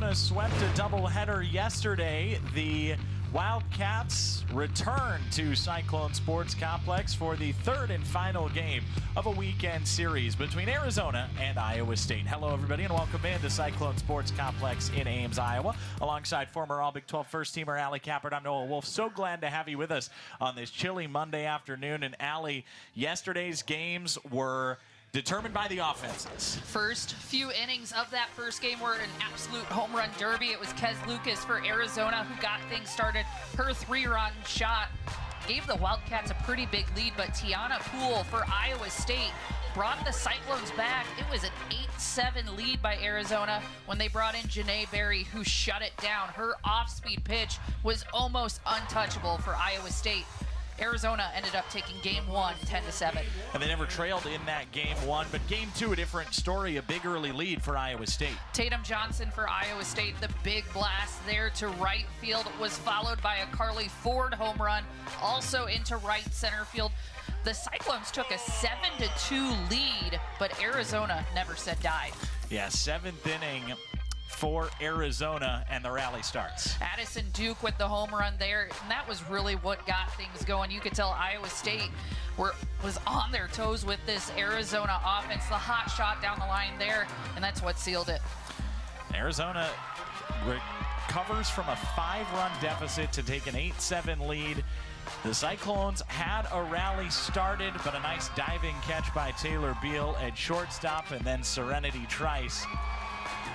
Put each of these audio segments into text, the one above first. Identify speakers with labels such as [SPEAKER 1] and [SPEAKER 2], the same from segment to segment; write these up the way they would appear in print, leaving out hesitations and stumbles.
[SPEAKER 1] Arizona swept a doubleheader yesterday. The Wildcats return to Cyclone Sports Complex for the third and final game of a weekend series between Arizona and Iowa State. Hello, everybody, and welcome in to Cyclone Sports Complex in Ames, Iowa. Alongside former All Big 12 first-teamer Allie Kappert, I'm Noah Wolf. So glad to have you with us on this chilly Monday afternoon. And Allie, yesterday's games were determined by the offenses.
[SPEAKER 2] First few innings of that first game were an absolute home run derby. It was Kez Lucas for Arizona who got things started. Her 3-run shot gave the Wildcats a pretty big lead, but Tiana Poole for Iowa State brought the Cyclones back. It was an 8-7 lead by Arizona when they brought in Janae Berry, who shut it down. Her off-speed pitch was almost untouchable for Iowa State. Arizona ended up taking game one 10-7.
[SPEAKER 1] And they never trailed in that game one, but game two, a different story, a big early lead for Iowa State.
[SPEAKER 2] Tatum Johnson for Iowa State, the big blast there to right field was followed by a Carly Ford home run, also into right center field. The Cyclones took a 7-2 lead, but Arizona never said die.
[SPEAKER 1] Yeah, seventh inning for Arizona, and the rally starts.
[SPEAKER 2] Addison Duke with the home run there, and that was really what got things going. You could tell Iowa State was on their toes with this Arizona offense. The hot shot down the line there, and that's what sealed it.
[SPEAKER 1] Arizona recovers from a 5-run deficit to take an 8-7 lead. The Cyclones had a rally started, but a nice diving catch by Taylor Beal at shortstop, and then Serenity Trice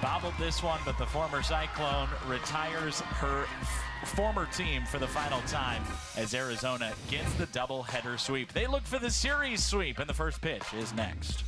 [SPEAKER 1] bobbled this one, but the former Cyclone retires her former team for the final time as Arizona gets the doubleheader sweep. They look for the series sweep, and the first pitch is next.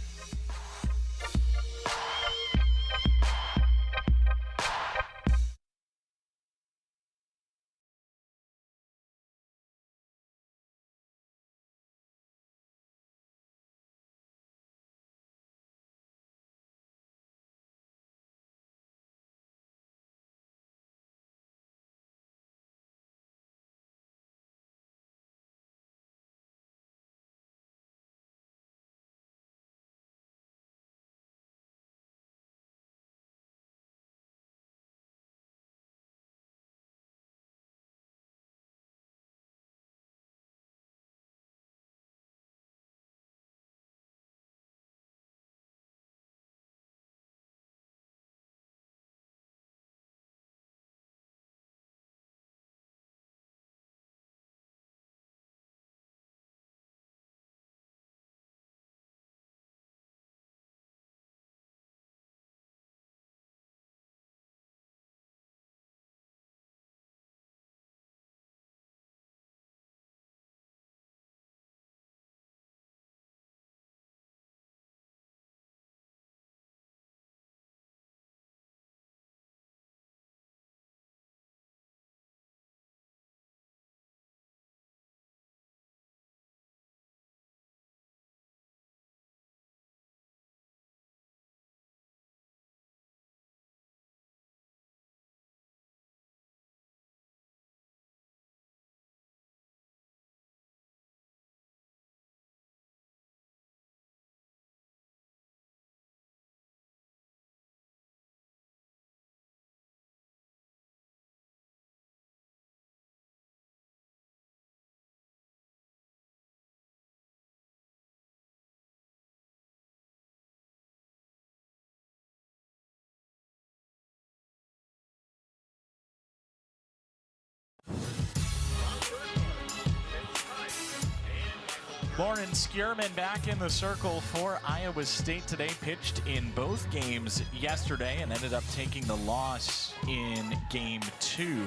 [SPEAKER 1] Lauren Skierman back in the circle for Iowa State today. Pitched in both games yesterday and ended up taking the loss in game two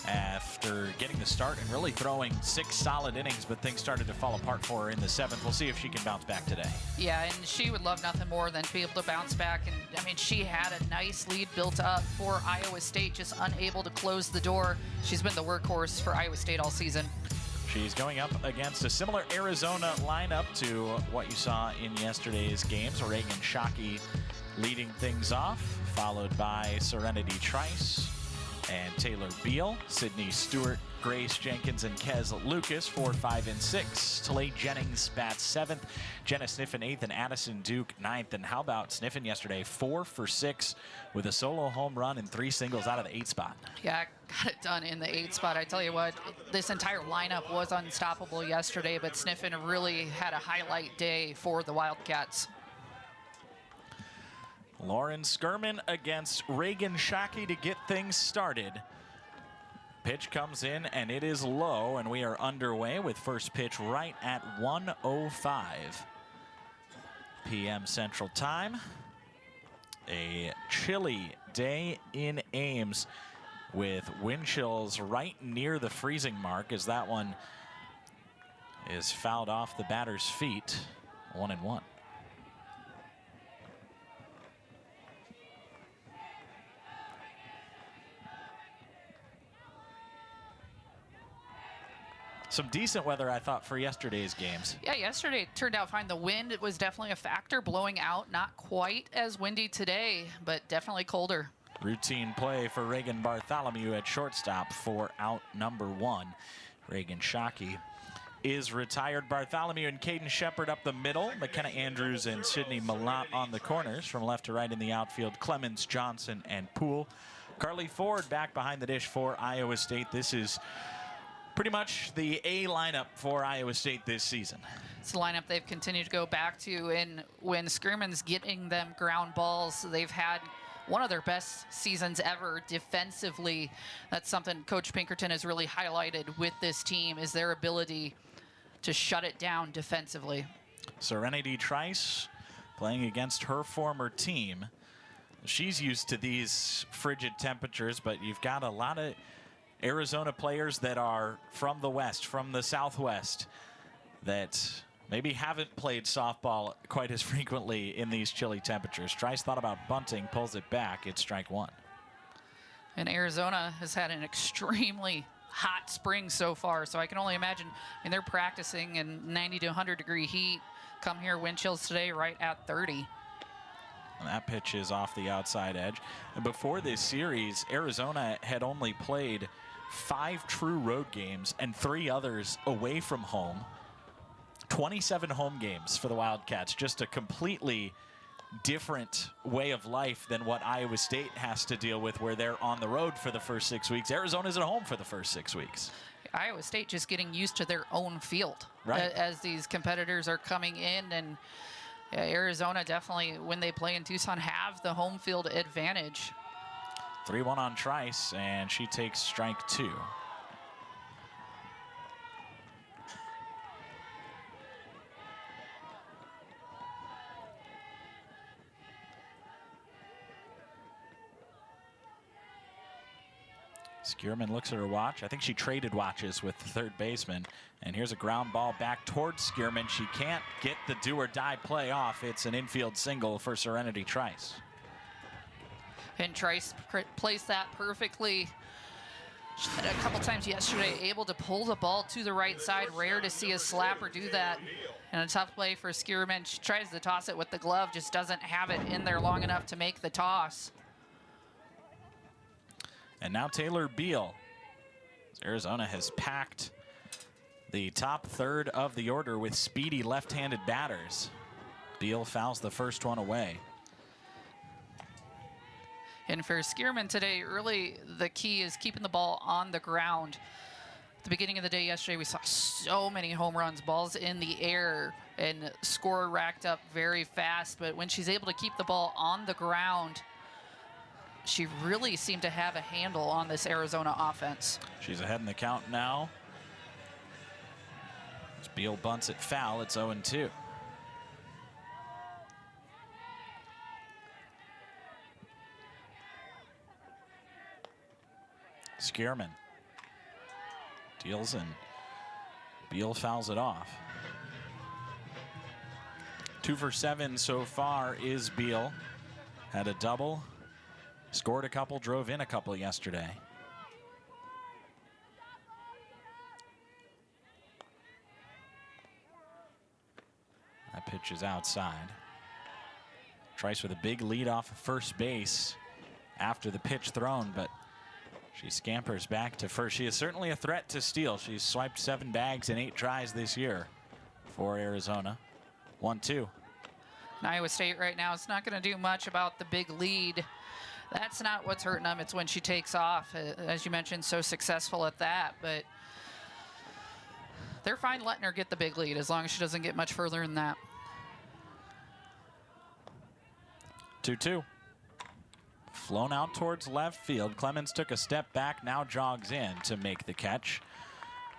[SPEAKER 1] after getting the start and really throwing 6 solid innings, but things started to fall apart for her in the 7th. We'll see if she can bounce back today.
[SPEAKER 2] Yeah, and she would love nothing more than to be able to bounce back. And I mean, she had a nice lead built up for Iowa State, just unable to close the door. She's been the workhorse for Iowa State all season.
[SPEAKER 1] She's going up against a similar Arizona lineup to what you saw in yesterday's games. Reagan Shockey leading things off, followed by Serenity Trice, and Taylor Beal. Sydney Stewart, Grace Jenkins, and Kez Lucas 4, 5, and 6. Talay Jennings bats 7th, Jenna Sniffen 8th, and Addison Duke 9th. And how about Sniffen yesterday? 4 for 6 with a solo home run and 3 singles out of the 8 spot.
[SPEAKER 2] Yeah, got it done in the 8 spot. I tell you what, this entire lineup was unstoppable yesterday, but Sniffen really had a highlight day for the Wildcats.
[SPEAKER 1] Lauren Skirman against Reagan Shockey to get things started. Pitch comes in and it is low, and we are underway with first pitch right at 1:05 p.m. Central Time. A chilly day in Ames with wind chills right near the freezing mark as that one is fouled off the batter's feet. 1-1. Some decent weather, I thought, for yesterday's games.
[SPEAKER 2] Yeah, yesterday it turned out fine. The wind was definitely a factor, blowing out. Not quite as windy today, but definitely colder.
[SPEAKER 1] Routine play for Reagan Bartholomew at shortstop for out number 1. Reagan Shockey is retired. Bartholomew and Caden Shepard up the middle. McKenna Andrews and Sydney Malott on the corners. From left to right in the outfield, Clemens, Johnson, and Poole. Carly Ford back behind the dish for Iowa State. This is pretty much the A lineup for Iowa State this season.
[SPEAKER 2] It's the lineup they've continued to go back to, and when Skirman's getting them ground balls, they've had one of their best seasons ever defensively. That's something Coach Pinkerton has really highlighted with this team, is their ability to shut it down defensively.
[SPEAKER 1] Serenity Trice playing against her former team. She's used to these frigid temperatures, but you've got a lot of Arizona players that are from the West, from the Southwest, that maybe haven't played softball quite as frequently in these chilly temperatures. Trice thought about bunting, pulls it back. It's strike 1.
[SPEAKER 2] And Arizona has had an extremely hot spring so far, so I can only imagine, and they're practicing in 90 to 100 degree heat. Come here, wind chills today right at 30.
[SPEAKER 1] And that pitch is off the outside edge. And before this series, Arizona had only played 5 true road games and 3 others away from home. 27 home games for the Wildcats. Just a completely different way of life than what Iowa State has to deal with, where they're on the road for the first 6 weeks. Arizona's at home for the first 6 weeks.
[SPEAKER 2] Iowa State just getting used to their own field,
[SPEAKER 1] right,
[SPEAKER 2] as these competitors are coming in. And yeah, Arizona definitely, when they play in Tucson, have the home field advantage.
[SPEAKER 1] 3-1 on Trice, and she takes strike 2. Skierman looks at her watch. I think she traded watches with the third baseman. And here's a ground ball back towards Skierman. She can't get the do-or-die play off. It's an infield single for Serenity Trice.
[SPEAKER 2] And Trice placed that perfectly. She had a couple times yesterday able to pull the ball to the right side. Rare to see a slapper do that. And a tough play for Skierman. She tries to toss it with the glove, just doesn't have it in there long enough to make the toss.
[SPEAKER 1] And now Taylor Beal. Arizona has packed the top third of the order with speedy left-handed batters. Beal fouls the first one away.
[SPEAKER 2] And for Skierman today, really the key is keeping the ball on the ground. At the beginning of the day yesterday, we saw so many home runs, balls in the air, and score racked up very fast. But when she's able to keep the ball on the ground, she really seemed to have a handle on this Arizona offense.
[SPEAKER 1] She's ahead in the count now. As Beal bunts it foul, it's 0-2. Skierman deals and Beal fouls it off. 2 for 7 so far is Beal. Had a double, scored a couple, drove in a couple yesterday. That pitch is outside. Trice with a big lead off of first base after the pitch thrown, but She scampers back to first. She is certainly a threat to steal. She's swiped 7 bags in 8 tries this year for Arizona. 1-2.
[SPEAKER 2] Iowa State right now, it's not going to do much about the big lead. That's not what's hurting them. It's when she takes off. As you mentioned, so successful at that. But they're fine letting her get the big lead as long as she doesn't get much further than that.
[SPEAKER 1] 2-2. Flown out towards left field. Clemens took a step back, now jogs in to make the catch.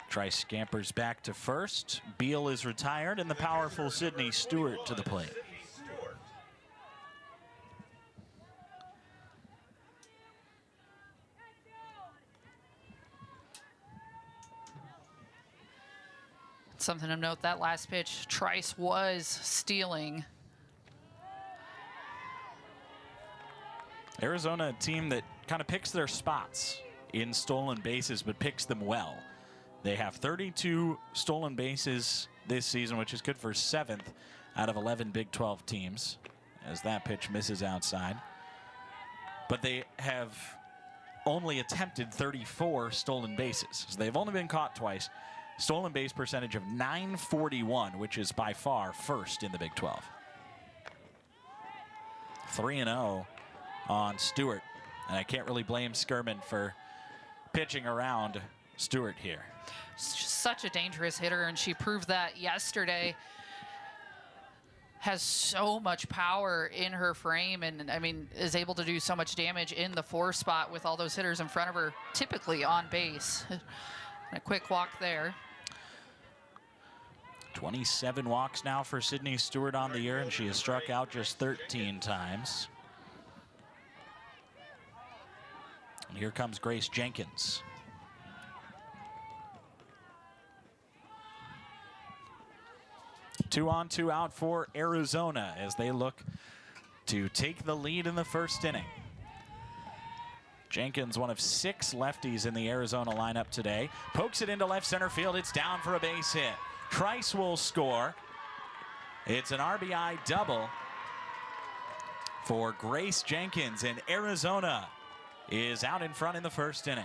[SPEAKER 1] Trice scampers back to first. Beal is retired, and the powerful Sydney Stewart to the plate.
[SPEAKER 2] Something to note, that last pitch, Trice was stealing.
[SPEAKER 1] Arizona, a team that kind of picks their spots in stolen bases, but picks them well. They have 32 stolen bases this season, which is good for 7th out of 11 Big 12 teams, as that pitch misses outside. But they have only attempted 34 stolen bases. So they've only been caught twice. Stolen base percentage of .941, which is by far first in the Big 12. 3-0 on Stewart. And I can't really blame Skirman for pitching around Stewart here.
[SPEAKER 2] She's such a dangerous hitter, and she proved that yesterday. Has so much power in her frame, and I mean, is able to do so much damage in the 4 spot with all those hitters in front of her, typically on base. A quick walk there.
[SPEAKER 1] 27 walks now for Sydney Stewart on the year, and she has struck out just 13 times. And here comes Grace Jenkins. Two on, 2 out for Arizona as they look to take the lead in the first inning. Jenkins, one of 6 lefties in the Arizona lineup today, pokes it into left center field. It's down for a base hit. Trice will score. It's an RBI double for Grace Jenkins, and Arizona is out in front in the first inning.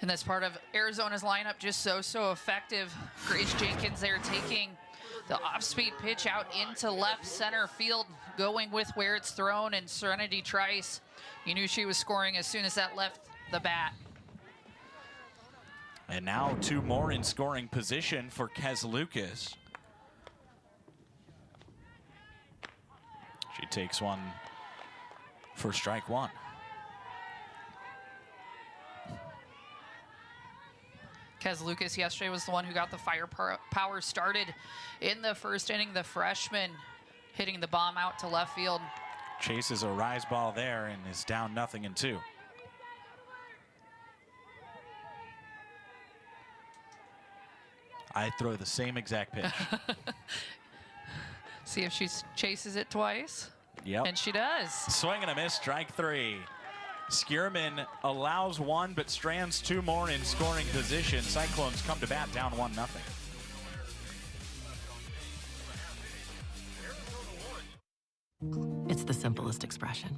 [SPEAKER 2] And that's part of Arizona's lineup, just so effective. Grace Jenkins there taking the off-speed pitch out into left center field, going with where it's thrown, and Serenity Trice, you knew she was scoring as soon as that left the bat.
[SPEAKER 1] And now 2 more in scoring position for Kez Lucas. She takes one for strike 1.
[SPEAKER 2] Kez Lucas yesterday was the one who got the firepower started in the first inning. The freshman hitting the bomb out to left field.
[SPEAKER 1] Chases a rise ball there and is down 0-2. I throw the same exact pitch.
[SPEAKER 2] See if she chases it twice.
[SPEAKER 1] Yep.
[SPEAKER 2] And she does.
[SPEAKER 1] Swing and a miss, strike 3. Skierman allows 1, but strands 2 more in scoring position. Cyclones come to bat down 1-0.
[SPEAKER 3] It's the simplest expression.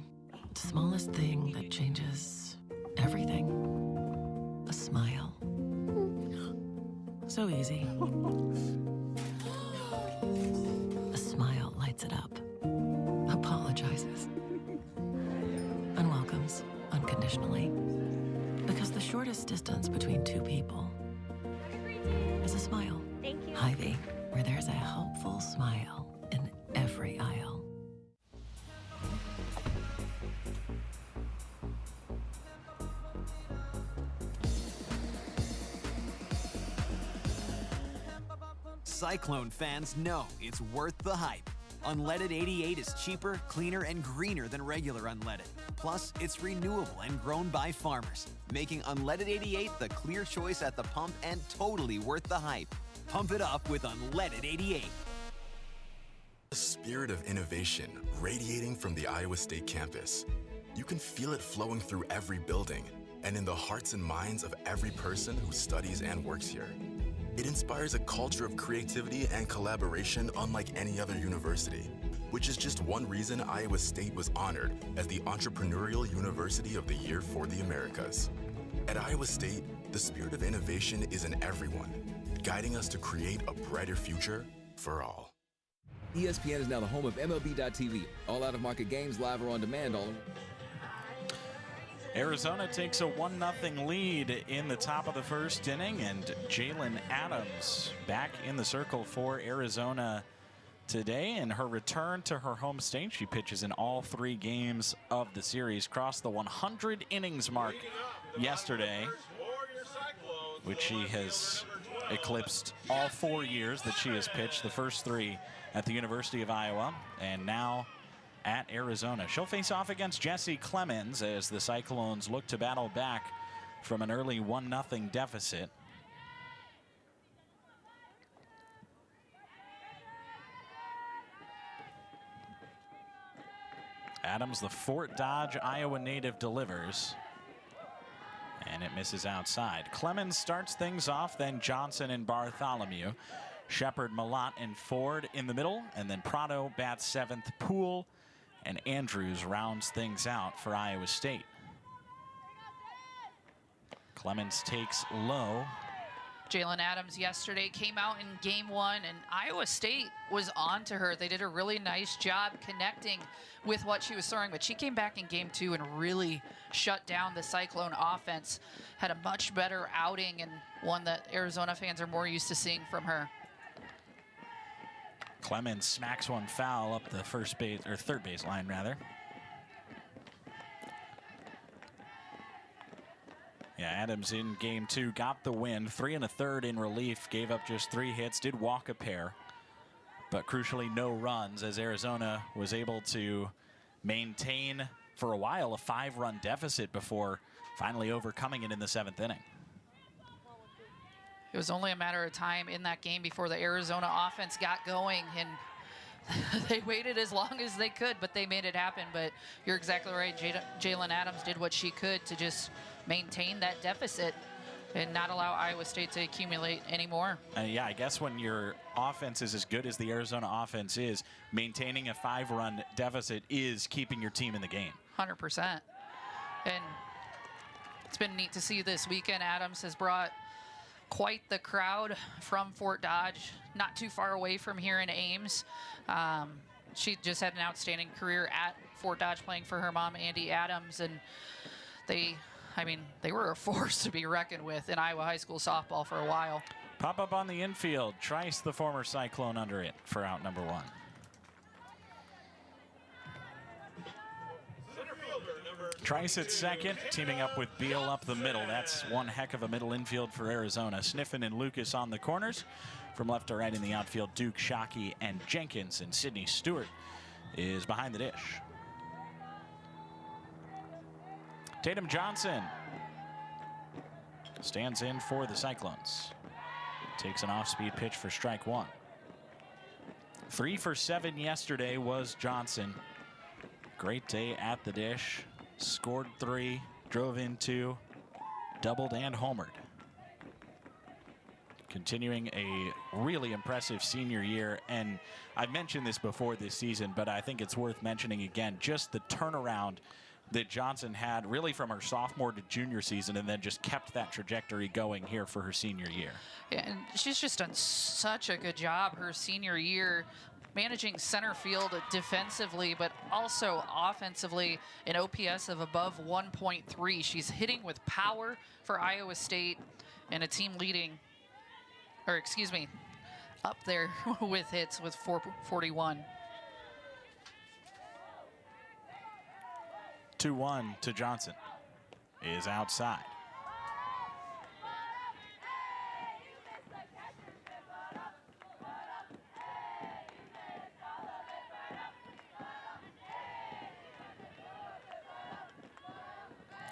[SPEAKER 3] The smallest thing that changes everything. A smile. So easy. A smile lights it up. Apologizes. Unwelcomes unconditionally. Because the shortest distance between 2 people is a smile.
[SPEAKER 4] Thank you.
[SPEAKER 3] Hy-Vee, where there's a helpful smile in every aisle.
[SPEAKER 5] Cyclone fans know it's worth the hype. Unleaded 88 is cheaper, cleaner, and greener than regular unleaded. Plus, it's renewable and grown by farmers, making Unleaded 88 the clear choice at the pump and totally worth the hype. Pump it up with Unleaded 88.
[SPEAKER 6] The spirit of innovation radiating from the Iowa State campus. You can feel it flowing through every building and in the hearts and minds of every person who studies and works here. It inspires a culture of creativity and collaboration unlike any other university. which is just one reason Iowa State was honored as the Entrepreneurial University of the Year for the Americas. At Iowa State, the spirit of innovation is in everyone, guiding us to create a brighter future for all.
[SPEAKER 4] ESPN is now the home of MLB.tv. All out-of-market games live or on demand on.
[SPEAKER 1] Arizona takes a 1-0 lead in the top of the first inning, and Jalen Adams back in the circle for Arizona today. In her return to her home state, she pitches in all 3 games of the series, crossed the 100 innings mark yesterday, which she has eclipsed all 4 years that she has pitched, the first 3 at the University of Iowa, and now at Arizona. She'll face off against Jessie Clemens as the Cyclones look to battle back from an early 1-0 deficit. Adams, the Fort Dodge, Iowa native, delivers, and it misses outside. Clemens starts things off, then Johnson and Bartholomew. Shepard, Malott, and Ford in the middle, and then Prado bats 7th. Poole and Andrews rounds things out for Iowa State. Clemens takes low.
[SPEAKER 2] Jalen Adams yesterday came out in game 1, and Iowa State was on to her. They did a really nice job connecting with what she was throwing, but she came back in game 2 and really shut down the Cyclone offense. Had a much better outing, and one that Arizona fans are more used to seeing from her.
[SPEAKER 1] Clemens smacks one foul up the first base, or third base line rather. Yeah, Adams in game 2 got the win. 3 1/3 in relief, gave up just 3 hits, did walk a pair, but crucially no runs, as Arizona was able to maintain for a while a 5-run deficit before finally overcoming it in the 7th inning.
[SPEAKER 2] It was only a matter of time in that game before the Arizona offense got going, and they waited as long as they could, but they made it happen. But you're exactly right. Jalen Adams did what she could to just maintain that deficit and not allow Iowa State to accumulate anymore.
[SPEAKER 1] Yeah, I guess when your offense is as good as the Arizona offense is, maintaining a 5-run deficit is keeping your team in the game.
[SPEAKER 2] 100%. And it's been neat to see this weekend. Adams has brought quite the crowd from Fort Dodge, not too far away from here in Ames. She just had an outstanding career at Fort Dodge playing for her mom, Andy Adams, and they were a force to be reckoned with in Iowa high school softball for a while.
[SPEAKER 1] Pop up on the infield. Trice, the former Cyclone, under it for out number 1. Trice at second, teaming up with Beal up the middle. That's one heck of a middle infield for Arizona. Sniffen and Lucas on the corners. From left to right in the outfield, Duke, Shockey, and Jenkins. And Sydney Stewart is behind the dish. Tatum Johnson stands in for the Cyclones. Takes an off-speed pitch for strike 1. 3 for 7 yesterday was Johnson. Great day at the dish. Scored 3, drove in 2, doubled and homered. Continuing a really impressive senior year, and I've mentioned this before this season, but I think it's worth mentioning again, just the turnaround that Johnson had really from her sophomore to junior season, and then just kept that trajectory going here for her senior year.
[SPEAKER 2] Yeah, and she's just done such a good job her senior year, managing center field defensively, but also offensively, an OPS of above 1.3. She's hitting with power for Iowa State, and a team leading, or excuse me, up there with hits with 441.
[SPEAKER 1] 2-1 to Johnson is outside.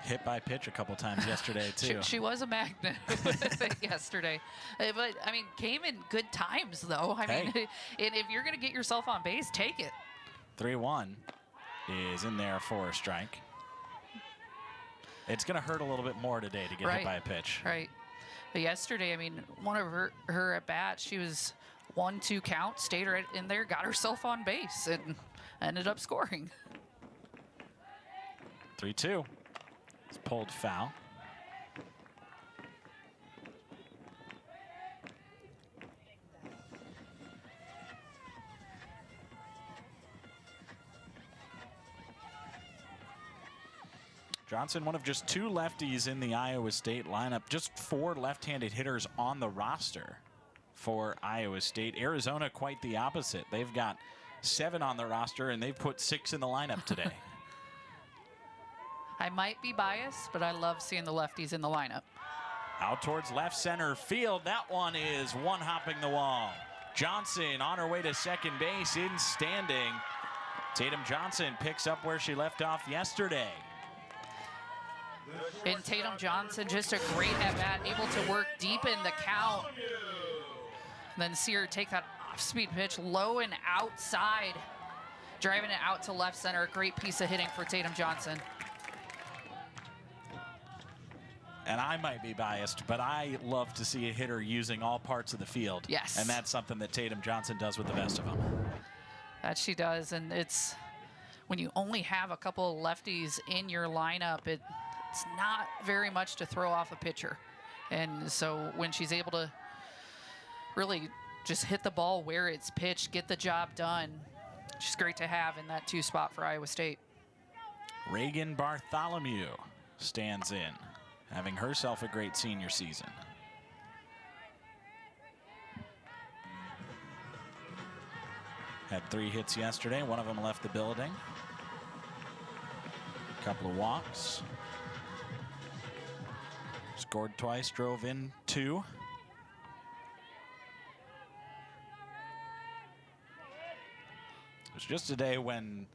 [SPEAKER 1] Hit by pitch a couple times yesterday too.
[SPEAKER 2] She was a magnet yesterday, but I mean, came in good times though. I mean, and if you're going to get yourself on base, take it.
[SPEAKER 1] 3-1 is in there for a strike. It's going to hurt a little bit more today to get hit by a pitch.
[SPEAKER 2] Right. But yesterday, I mean, one of her at bats, she was 1-2 count, stayed right in there, got herself on base, and ended up scoring.
[SPEAKER 1] 3-2. It's pulled foul. Johnson, one of just 2 lefties in the Iowa State lineup, just 4 left-handed hitters on the roster for Iowa State. Arizona, quite the opposite. They've got 7 on the roster, and they've put 6 in the lineup today.
[SPEAKER 2] I might be biased, but I love seeing the lefties in the lineup.
[SPEAKER 1] Out towards left center field. That one is one-hopping the wall. Johnson on her way to second base in standing. Tatum Johnson picks up where she left off yesterday.
[SPEAKER 2] And Tatum Johnson, just a great at-bat, able to work deep in the count. Then see her take that off-speed pitch low and outside, driving it out to left center. A great piece of hitting for Tatum Johnson.
[SPEAKER 1] And I might be biased, but I love to see a hitter using all parts of the field.
[SPEAKER 2] Yes.
[SPEAKER 1] And that's something that Tatum Johnson does with the best of them.
[SPEAKER 2] That she does, and it's when you only have a couple of lefties in your lineup, it's not very much to throw off a pitcher. And so when she's able to really just hit the ball where it's pitched, get the job done, she's great to have in that 2 spot for Iowa State.
[SPEAKER 1] Reagan Bartholomew stands in, having herself a great senior season. Had 3 hits yesterday. One of them left the building. A couple of walks. Scored twice, drove in 2. It was just a day when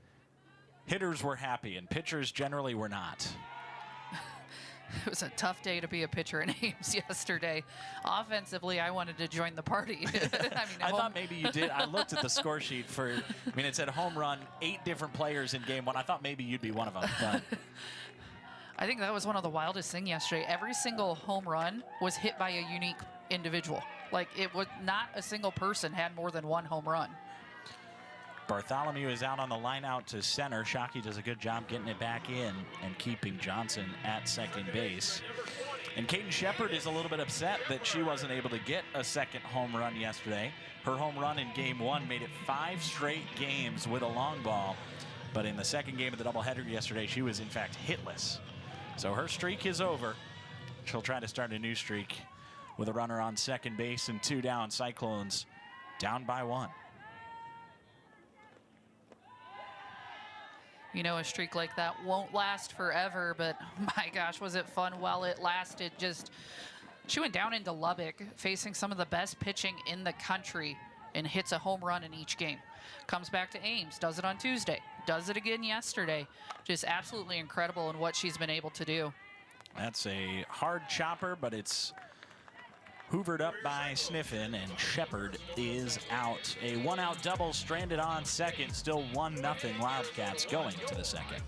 [SPEAKER 1] hitters were happy and pitchers generally were not.
[SPEAKER 2] It was a tough day to be a pitcher in Ames yesterday. Offensively, I wanted to join the party.
[SPEAKER 1] I thought maybe you did. I looked at the score sheet for, it said home run, 8 different players in game 1. I thought maybe you'd be one of them. But
[SPEAKER 2] I think that was one of the wildest things yesterday. Every single home run was hit by a unique individual. Like, it was not a single person had more than 1 home run.
[SPEAKER 1] Bartholomew is out on the line out to center. Shockey does a good job getting it back in and keeping Johnson at second base. And Kaden Shepard is a little bit upset that she wasn't able to get a second home run yesterday. Her home run in game 1 made it 5 straight games with a long ball. But in the second game of the doubleheader yesterday, she was in fact hitless. So her streak is over. She'll try to start a new streak with a runner on second base and 2 down. Cyclones down by 1.
[SPEAKER 2] You know, a streak like that won't last forever, but my gosh, was it fun while it lasted. She went down into Lubbock facing some of the best pitching in the country and hits a home run in each game. Comes back to Ames, does it on Tuesday, does it again yesterday. Just absolutely incredible in what she's been able to do.
[SPEAKER 1] That's a hard chopper, but it's hoovered up by Sniffen, and Shepard is out. A 1-out double stranded on second. Still 1-0 Wildcats going to the second.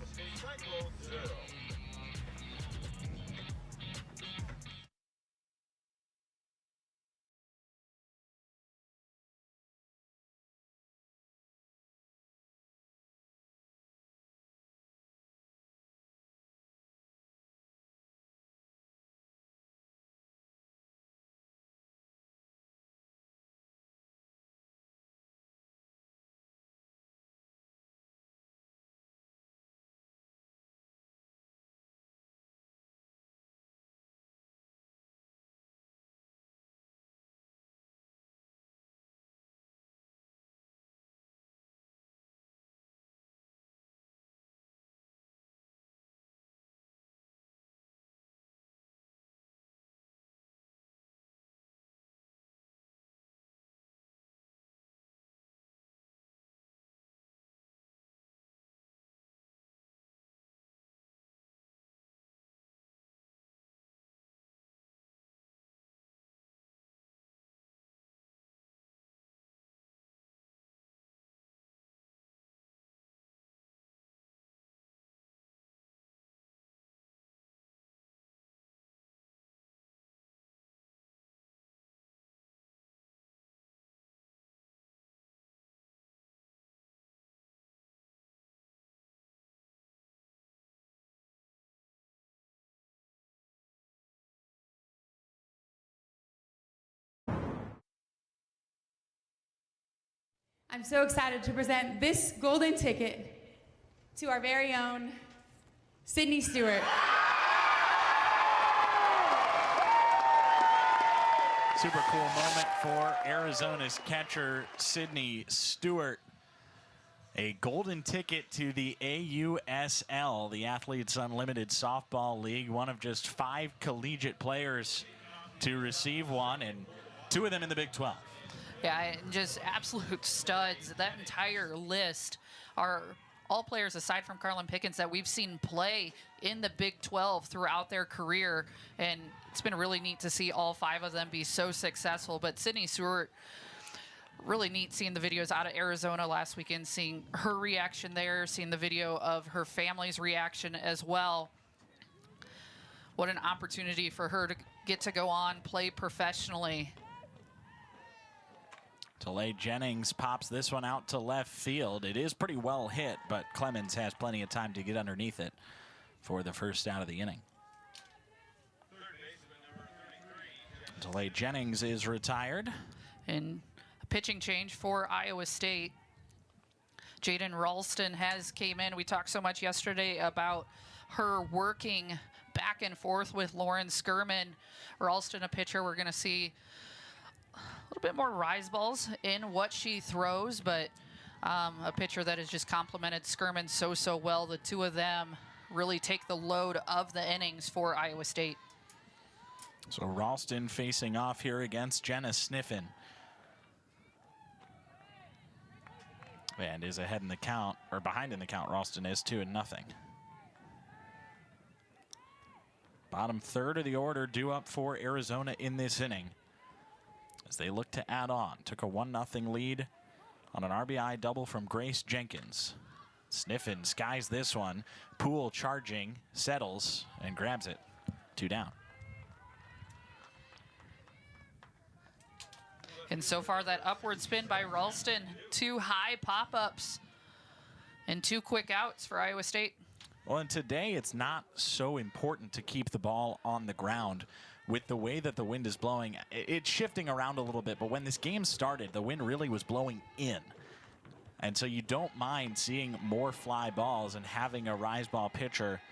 [SPEAKER 7] I'm so excited to present this golden ticket to our very own Sydney Stewart.
[SPEAKER 1] Super cool moment for Arizona's catcher, Sydney Stewart. A golden ticket to the AUSL, the Athletes Unlimited Softball League, one of just 5 collegiate players to receive one, and 2 of them in the Big 12.
[SPEAKER 2] Yeah, just absolute studs. That entire list are all players aside from Carlin Pickens that we've seen play in the Big 12 throughout their career, and it's been really neat to see all 5 of them be so successful. But Sydney Stewart, really neat seeing the videos out of Arizona last weekend, seeing her reaction there, seeing the video of her family's reaction as well. What an opportunity for her to get to go on, play professionally.
[SPEAKER 1] Talay Jennings pops this one out to left field. It is pretty well hit, but Clemens has plenty of time to get underneath it for the first out of the inning. Talay Jennings is retired.
[SPEAKER 2] And a pitching change for Iowa State. Jaden Ralston has came in. We talked so much yesterday about her working back and forth with Lauren Skirman. Ralston, a pitcher we're going to see a little bit more rise balls in what she throws, but a pitcher that has just complemented Skirman so well. The 2 of them really take the load of the innings for Iowa State.
[SPEAKER 1] So Ralston facing off here against Jenna Sniffen. And is ahead in the count, or behind in the count. Ralston is 2-0. Bottom third of the order due up for Arizona in this inning, as they look to add on. Took a 1-0 lead on an RBI double from Grace Jenkins. Sniffen skies this one. Poole charging, settles, and grabs it. 2 down.
[SPEAKER 2] And so far, that upward spin by Ralston, 2 high pop-ups and 2 quick outs for Iowa State.
[SPEAKER 1] Well, and today it's not so important to keep the ball on the ground. With the way that the wind is blowing, it's shifting around a little bit, but when this game started, the wind really was blowing in. And so you don't mind seeing more fly balls and having a rise ball pitcher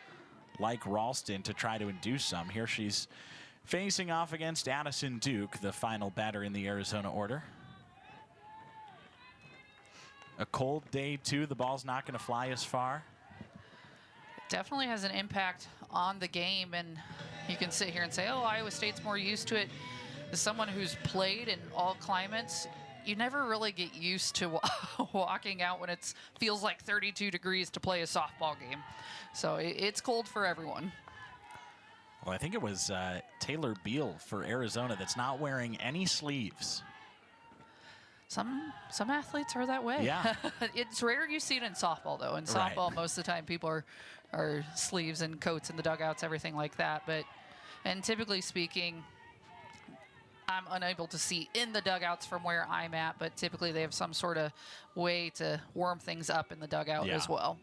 [SPEAKER 1] like Ralston to try to induce some. Here she's facing off against Addison Duke, the final batter in the Arizona order. A cold day, too. The ball's not going to fly as far.
[SPEAKER 2] Definitely has an impact on the game, and you can sit here and say, oh, Iowa State's more used to it. As someone who's played in all climates, you never really get used to walking out when it feels like 32 degrees to play a softball game. So it's cold for everyone.
[SPEAKER 1] Well, I think it was Taylor Beal for Arizona that's not wearing any sleeves.
[SPEAKER 2] Some athletes are that way.
[SPEAKER 1] Yeah.
[SPEAKER 2] It's rare you see it in softball, though. In softball,
[SPEAKER 1] Right.
[SPEAKER 2] most of the time, people are sleeves and coats in the dugouts, everything like that. And typically speaking, I'm unable to see in the dugouts from where I'm at, but typically they have some sort of way to warm things up in the dugout as well.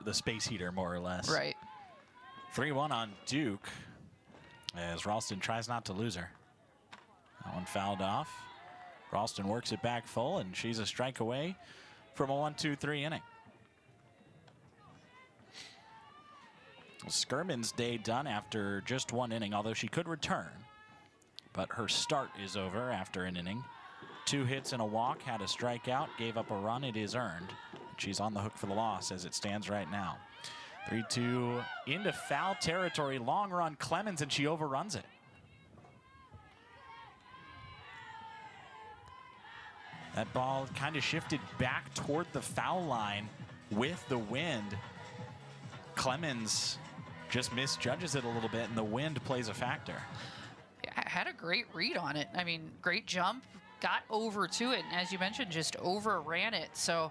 [SPEAKER 1] The space heater, more or less.
[SPEAKER 2] Right.
[SPEAKER 1] 3-1 on Duke as Ralston tries not to lose her. That one fouled off. Ralston works it back full, and she's a strike away from a 1-2-3 inning. Skirman's day done after just 1 inning, although she could return. But her start is over after an inning. 2 hits and a walk, had a strikeout, gave up a run. It is earned. She's on the hook for the loss as it stands right now. 3-2 into foul territory. Long run Clemens, and she overruns it. That ball kind of shifted back toward the foul line with the wind. Clemens just misjudges it a little bit, and the wind plays a factor.
[SPEAKER 2] I had a great read on it. I mean, great jump, got over to it, and as you mentioned, just overran it. So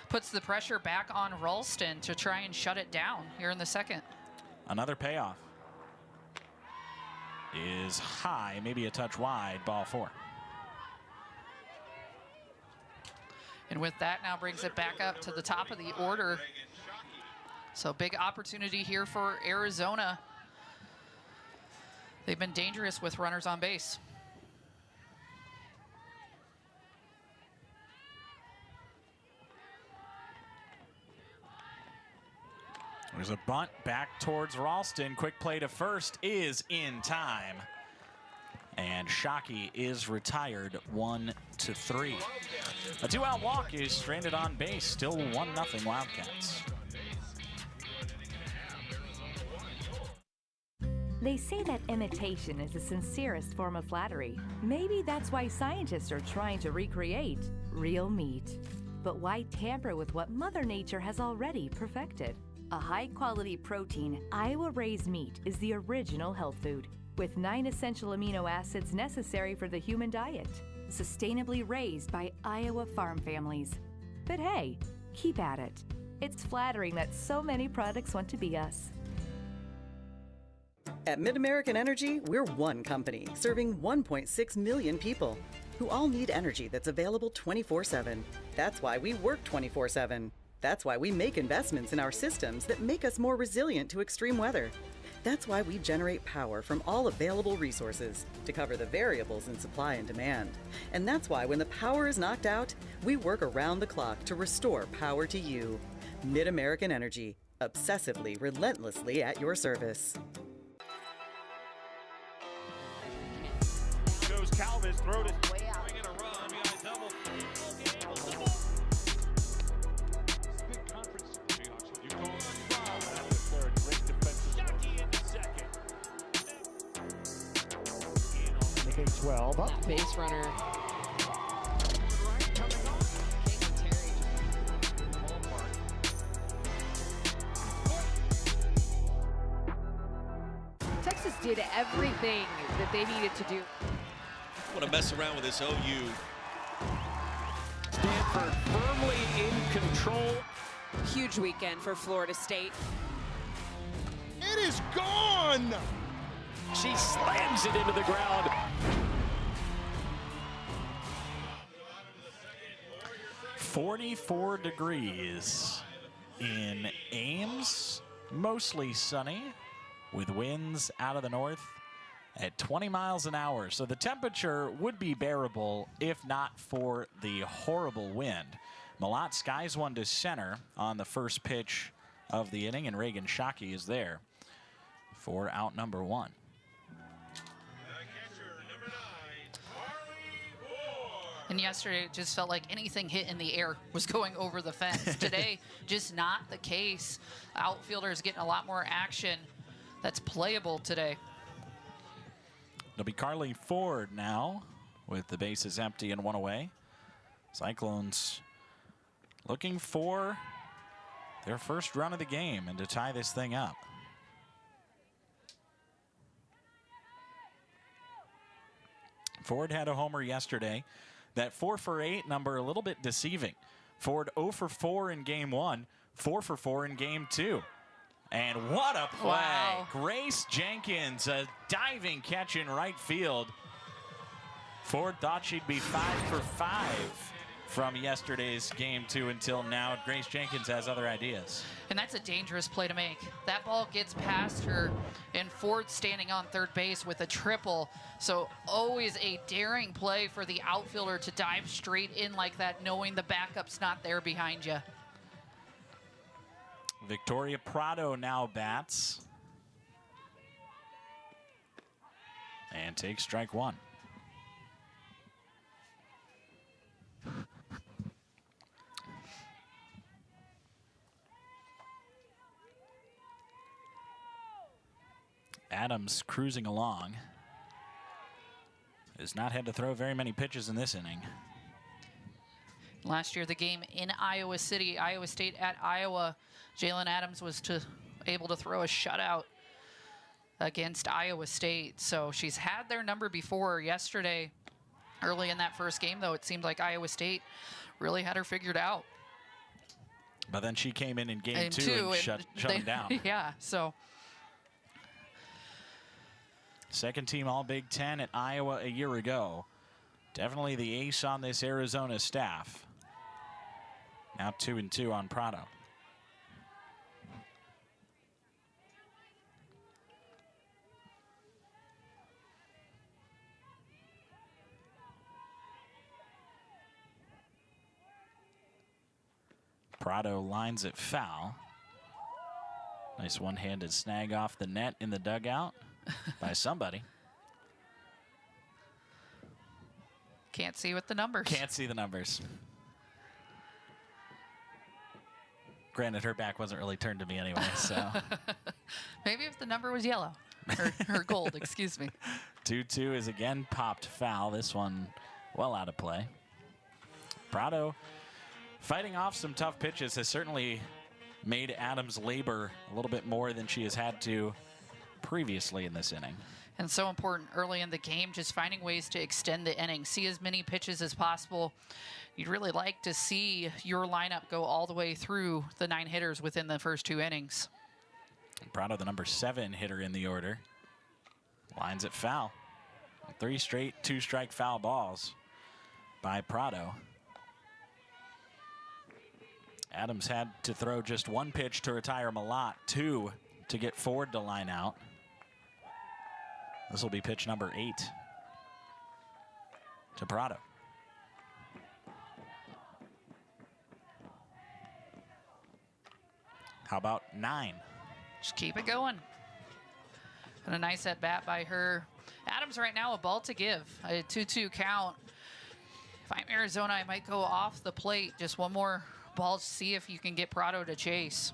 [SPEAKER 2] puts the pressure back on Ralston to try and shut it down here in the second.
[SPEAKER 1] Another payoff is high, maybe a touch wide, ball 4.
[SPEAKER 2] And with that, now brings it back up to the top of the order. So big opportunity here for Arizona. They've been dangerous with runners on base.
[SPEAKER 1] There's a bunt back towards Ralston. Quick play to first is in time. And Shockey is retired 1-3. A 2-out walk is stranded on base. Still 1-0 Wildcats.
[SPEAKER 8] They say that imitation is the sincerest form of flattery. Maybe that's why scientists are trying to recreate real meat. But why tamper with what Mother Nature has already perfected? A high-quality protein, Iowa-raised meat is the original health food, with 9 essential amino acids necessary for the human diet, sustainably raised by Iowa farm families. But hey, keep at it. It's flattering that so many products want to be us.
[SPEAKER 9] At MidAmerican Energy, we're one company serving 1.6 million people who all need energy that's available 24/7. That's why we work 24/7. That's why we make investments in our systems that make us more resilient to extreme weather. That's why we generate power from all available resources to cover the variables in supply and demand. And that's why when the power is knocked out, we work around the clock to restore power to you. MidAmerican Energy, obsessively, relentlessly at your service.
[SPEAKER 10] Goes Calvis, throw to way out. Bringing a run, we got a double. Big conference. You call it the third. Great defensive. Shockey in the second.
[SPEAKER 11] Making 12 up.
[SPEAKER 12] That base runner. Texas did everything that they needed to do.
[SPEAKER 10] Want to mess around with this OU.
[SPEAKER 11] Stanford firmly in control.
[SPEAKER 12] Huge weekend for Florida State.
[SPEAKER 10] It is gone!
[SPEAKER 11] She slams it into the ground.
[SPEAKER 1] "44 degrees in Ames, mostly sunny, with winds out of the north at 20 miles an hour. So the temperature would be bearable if not for the horrible wind. Malott skies one to center on the first pitch of the inning, and Reagan Shockey is there for out number 1.
[SPEAKER 2] And yesterday, it just felt like anything hit in the air was going over the fence. Today, just not the case. Outfielders getting a lot more action that's playable today.
[SPEAKER 1] It'll be Carly Ford now with the bases empty and 1 away. Cyclones looking for their first run of the game and to tie this thing up. Ford had a homer yesterday. That 4 for 8 number a little bit deceiving. Ford 0 for 4 in game 1, 4 for 4 in game 2. And what a play.
[SPEAKER 2] Wow.
[SPEAKER 1] Grace Jenkins, a diving catch in right field. Ford thought she'd be 5 for 5 from yesterday's game 2 until now. Grace Jenkins has other ideas.
[SPEAKER 2] And that's a dangerous play to make. That ball gets past her, and Ford standing on third base with a triple. So always a daring play for the outfielder to dive straight in like that, knowing the backup's not there behind you.
[SPEAKER 1] Victoria Prado now bats and takes strike 1. Adams cruising along. Has not had to throw very many pitches in this inning.
[SPEAKER 2] Last year, the game in Iowa City, Iowa State at Iowa, Jalen Adams was able to throw a shutout against Iowa State. So she's had their number before. Yesterday, early in that first game, though, it seemed like Iowa State really had her figured out.
[SPEAKER 1] But then she came in game 2 and shut them down.
[SPEAKER 2] Yeah, so.
[SPEAKER 1] Second team All Big Ten at Iowa a year ago. Definitely the ace on this Arizona staff. Now 2-2 on Prado. Prado lines it foul. Nice one-handed snag off the net in the dugout by somebody.
[SPEAKER 2] Can't see with the numbers.
[SPEAKER 1] Can't see the numbers. Granted, her back wasn't really turned to me anyway, so.
[SPEAKER 2] Maybe if the number was yellow, or gold, excuse me.
[SPEAKER 1] 2-2 is again popped foul. This one well out of play. Prado fighting off some tough pitches has certainly made Adams labor a little bit more than she has had to previously in this inning.
[SPEAKER 2] And so important early in the game, just finding ways to extend the inning, see as many pitches as possible. You'd really like to see your lineup go all the way through the 9 hitters within the first 2 innings.
[SPEAKER 1] Prado, the number 7 hitter in the order, lines it foul. 3 straight 2-strike foul balls by Prado. Adams had to throw just 1 pitch to retire Malott, 2 to get Ford to line out. This will be pitch number 8 to Prado. How about 9?
[SPEAKER 2] Just keep it going. And a nice at bat by her. Adams right now a ball to give, a 2-2 count. If I'm Arizona, I might go off the plate. Just one more ball to see if you can get Prado to chase.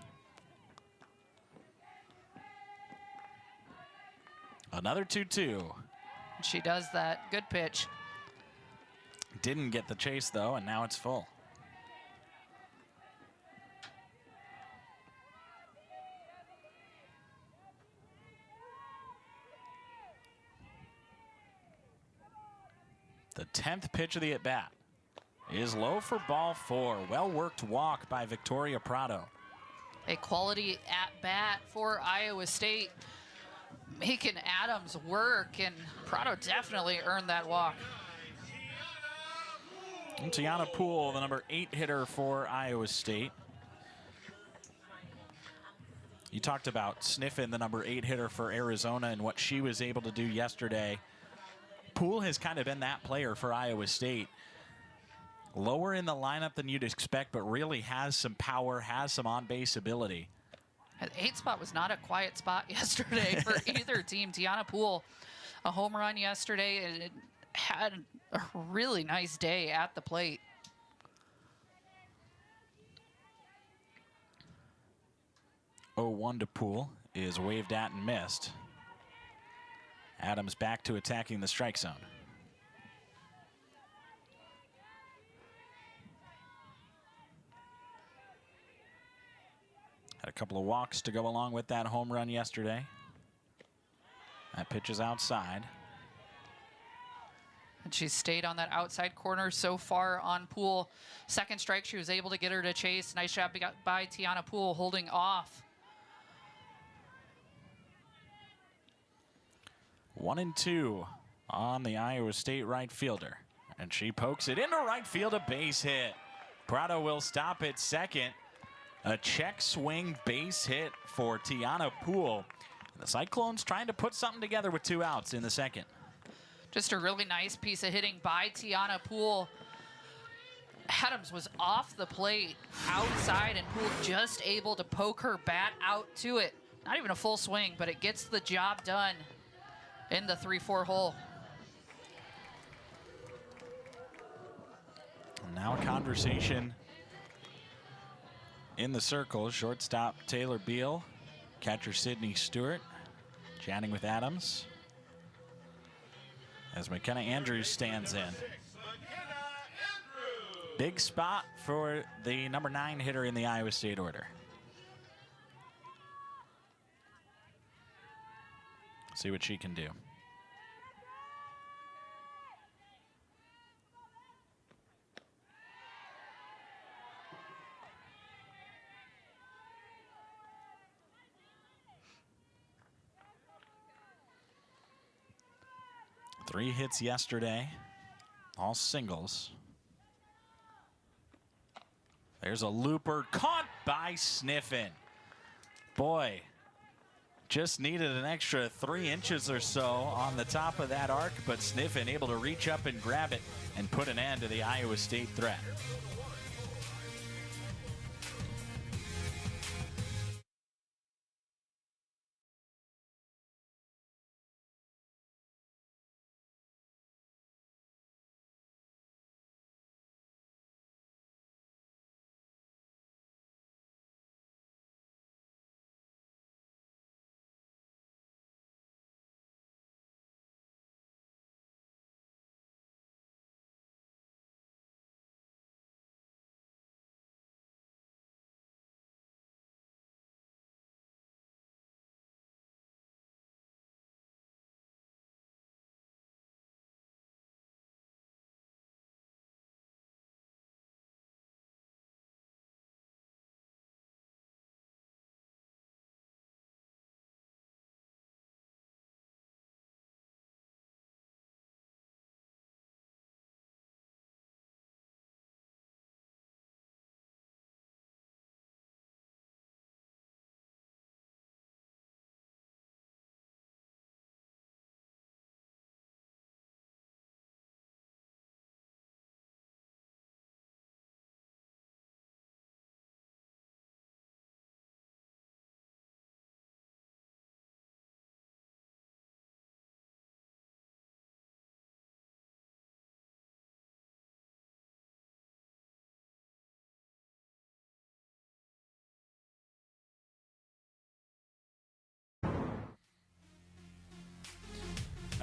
[SPEAKER 1] Another 2-2.
[SPEAKER 2] She does that. Good pitch.
[SPEAKER 1] Didn't get the chase though, and now it's full. The 10th pitch of the at-bat is low for ball 4. Well-worked walk by Victoria Prado.
[SPEAKER 2] A quality at-bat for Iowa State, making Adams work, and Prado definitely earned that walk.
[SPEAKER 1] And Tiana Poole, the number 8 hitter for Iowa State. You talked about Sniffen, the number 8 hitter for Arizona, and what she was able to do yesterday. Poole has kind of been that player for Iowa State. Lower in the lineup than you'd expect, but really has some power, has some on-base ability.
[SPEAKER 2] The 8 spot was not a quiet spot yesterday for either team. Tiana Poole, a home run yesterday, and it had a really nice day at the plate.
[SPEAKER 1] Oh, 1 to Poole is waved at and missed. Adams back to attacking the strike zone. Had a couple of walks to go along with that home run yesterday. That pitch is outside.
[SPEAKER 2] And she stayed on that outside corner so far on Poole. Second strike, she was able to get her to chase. Nice job by Tiana Poole holding off.
[SPEAKER 1] 1-2 on the Iowa State right fielder. And she pokes it into right field, a base hit. Prado will stop at second. A check swing base hit for Tiana Poole. The Cyclones trying to put something together with 2 outs in the second.
[SPEAKER 2] Just a really nice piece of hitting by Tiana Poole. Adams was off the plate outside, and Poole just able to poke her bat out to it. Not even a full swing, but it gets the job done in the 3-4 hole.
[SPEAKER 1] Now a conversation in the circle. Shortstop Taylor Beal, catcher Sydney Stewart, chatting with Adams as McKenna Andrews stands in. Big spot for the number 9 hitter in the Iowa State order. See what she can do. Three hits yesterday, all singles. There's a looper caught by Sniffen. Boy, just needed an extra 3 inches or so on the top of that arc, but Sniffen able to reach up and grab it and put an end to the Iowa State threat.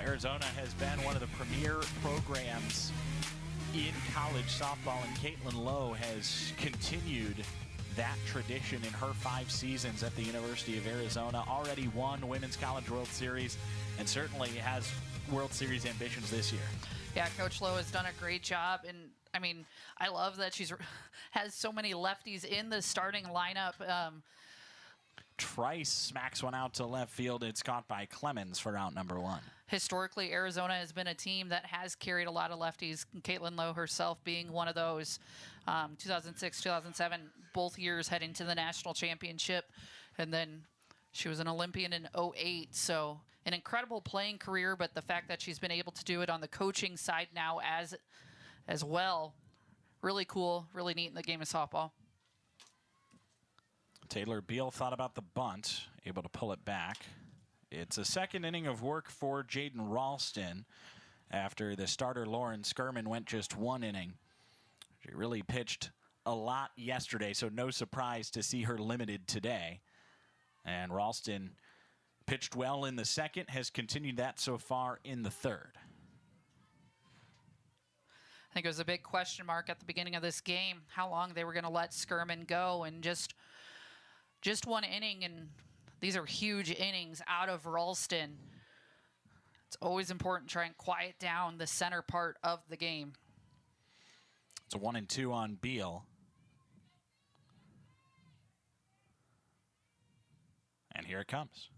[SPEAKER 1] Arizona has been one of the premier programs in college softball, and Caitlin Lowe has continued that tradition in her 5 seasons at the University of Arizona. Already won Women's College World Series and certainly has World Series ambitions this year.
[SPEAKER 2] Yeah, Coach Lowe has done a great job, and I mean, I love that she's has so many lefties in the starting lineup.
[SPEAKER 1] Trice smacks one out to left field. It's caught by Clemens for out number 1.
[SPEAKER 2] Historically, Arizona has been a team that has carried a lot of lefties, Caitlin Lowe herself being one of those. 2006, 2007, both years heading to the national championship, and then she was an Olympian in 2008, so an incredible playing career, but the fact that she's been able to do it on the coaching side now as well, really cool, really neat in the game of softball.
[SPEAKER 1] Taylor Beal thought about the bunt, able to pull it back. It's a second inning of work for Jaden Ralston after the starter Lauren Skirman went just 1 inning. She really pitched a lot yesterday, so no surprise to see her limited today. And Ralston pitched well in the second, has continued that so far in the third.
[SPEAKER 2] I think it was a big question mark at the beginning of this game, how long they were going to let Skirman go, and just 1 inning, and these are huge innings out of Ralston. It's always important to try and quiet down the center part of the game.
[SPEAKER 1] It's a 1-2 on Beal. And here it comes.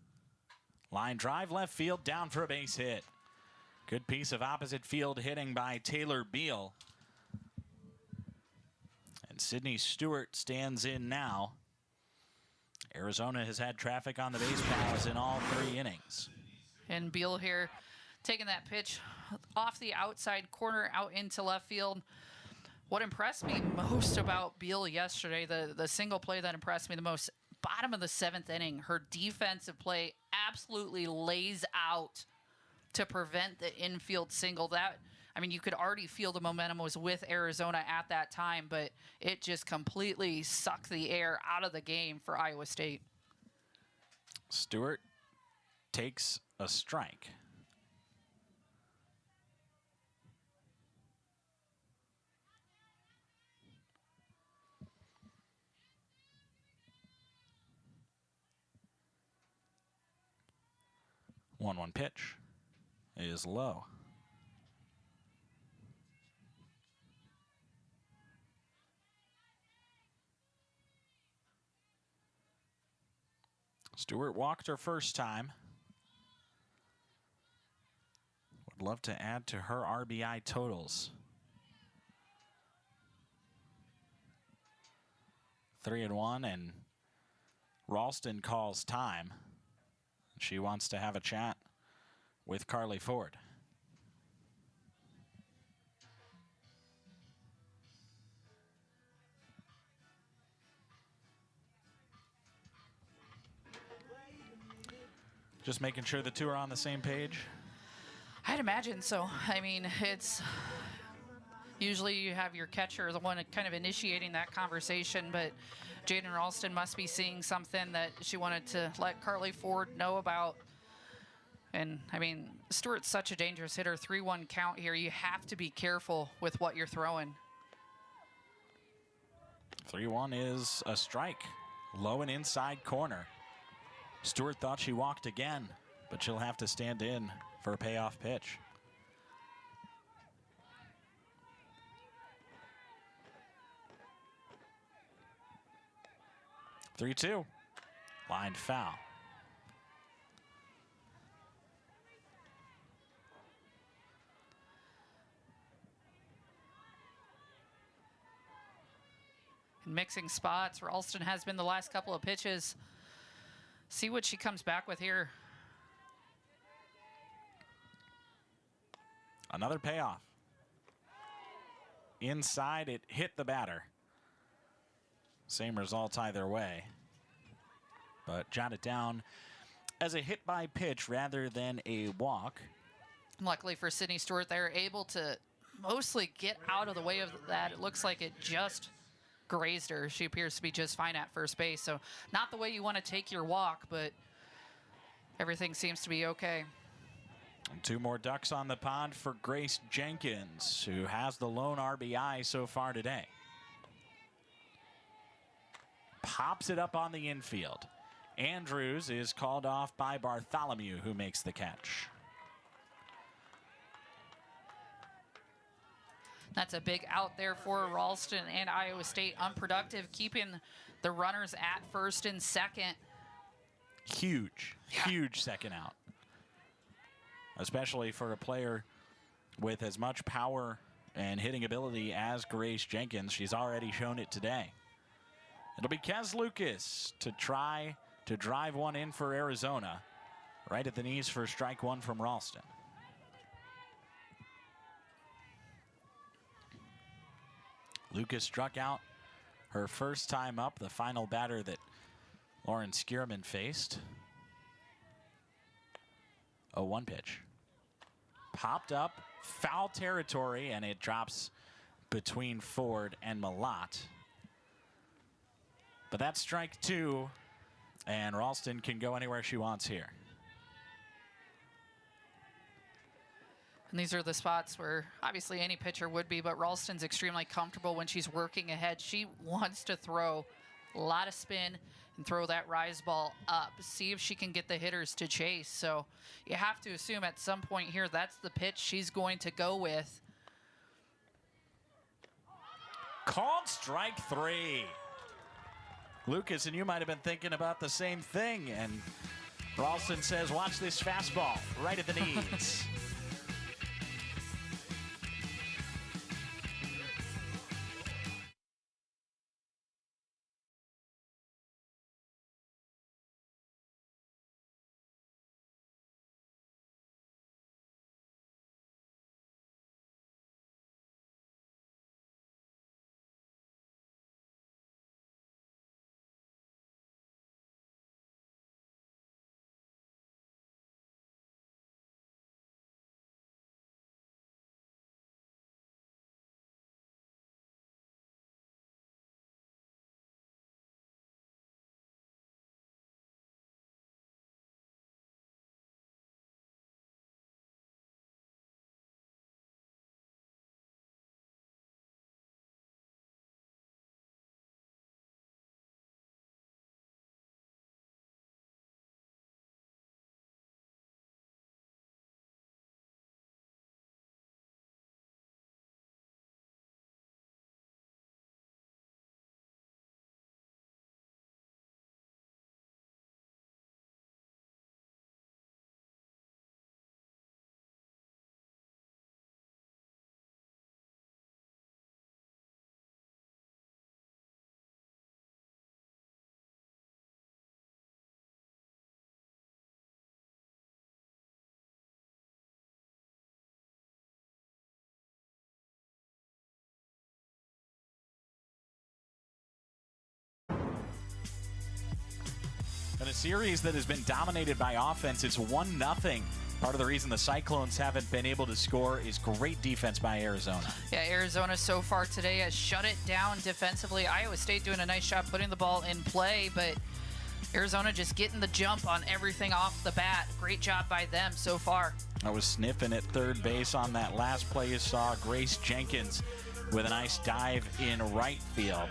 [SPEAKER 1] Line drive left field, down for a base hit. Good piece of opposite field hitting by Taylor Beal. And Sydney Stewart stands in now. Arizona has had traffic on the base paths in all 3 innings.
[SPEAKER 2] And Beal here taking that pitch off the outside corner out into left field. What impressed me most about Beal yesterday, the single play that impressed me the most, bottom of the 7th inning, her defensive play absolutely lays out to prevent the infield single. I mean, you could already feel the momentum was with Arizona at that time, but it just completely sucked the air out of the game for Iowa State.
[SPEAKER 1] Stewart takes a strike. One pitch is low. Stewart walked her first time. Would love to add to her RBI totals. 3-1, and Ralston calls time. She wants to have a chat with Carly Ford. Just making sure the two are on the same page?
[SPEAKER 2] I'd imagine so. I mean, it's usually you have your catcher, the one kind of initiating that conversation, but Jaden Ralston must be seeing something that she wanted to let Carly Ford know about. And, I mean, Stewart's such a dangerous hitter. 3-1 count here. You have to be careful with what you're throwing.
[SPEAKER 1] 3-1 is a strike. Low and inside corner. Stewart thought she walked again, but she'll have to stand in for a payoff pitch. Three-two. Line foul.
[SPEAKER 2] Mixing spots. Ralston has been the last couple of pitches. See what she comes back with here.
[SPEAKER 1] Another payoff. Inside, it hit the batter. Same result either way. But jot it down as a hit by pitch rather than a walk.
[SPEAKER 2] Luckily for Sydney Stewart, they're able to mostly get out of the way of that. It looks like it just grazed her. She appears to be just fine at first base. So not the way you want to take your walk, but everything seems to be okay.
[SPEAKER 1] And 2 more ducks on the pond for Grace Jenkins, who has the lone RBI so far today. Pops it up on the infield. Andrews is called off by Bartholomew, who makes the catch.
[SPEAKER 2] That's a big out there for Ralston and Iowa State. Unproductive, keeping the runners at first and second.
[SPEAKER 1] Huge, huge second out. Especially for a player with as much power and hitting ability as Grace Jenkins. She's already shown it today. It'll be Kez Lucas to try to drive one in for Arizona. Right at the knees for strike 1 from Ralston. Lucas struck out her first time up, the final batter that Lauren Skierman faced. 0-1 pitch. Popped up, foul territory, and it drops between Ford and Malott. But that's strike 2, and Ralston can go anywhere she wants here.
[SPEAKER 2] And these are the spots where obviously any pitcher would be, but Ralston's extremely comfortable when she's working ahead. She wants to throw a lot of spin and throw that rise ball up, see if she can get the hitters to chase. So you have to assume at some point here that's the pitch she's going to go with.
[SPEAKER 1] Called strike 3. Lucas, and you might have been thinking about the same thing, and Ralston says, watch this fastball right at the knees. In a series that has been dominated by offense, it's 1-0. Part of the reason the Cyclones haven't been able to score is great defense by Arizona.
[SPEAKER 2] Yeah, Arizona so far today has shut it down defensively. Iowa State doing a nice job putting the ball in play, but Arizona just getting the jump on everything off the bat. Great job by them so far.
[SPEAKER 1] I was sniffing at third base on that last play you saw. Grace Jenkins with a nice dive in right field.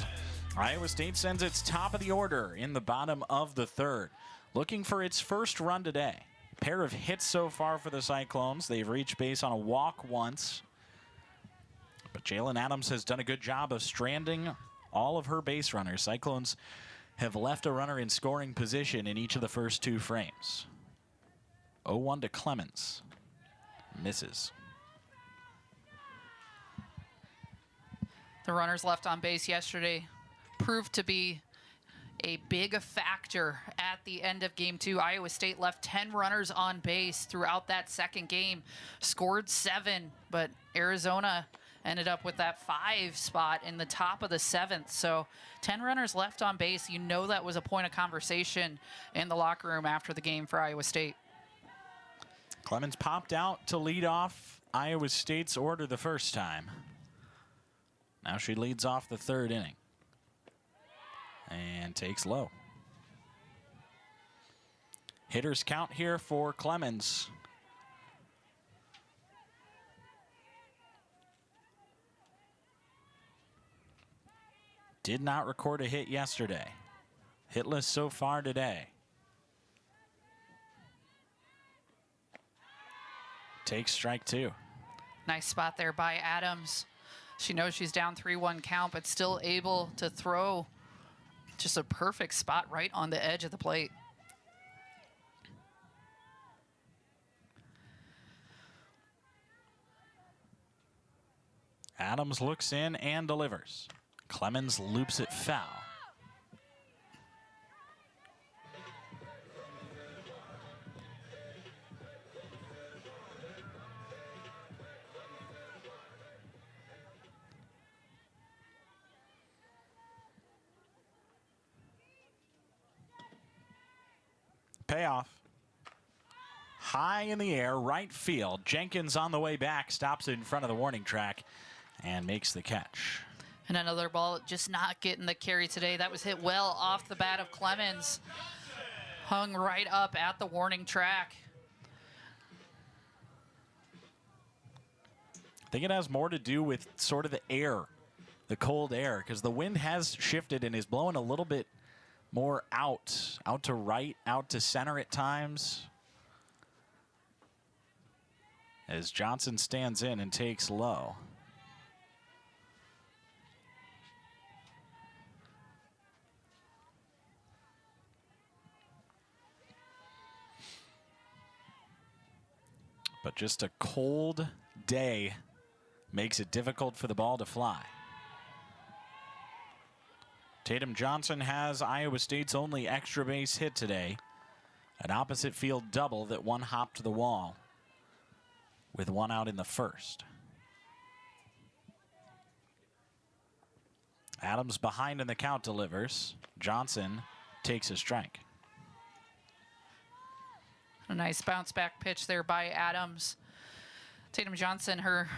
[SPEAKER 1] Iowa State sends its top of the order in the bottom of the third, looking for its first run today. Pair of hits so far for the Cyclones. They've reached base on a walk once, but Jalen Adams has done a good job of stranding all of her base runners. Cyclones have left a runner in scoring position in each of the first 2 frames. 0-1 to Clemens. Misses.
[SPEAKER 2] The runners left on base yesterday proved to be a big factor at the end of game 2. Iowa State left 10 runners on base throughout that second game, scored 7, but Arizona ended up with that 5 spot in the top of the 7th. So 10 runners left on base. You know that was a point of conversation in the locker room after the game for Iowa State.
[SPEAKER 1] Clemens popped out to lead off Iowa State's order the first time. Now she leads off the 3rd inning and takes low. Hitters count here for Clemens. Did not record a hit yesterday. Hitless so far today. Takes strike 2.
[SPEAKER 2] Nice spot there by Adams. She knows she's down 3-1 count, but still able to throw. Just a perfect spot right on the edge of the plate.
[SPEAKER 1] Adams looks in and delivers. Clemens loops it foul. Payoff. High in the air, right field. Jenkins on the way back, stops it in front of the warning track and makes the catch.
[SPEAKER 2] And another ball just not getting the carry today. That was hit well off the bat of Clemens. Hung right up at the warning track.
[SPEAKER 1] I think it has more to do with sort of the air, the cold air, because the wind has shifted and is blowing a little bit more out to right, out to center at times. As Johnson stands in and takes low. But just a cold day makes it difficult for the ball to fly. Tatum Johnson has Iowa State's only extra base hit today. An opposite field double that one hopped the wall with one out in the first. Adams behind in the count delivers. Johnson takes a strike.
[SPEAKER 2] A nice bounce back pitch there by Adams. Tatum Johnson, her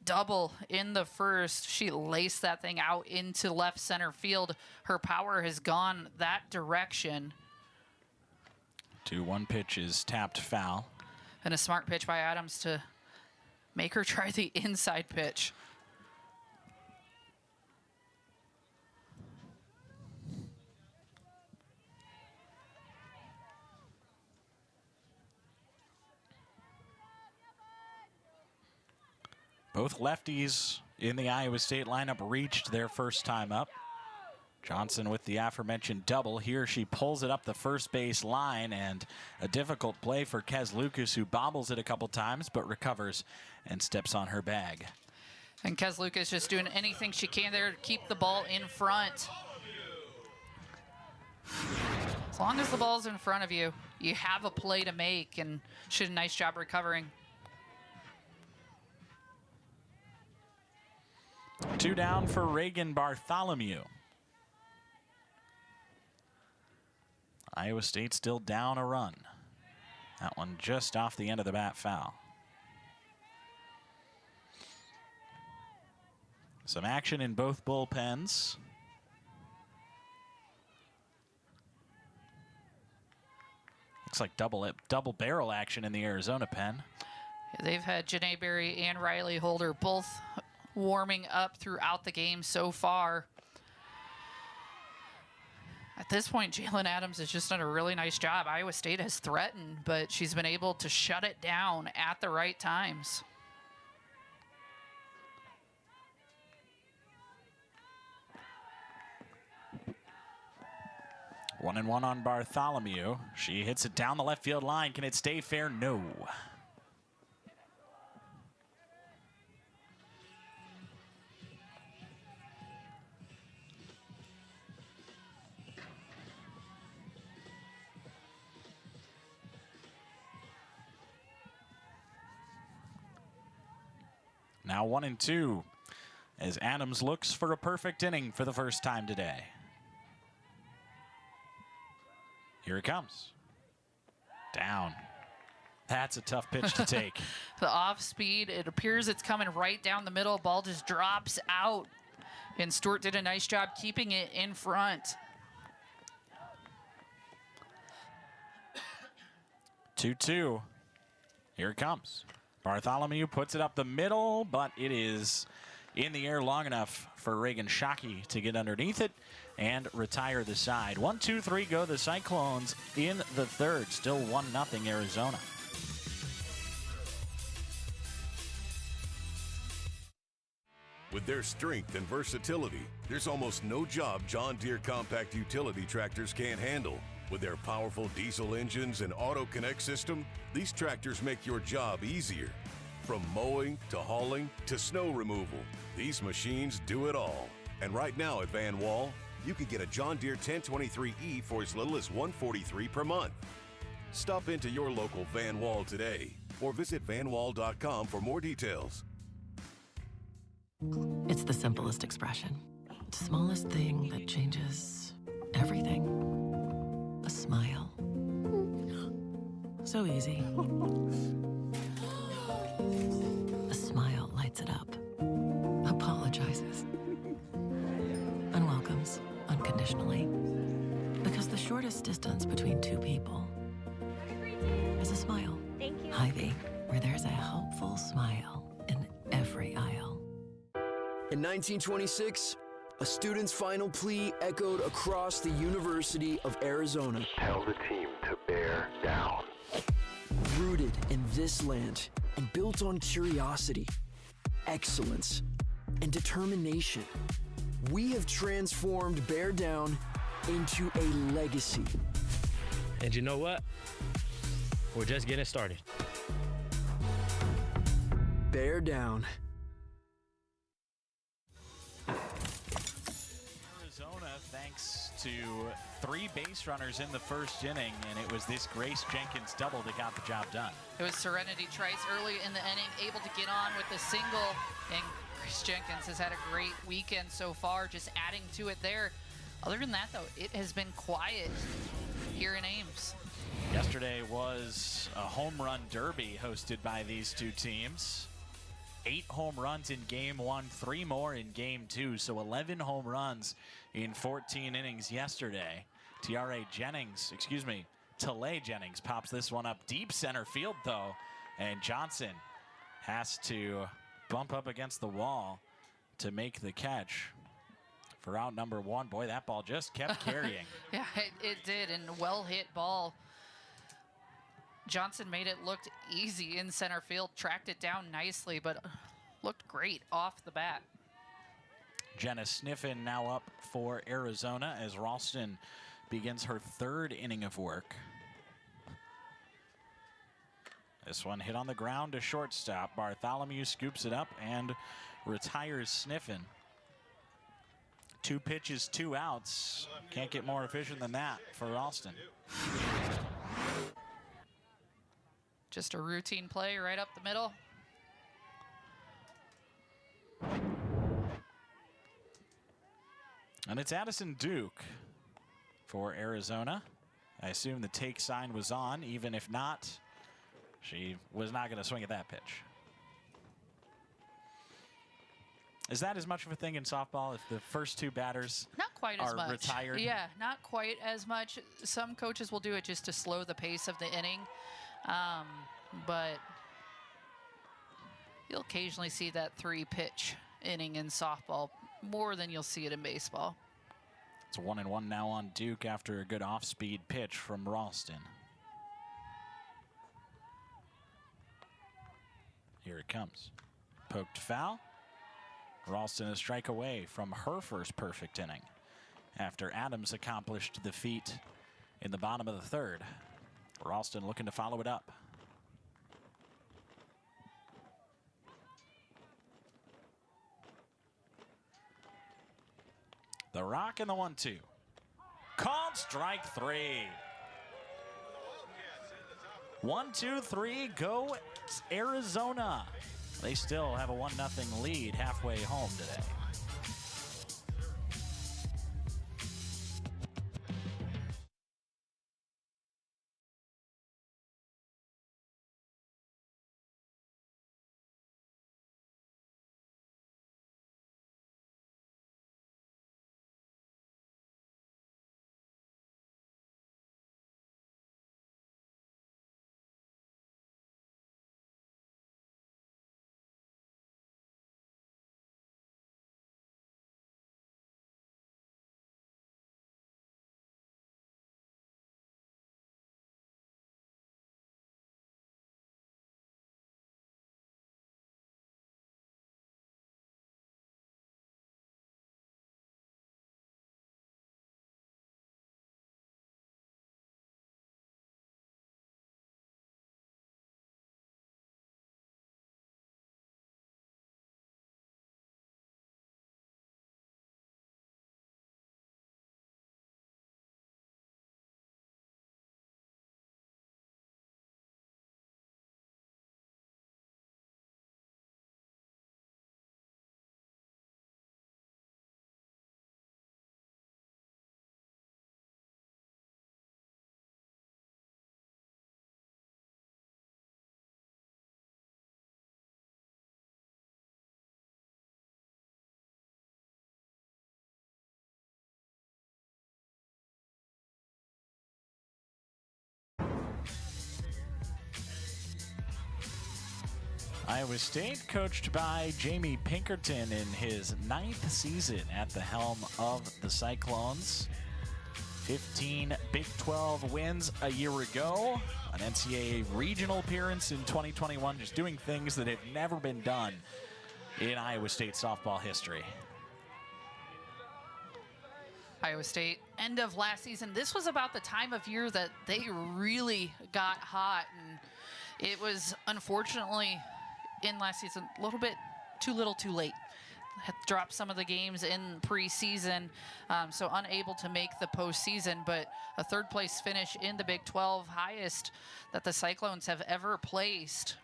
[SPEAKER 2] double in the first. She laced that thing out into left center field. Her power has gone that direction.
[SPEAKER 1] 2-1 pitch is tapped foul.
[SPEAKER 2] And a smart pitch by Adams to make her try the inside pitch.
[SPEAKER 1] Both lefties in the Iowa State lineup reached their first time up. Johnson with the aforementioned double. Here she pulls it up the first base line, and a difficult play for Kez Lucas, who bobbles it a couple times but recovers and steps on her bag.
[SPEAKER 2] And Kez Lucas just doing anything she can there to keep the ball in front. As long as the ball's in front of you, you have a play to make, and she did a nice job recovering.
[SPEAKER 1] 2 down for Reagan Bartholomew. Iowa State still down a run. That one just off the end of the bat foul. Some action in both bullpens. Looks like double barrel action in the Arizona pen.
[SPEAKER 2] They've had Janae Berry and Riley Holder both warming up throughout the game so far. At this point, Jalen Adams has just done a really nice job. Iowa State has threatened, but she's been able to shut it down at the right times.
[SPEAKER 1] One and one on Bartholomew. She hits it down the left field line. Can it stay fair? No. Now 1-2 as Adams looks for a perfect inning for the first time today. Here it comes. Down. That's a tough pitch to take.
[SPEAKER 2] The off speed, it appears it's coming right down the middle. Ball just drops out. And Stewart did a nice job keeping it in front.
[SPEAKER 1] 2-2. Here it comes. Bartholomew puts it up the middle, but it is in the air long enough for Reagan Shockey to get underneath it and retire the side. 1-2-3 go the Cyclones in the third. Still 1-0 Arizona.
[SPEAKER 13] With their strength and versatility, there's almost no job John Deere compact utility tractors can't handle. With their powerful diesel engines and auto connect system, these tractors make your job easier. From mowing to hauling to snow removal, these machines do it all. And right now at Van Wall, you can get a John Deere 1023E for as little as $143 per month. Stop into your local Van Wall today or visit vanwall.com for more details.
[SPEAKER 3] It's the simplest expression. The smallest thing that changes everything. A smile. So easy. A smile lights it up. Apologizes. And welcomes unconditionally. Because the shortest distance between two people is a smile.
[SPEAKER 14] Thank you.
[SPEAKER 3] Hy-Vee, where there's a helpful smile in every aisle.
[SPEAKER 15] In 1926, a student's final plea echoed across the University of Arizona.
[SPEAKER 16] Tell the team to bear down.
[SPEAKER 15] Rooted in this land and built on curiosity, excellence, and determination, we have transformed Bear Down into a legacy.
[SPEAKER 17] And you know what? We're just getting started.
[SPEAKER 15] Bear Down.
[SPEAKER 1] Arizona, thanks to 3 base runners in the first inning, and it was this Grace Jenkins double that got the job done.
[SPEAKER 2] It was Serenity Trice early in the inning, able to get on with the single, and Grace Jenkins has had a great weekend so far, just adding to it there. Other than that, though, it has been quiet here in Ames.
[SPEAKER 1] Yesterday was a home run derby hosted by these two teams. 8 home runs in game 1, 3 more in game 2, so 11 home runs in 14 innings yesterday. Talay Jennings pops this one up deep center field, though, and Johnson has to bump up against the wall to make the catch for out number 1. Boy, that ball just kept carrying.
[SPEAKER 2] Yeah, it did, and well hit ball. Johnson made it look easy in center field, tracked it down nicely, but looked great off the bat.
[SPEAKER 1] Jenna Sniffen now up for Arizona as Ralston begins her 3rd inning of work. This one hit on the ground to shortstop. Bartholomew scoops it up and retires Sniffen. 2 pitches, 2 outs. Can't get more efficient than that for Ralston.
[SPEAKER 2] Just a routine play right up the middle.
[SPEAKER 1] And it's Addison Duke for Arizona. I assume the take sign was on. Even if not, she was not going to swing at that pitch. Is that as much of a thing in softball if the first 2 batters
[SPEAKER 2] not quite as
[SPEAKER 1] are
[SPEAKER 2] much
[SPEAKER 1] retired?
[SPEAKER 2] Yeah, not quite as much. Some coaches will do it just to slow the pace of the inning. But you'll occasionally see that 3-pitch inning in softball more than you'll see it in baseball.
[SPEAKER 1] It's 1-1 now on Duke after a good off-speed pitch from Ralston. Here it comes. Poked foul. Ralston a strike away from her first perfect inning after Adams accomplished the feat in the bottom of the 3rd. Ralston looking to follow it up. The rock and the 1-2. Called strike 3. 1-2-3, go Arizona. They still have a 1-0 lead halfway home today. Iowa State, coached by Jamie Pinkerton in his 9th season at the helm of the Cyclones. 15 Big 12 wins a year ago, an NCAA regional appearance in 2021, just doing things that have never been done in Iowa State softball history.
[SPEAKER 2] Iowa State, end of last season. This was about the time of year that they really got hot, and it was unfortunately in last season a little bit too little too late. Had dropped some of the games in preseason, so unable to make the postseason, but a 3rd place finish in the Big 12, highest that the Cyclones have ever placed.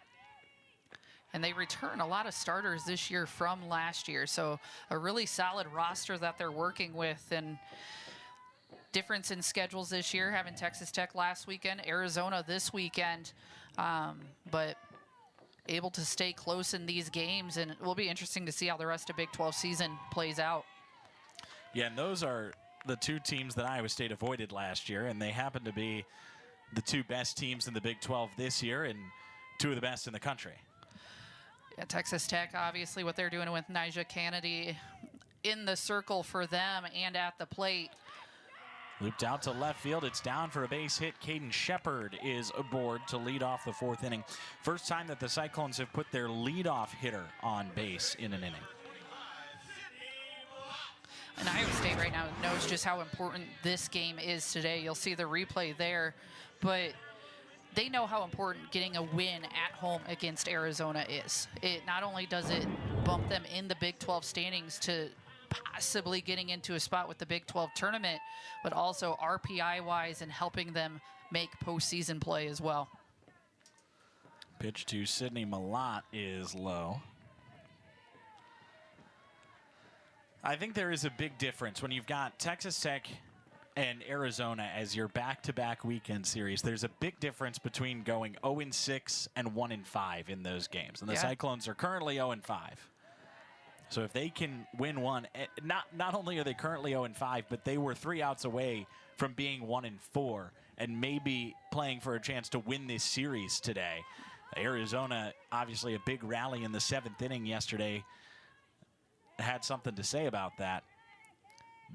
[SPEAKER 2] And they return a lot of starters this year from last year, so a really solid roster that they're working with. And difference in schedules this year, having Texas Tech last weekend, Arizona this weekend, but able to stay close in these games, and it will be interesting to see how the rest of Big 12 season plays out.
[SPEAKER 1] Yeah, and those are the 2 teams that Iowa State avoided last year, and they happen to be the 2 best teams in the Big 12 this year and 2 of the best in the country.
[SPEAKER 2] Yeah, Texas Tech, obviously what they're doing with Nyjah Kennedy in the circle for them and at the plate.
[SPEAKER 1] Looped out to left field. It's down for a base hit. Caden Shepard is aboard to lead off the 4th inning. First time that the Cyclones have put their leadoff hitter on base in an inning.
[SPEAKER 2] And Iowa State right now knows just how important this game is today. You'll see the replay there, but they know how important getting a win at home against Arizona is. It not only does it bump them in the Big 12 standings to possibly getting into a spot with the Big 12 tournament, but also RPI-wise and helping them make postseason play as well.
[SPEAKER 1] Pitch to Sydney Malott is low. I think there is a big difference when you've got Texas Tech and Arizona as your back-to-back weekend series. There's a big difference between going 0-6 and 1-5 in those games. And the Cyclones are currently 0-5. So if they can win one, not only are they currently 0-5, but they were 3 outs away from being 1-4 and maybe playing for a chance to win this series today. Arizona, obviously a big rally in the 7th inning yesterday, had something to say about that.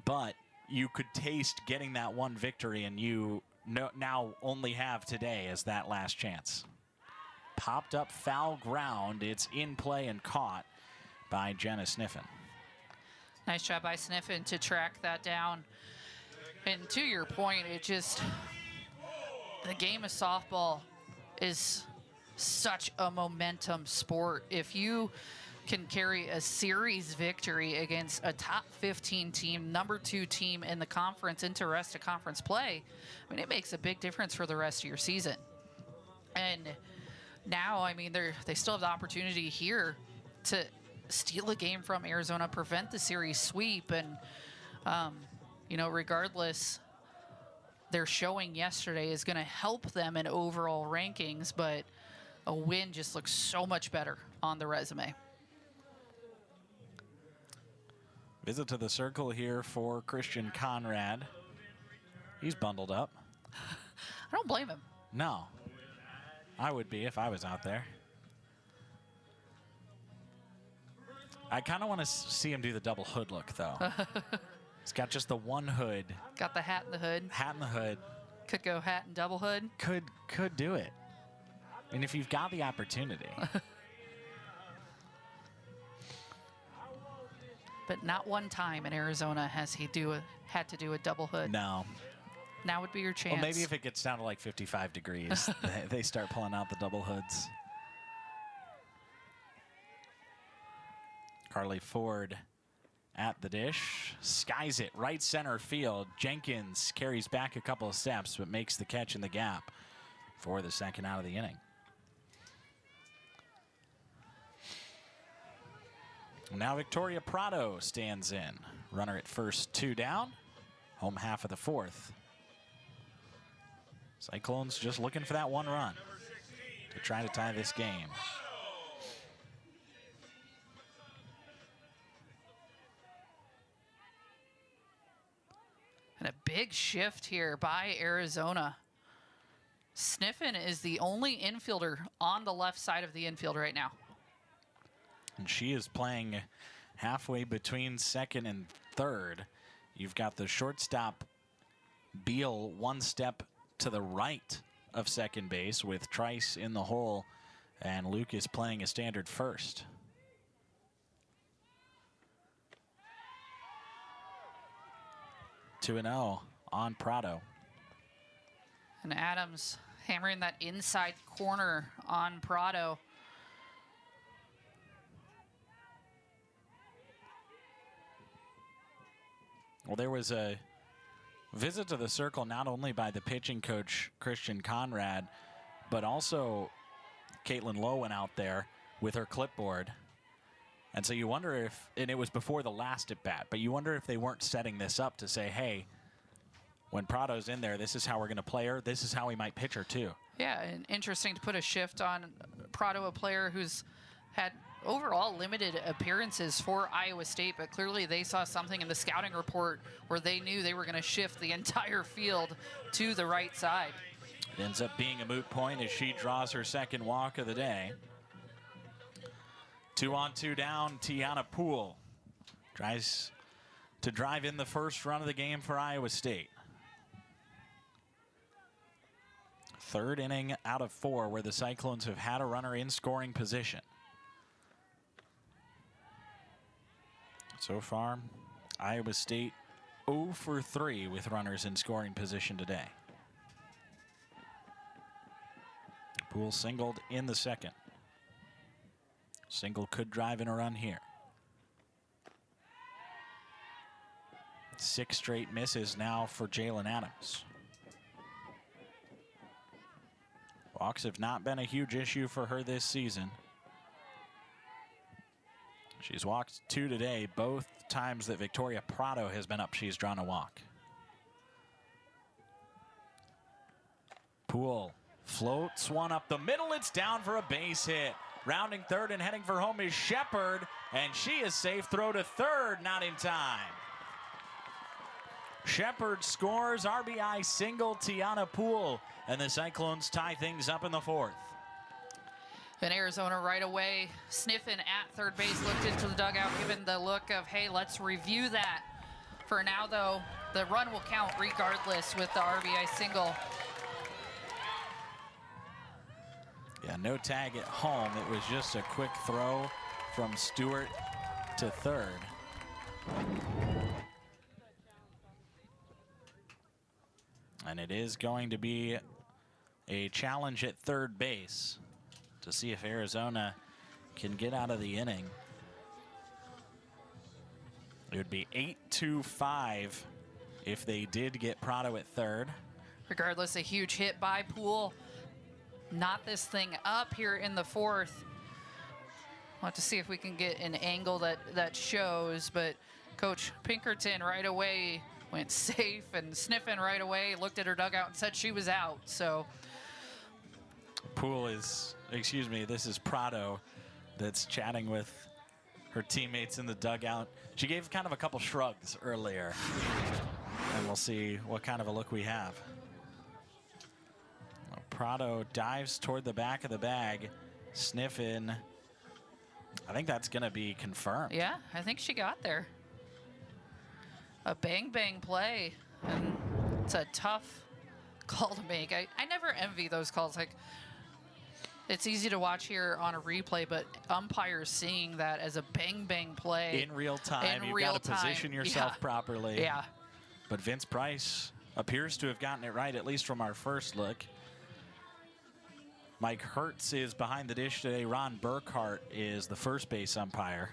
[SPEAKER 1] But you could taste getting that one victory, and you now only have today as that last chance. Popped up foul ground. It's in play and caught by Jenna Sniffen.
[SPEAKER 2] Nice job by Sniffen to track that down. And to your point, it just, the game of softball is such a momentum sport. If you can carry a series victory against a top 15 team, number 2 team in the conference into rest of conference play, I mean, it makes a big difference for the rest of your season. And now, I mean, they still have the opportunity here to steal a game from Arizona, prevent the series sweep, and you know, regardless, their showing yesterday is going to help them in overall rankings, but a win just looks so much better on the resume.
[SPEAKER 1] Visit to the circle here for Christian Conrad. He's bundled up.
[SPEAKER 2] I don't blame him.
[SPEAKER 1] No. I would be if I was out there. I kind of want to see him do the double hood look, though. He's got just the one hood.
[SPEAKER 2] Got the hat in the hood.
[SPEAKER 1] Hat in the hood.
[SPEAKER 2] Could go hat and double hood.
[SPEAKER 1] Could do it. I mean, if you've got the opportunity.
[SPEAKER 2] But not one time in Arizona has he had to do a double hood.
[SPEAKER 1] No.
[SPEAKER 2] Now would be your chance.
[SPEAKER 1] Well, maybe if it gets down to like 55 degrees, they start pulling out the double hoods. Carly Ford at the dish, skies it right center field. Jenkins carries back a couple of steps, but makes the catch in the gap for the 2nd out of the inning. Now Victoria Prado stands in. Runner at first, 2 down. Home half of the 4th. Cyclones just looking for that 1 run to try to tie this game.
[SPEAKER 2] And a big shift here by Arizona. Sniffen is the only infielder on the left side of the infield right now.
[SPEAKER 1] And she is playing halfway between second and third. You've got the shortstop, Beal, one step to the right of second base with Trice in the hole, and Lucas playing a standard first. Two 2-0 on Prado.
[SPEAKER 2] And Adams hammering that inside corner on Prado.
[SPEAKER 1] Well, there was a visit to the circle not only by the pitching coach, Christian Conrad, but also Caitlin Lowe went out there with her clipboard. And so you wonder if, and it was before the last at bat, but you wonder if they weren't setting this up to say, hey, when Prado's in there, this is how we're going to play her. This is how we might pitch her too.
[SPEAKER 2] Yeah, and interesting to put a shift on Prado, a player who's had overall limited appearances for Iowa State, but clearly they saw something in the scouting report where they knew they were going to shift the entire field to the right side.
[SPEAKER 1] It ends up being a moot point as she draws her second walk of the day. 2-on-2 down, Tiana Poole tries to drive in the first run of the game for Iowa State. Third inning out of 4 where the Cyclones have had a runner in scoring position. So far, Iowa State 0 for 3 with runners in scoring position today. Poole singled in the second. Single could drive in a run here. 6 straight misses now for Jalen Adams. Walks have not been a huge issue for her this season. She's walked 2 today. Both times that Victoria Prado has been up, she's drawn a walk. Poole floats one up the middle. It's down for a base hit. Rounding third and heading for home is Shepard, and she is safe. Throw to third, not in time. Shepard scores, RBI single, Tiana Poole, and the Cyclones tie things up in the 4th.
[SPEAKER 2] And Arizona right away, sniffing at third base, looked into the dugout, given the look of, hey, let's review that. For now, though, the run will count regardless with the RBI single.
[SPEAKER 1] Yeah, no tag at home. It was just a quick throw from Stewart to third. And it is going to be a challenge at third base to see if Arizona can get out of the inning. It would be 8-5 if they did get Prado at third.
[SPEAKER 2] Regardless, a huge hit by Poole. Knot this thing up here in the 4th. We'll have to see if we can get an angle that shows, but Coach Pinkerton right away went safe and sniffing right away, looked at her dugout and said she was out. So
[SPEAKER 1] Poole is, excuse me, this is Prado that's chatting with her teammates in the dugout. She gave kind of a couple shrugs earlier, and we'll see what kind of a look we have. Prado dives toward the back of the bag, sniff in. I think that's going to be confirmed.
[SPEAKER 2] Yeah, I think she got there. A bang play, and it's a tough call to make. I never envy those calls. Like, it's easy to watch here on a replay, but umpires seeing that as a bang play
[SPEAKER 1] in real time. You've got to position yourself properly.
[SPEAKER 2] Yeah.
[SPEAKER 1] But Vince Price appears to have gotten it right, at least from our first look. Mike Hertz is behind the dish today. Ron Burkhart is the first base umpire.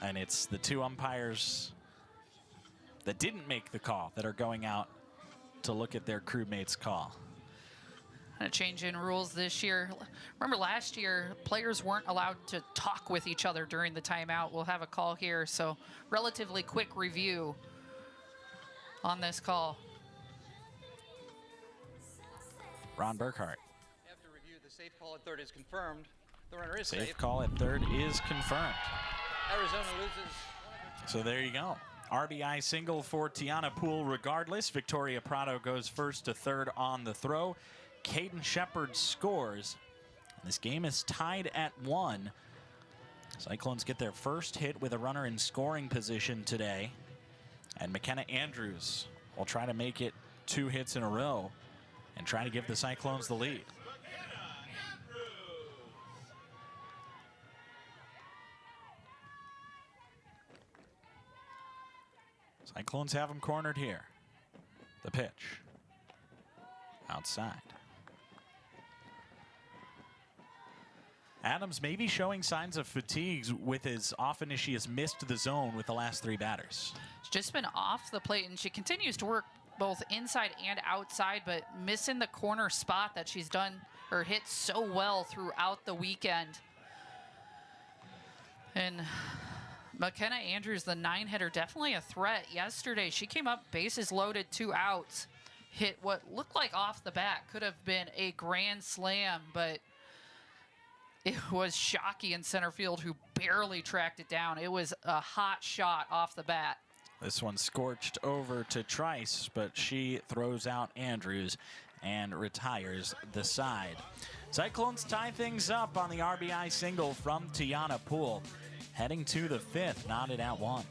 [SPEAKER 1] And it's the 2 umpires that didn't make the call that are going out to look at their crewmate's call.
[SPEAKER 2] And a change in rules this year. Remember last year, players weren't allowed to talk with each other during the timeout. We'll have a call here, so relatively quick review on this call.
[SPEAKER 1] Ron Burkhart.
[SPEAKER 14] After review, the safe call at third is confirmed. The runner is
[SPEAKER 1] safe. Safe call at third is confirmed.
[SPEAKER 14] Arizona loses.
[SPEAKER 1] So there you go. RBI single for Tiana Poole regardless. Victoria Prado goes first to third on the throw. Caden Shepard scores. This game is tied at 1. Cyclones get their first hit with a runner in scoring position today. And McKenna Andrews will try to make it 2 hits in a row and try to give the Cyclones the lead. Cyclones have them cornered here. The pitch. Outside. Adams may be showing signs of fatigue with as often as she has missed the zone with the last 3 batters.
[SPEAKER 2] She's just been off the plate, and she continues to work both inside and outside, but missing the corner spot that she's done or hit so well throughout the weekend. And McKenna Andrews, the 9-hitter, definitely a threat. Yesterday, she came up bases loaded, 2 outs, hit what looked like off the bat could have been a grand slam, but it was Shockey in center field who barely tracked it down. It was a hot shot off the bat.
[SPEAKER 1] This one scorched over to Trice, but she throws out Andrews and retires the side. Cyclones tie things up on the RBI single from Tiana Poole. Heading to the 5th, knotted at 1.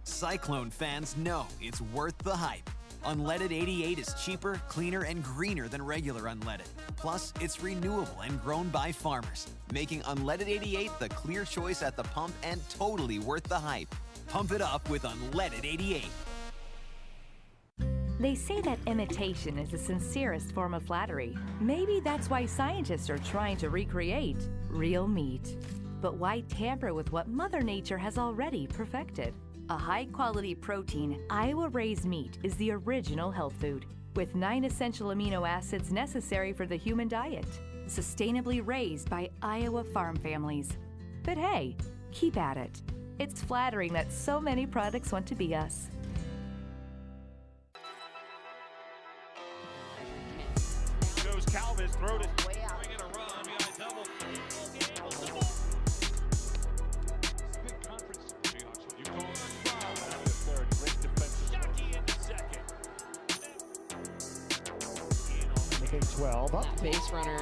[SPEAKER 5] Cyclone fans know it's worth the hype. Unleaded 88 is cheaper, cleaner, and greener than regular unleaded. Plus, it's renewable and grown by farmers, making Unleaded 88 the clear choice at the pump and totally worth the hype. Pump it up with Unleaded 88.
[SPEAKER 8] They say that imitation is the sincerest form of flattery. Maybe that's why scientists are trying to recreate real meat. But why tamper with what Mother Nature has already perfected? A high-quality protein, Iowa-raised meat is the original health food, with 9 essential amino acids necessary for the human diet, sustainably raised by Iowa farm families. But hey, keep at it. It's flattering that so many products want to be us.
[SPEAKER 10] Goes Calvis, throw it way out. Bringing a run, we got a double. Big conference. You call it at the 3rd. Great defensive. Shockey in the 2nd.
[SPEAKER 11] Making 12 up.
[SPEAKER 12] Base runner.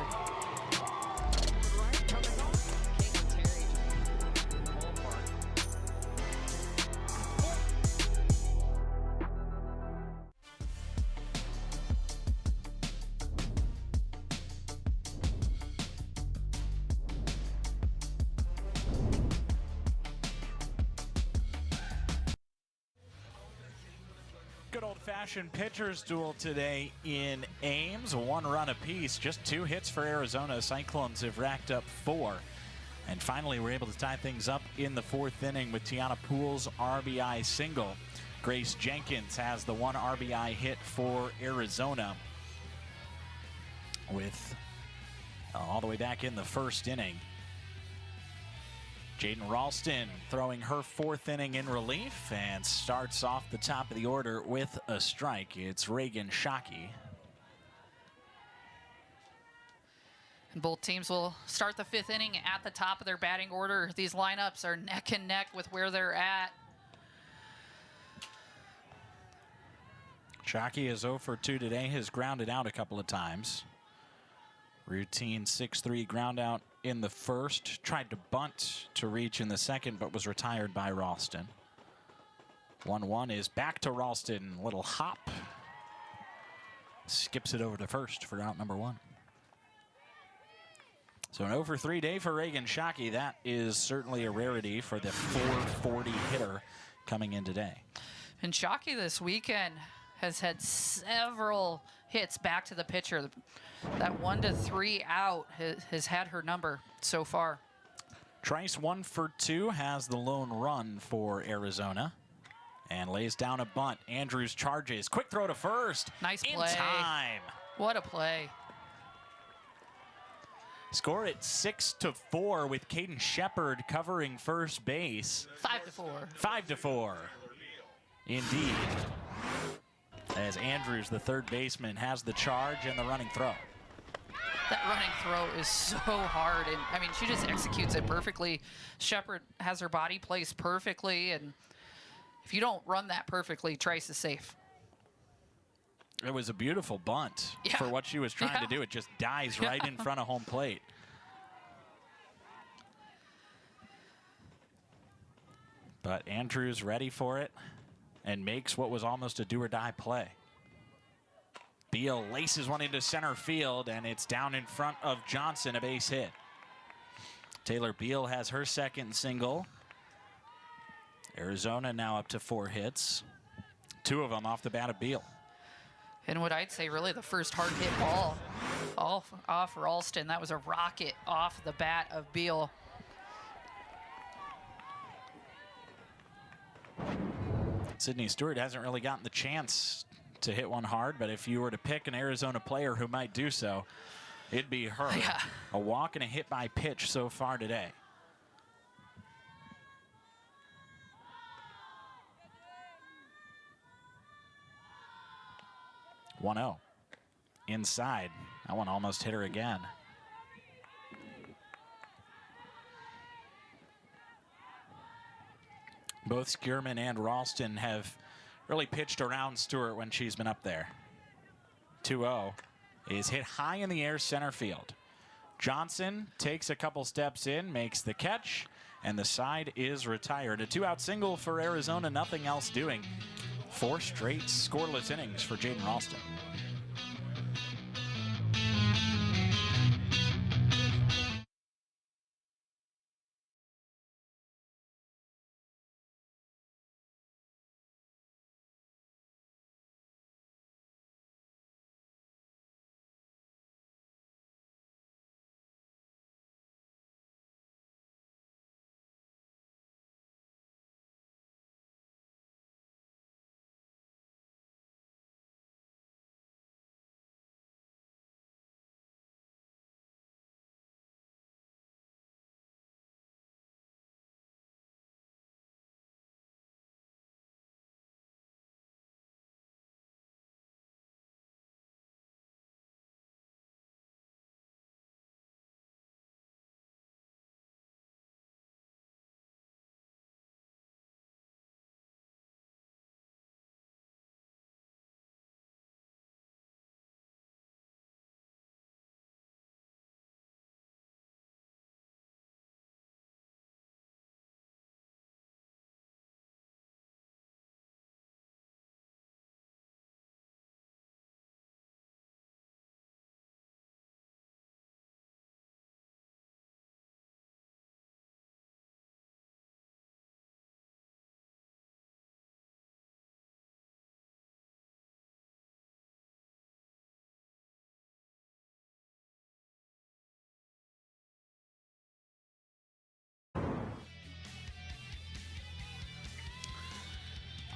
[SPEAKER 1] Good old-fashioned pitcher's duel today in Ames. 1 run apiece, just 2 hits for Arizona. Cyclones have racked up 4. And finally, we're able to tie things up in the 4th inning with Tiana Poole's RBI single. Grace Jenkins has the 1 RBI hit for Arizona with all the way back in the 1st inning. Jaden Ralston throwing her 4th inning in relief and starts off the top of the order with a strike. It's Reagan Shockey.
[SPEAKER 2] And both teams will start the 5th inning at the top of their batting order. These lineups are neck and neck with where they're at.
[SPEAKER 1] Shockey is 0 for 2 today, has grounded out a couple of times. Routine 6-3 ground out in the 1st. Tried to bunt to reach in the 2nd, but was retired by Ralston. 1-1 is back to Ralston. Little hop. Skips it over to 1st for out number 1. So an 0 for 3 day for Reagan Shockey. That is certainly a rarity for the 440 hitter coming in today.
[SPEAKER 2] And Shockey this weekend has had several hits back to the pitcher. That 1-3 out has had her number so far.
[SPEAKER 1] Trice 1 for 2 has the lone run for Arizona and lays down a bunt. Andrews charges. Quick throw to 1st.
[SPEAKER 2] Nice
[SPEAKER 1] in
[SPEAKER 2] play.
[SPEAKER 1] Time.
[SPEAKER 2] What a play.
[SPEAKER 1] Score at 6-4 with Caden Shepard covering first base.
[SPEAKER 2] 5-4.
[SPEAKER 1] 5-4. Indeed. As Andrews, the 3rd baseman, has the charge and the running throw.
[SPEAKER 2] That running throw is so hard, and I mean, she just executes it perfectly. Shepard has her body placed perfectly, and if you don't run that perfectly, Trice is safe.
[SPEAKER 1] It was a beautiful bunt for what she was trying to do. It just dies right in front of home plate. But Andrews ready for it and makes what was almost a do-or-die play. Beal laces one into center field, and it's down in front of Johnson, a base hit. Taylor Beal has her second single. Arizona now up to 4 hits, 2 of them off the bat of Beal.
[SPEAKER 2] And what I'd say really the first hard hit ball off Ralston, that was a rocket off the bat of Beal.
[SPEAKER 1] Sydney Stewart hasn't really gotten the chance to hit one hard, but if you were to pick an Arizona player who might do so, it'd be her.
[SPEAKER 2] Yeah.
[SPEAKER 1] A walk and a hit by pitch so far today. (1-0) inside. That one almost hit her again. Both Skierman and Ralston have really pitched around Stewart when she's been up there. 2-0 is hit high in the air center field. Johnson takes a couple steps in, makes the catch, and the side is retired. A 2-out single for Arizona, nothing else doing. 4 straight scoreless innings for Jaden Ralston.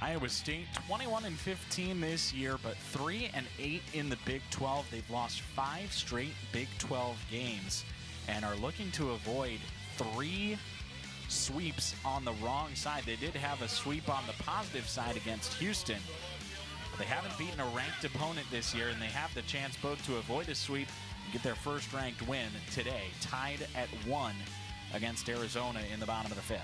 [SPEAKER 1] Iowa State 21-15 this year, but 3-8 in the Big 12. They've lost 5 straight Big 12 games and are looking to avoid 3 sweeps on the wrong side. They did have a sweep on the positive side against Houston. They haven't beaten a ranked opponent this year, and they have the chance both to avoid a sweep and get their first ranked win today, tied at 1 against Arizona in the bottom of the 5th.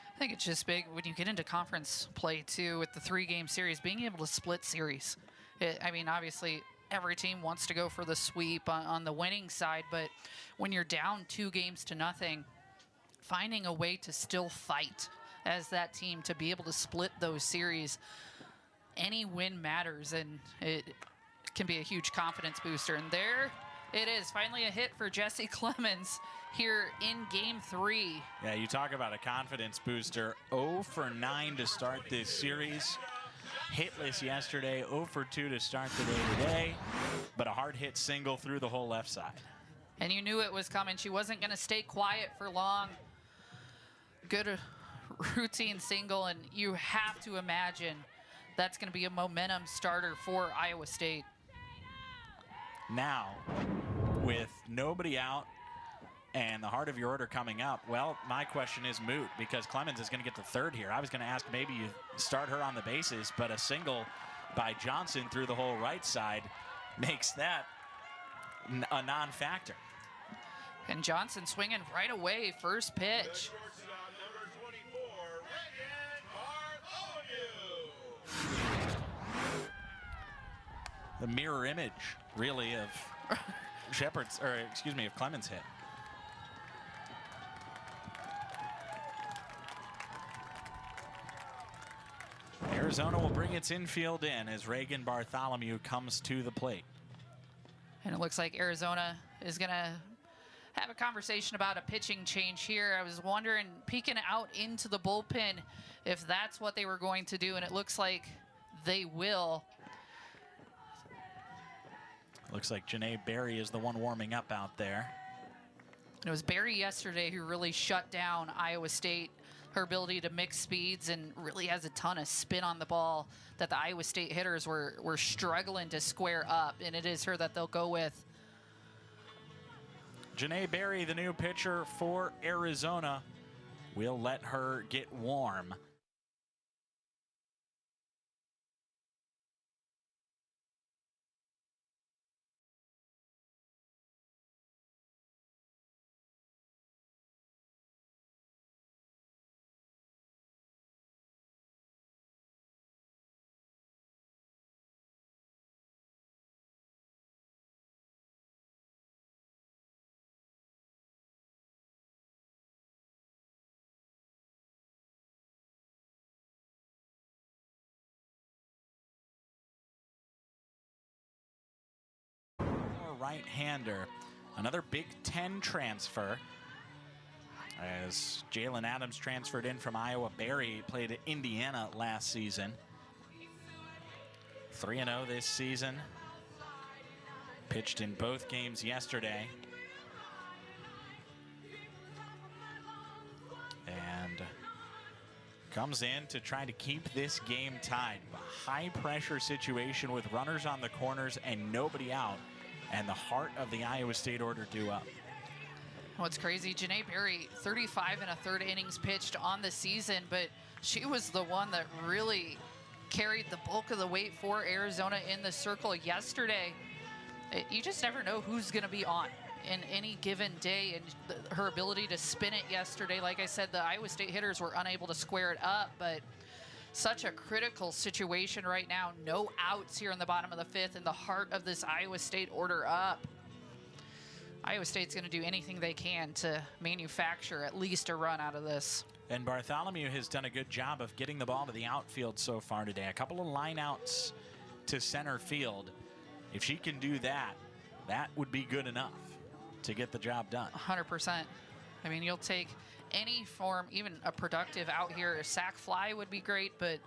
[SPEAKER 2] I think it's just big when you get into conference play, too, with the 3-game series, being able to split series. I mean, obviously, every team wants to go for the sweep on the winning side, but when you're down 2-0, finding a way to still fight as that team to be able to split those series, any win matters, and it can be a huge confidence booster. And there it is, finally a hit for Jessie Clemens here in Game 3.
[SPEAKER 1] Yeah, you talk about a confidence booster. 0 for 9 to start this series. Hitless yesterday, 0 for 2 to start the day today, but a hard hit single through the whole left side.
[SPEAKER 2] And you knew it was coming. She wasn't going to stay quiet for long. Good routine single, and you have to imagine that's going to be a momentum starter for Iowa State.
[SPEAKER 1] Now, with nobody out and the heart of your order coming up, well, my question is moot because Clemens is going to get the third here. I was going to ask maybe you start her on the bases, but a single by Johnson through the whole right side makes that a non-factor.
[SPEAKER 2] And Johnson swinging right away, first pitch.
[SPEAKER 1] The mirror image, really, of Shepard's, or excuse me, of Clemens' hit. Arizona will bring its infield in as Reagan Bartholomew comes to the plate.
[SPEAKER 2] And it looks like Arizona is going to have a conversation about a pitching change here. I was wondering, peeking out into the bullpen, if that's what they were going to do, and it looks like they will.
[SPEAKER 1] Looks like Janae Berry is the one warming up out there.
[SPEAKER 2] It was Berry yesterday who really shut down Iowa State, her ability to mix speeds, and really has a ton of spin on the ball that the Iowa State hitters were struggling to square up, and it is her that they'll go with.
[SPEAKER 1] Janae Berry, the new pitcher for Arizona. We'll let her get warm. Right-hander, another Big Ten transfer as Jalen Adams transferred in from Iowa. Berry played at Indiana last season. 3-0 this season. Pitched in both games yesterday. And comes in to try to keep this game tied. A high-pressure situation with runners on the corners and nobody out. And the heart of the Iowa State order due up.
[SPEAKER 2] What's crazy, Janae Berry, 35 1/3 innings pitched on the season, but she was the one that really carried the bulk of the weight for Arizona in the circle yesterday. You just never know who's going to be on in any given day, and her ability to spin it yesterday, like I said, the Iowa State hitters were unable to square it up, but such a critical situation right now. No outs here in the bottom of the fifth, in the heart of this Iowa State order up. Iowa State's going to do anything they can to manufacture at least a run out of this.
[SPEAKER 1] And Bartholomew has done a good job of getting the ball to the outfield so far today. A couple of line outs to center field. If she can do that, that would be good enough to get the job done.
[SPEAKER 2] 100%. I mean, you'll take any form, even a productive out here. A sac fly would be great, but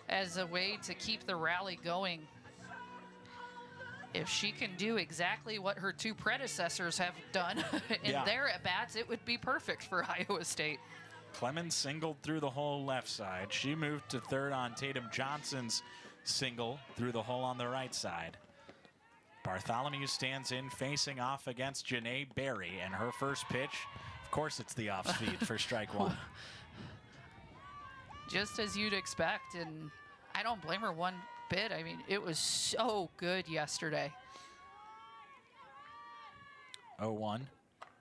[SPEAKER 2] as a way to keep the rally going, if she can do exactly what her two predecessors have done in their at-bats, it would be perfect for Iowa State.
[SPEAKER 1] Clemens singled through the hole left side. She moved to third on Tatum Johnson's single through the hole on the right side. Bartholomew stands in facing off against Janae Berry, and her first pitch, of course it's the off speed for strike one.
[SPEAKER 2] Just as you'd expect, and I don't blame her one bit. I mean, it was so good yesterday.
[SPEAKER 1] 0-1.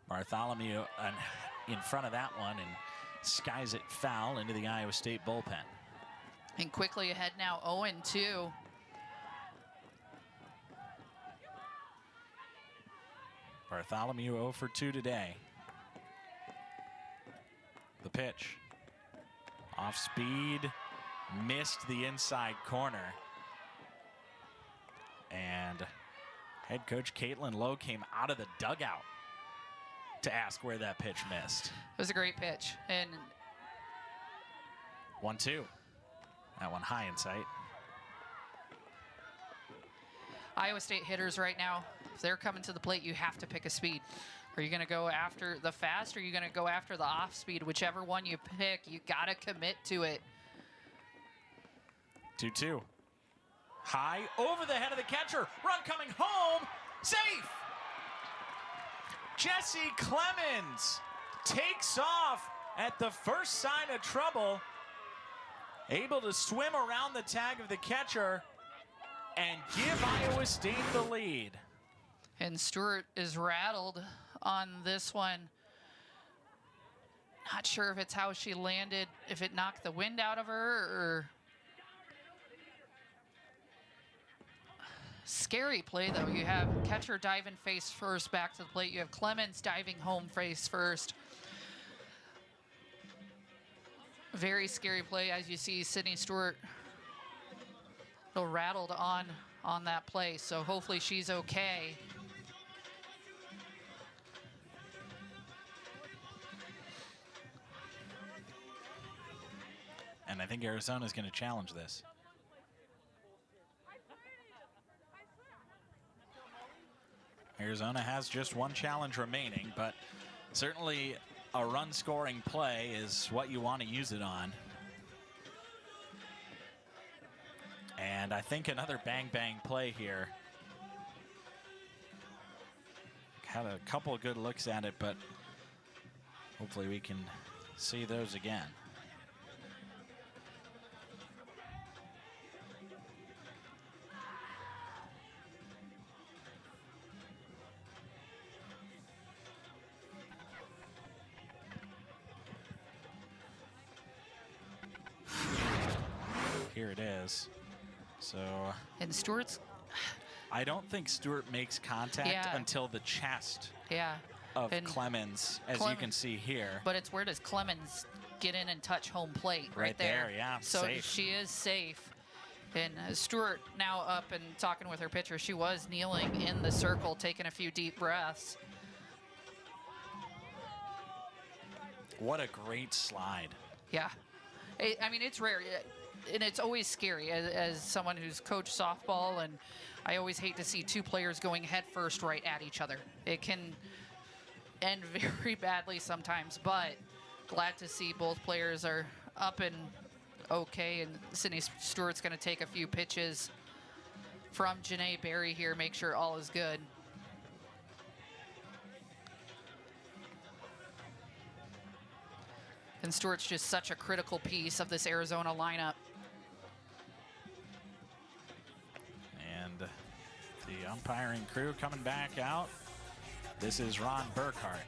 [SPEAKER 1] Bartholomew in front of that one and skies it foul into the Iowa State bullpen.
[SPEAKER 2] And quickly ahead now, 0-2.
[SPEAKER 1] Bartholomew 0 for 2 today. The pitch. Off speed, missed the inside corner. And head coach Caitlin Lowe came out of the dugout to ask where that pitch missed.
[SPEAKER 2] It was a great pitch. And
[SPEAKER 1] 1-2. That one high in sight.
[SPEAKER 2] Iowa State hitters right now, if they're coming to the plate, you have to pick a speed. Are you going to go after the fast, or are you going to go after the off speed? Whichever one you pick, you got to commit to it.
[SPEAKER 1] 2-2. High over the head of the catcher. Run coming home. Safe. Jesse Clemens takes off at the first sign of trouble able to swim around the tag of the catcher and give Iowa State the lead.
[SPEAKER 2] And Stewart is rattled on this one. Not sure if it's how she landed, if it knocked the wind out of her or... Scary play, though. You have catcher diving face first back to the plate. You have Clemens diving home face first. Very scary play, as you see Sydney Stewart a little rattled on that play. So hopefully she's okay.
[SPEAKER 1] And I think Arizona's going to challenge this. Arizona has just one challenge remaining, but certainly a run-scoring play is what you want to use it on. And I think another bang-bang play here. Had a couple of good looks at it, but hopefully we can see those again. Here it is. So.
[SPEAKER 2] And Stewart's.
[SPEAKER 1] I don't think Stewart makes contact until the chest of Clemens, as you can see here.
[SPEAKER 2] But it's where does Clemens get in and touch home plate?
[SPEAKER 1] Right there, yeah.
[SPEAKER 2] So
[SPEAKER 1] safe.
[SPEAKER 2] She is safe. And Stewart now up and talking with her pitcher. She was kneeling in the circle, taking a few deep breaths.
[SPEAKER 1] What a great slide.
[SPEAKER 2] Yeah. I mean, it's rare. And it's always scary as someone who's coached softball, and I always hate to see two players going head first right at each other. It can end very badly sometimes, but glad to see both players are up and okay, and Sydney Stewart's going to take a few pitches from Janae Berry here, make sure all is good. And Stewart's just such a critical piece of this Arizona lineup.
[SPEAKER 1] And the umpiring crew coming back out. This is Ron Burkhart.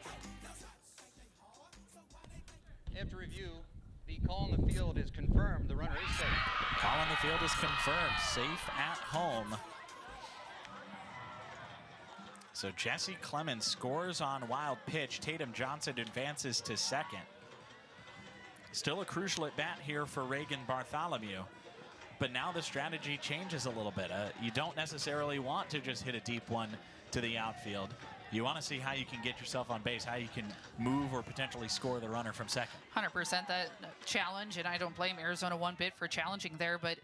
[SPEAKER 14] After review, the call on the field is confirmed. The runner is safe.
[SPEAKER 1] Call on the field is confirmed. Safe at home. So Jesse Clemens scores on wild pitch. Tatum Johnson advances to second. Still a crucial at bat here for Reagan Bartholomew. But now the strategy changes a little bit. You don't necessarily want to just hit a deep one to the outfield. You want to see how you can get yourself on base, how you can move or potentially score the runner from second.
[SPEAKER 2] 100% that challenge, and I don't blame Arizona one bit for challenging there, but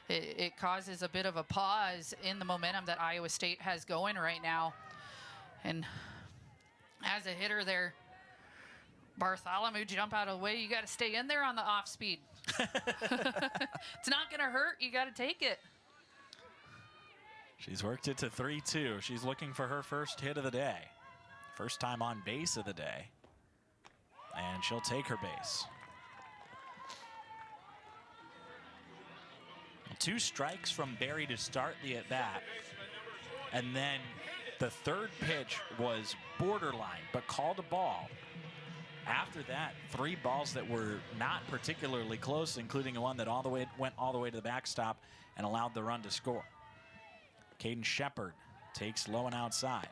[SPEAKER 2] it causes a bit of a pause in the momentum that Iowa State has going right now. And as a hitter there, Bartholomew, jump out of the way. You got to stay in there on the off speed. It's not going to hurt. You got to take it.
[SPEAKER 1] She's worked it to 3-2. She's looking for her first hit of the day. First time on base of the day. And she'll take her base. 2 strikes from Berry to start the at-bat. And then the third pitch was borderline, but called a ball. After that, 3 balls that were not particularly close, including one that went all the way to the backstop and allowed the run to score. Caden Shepard takes low and outside.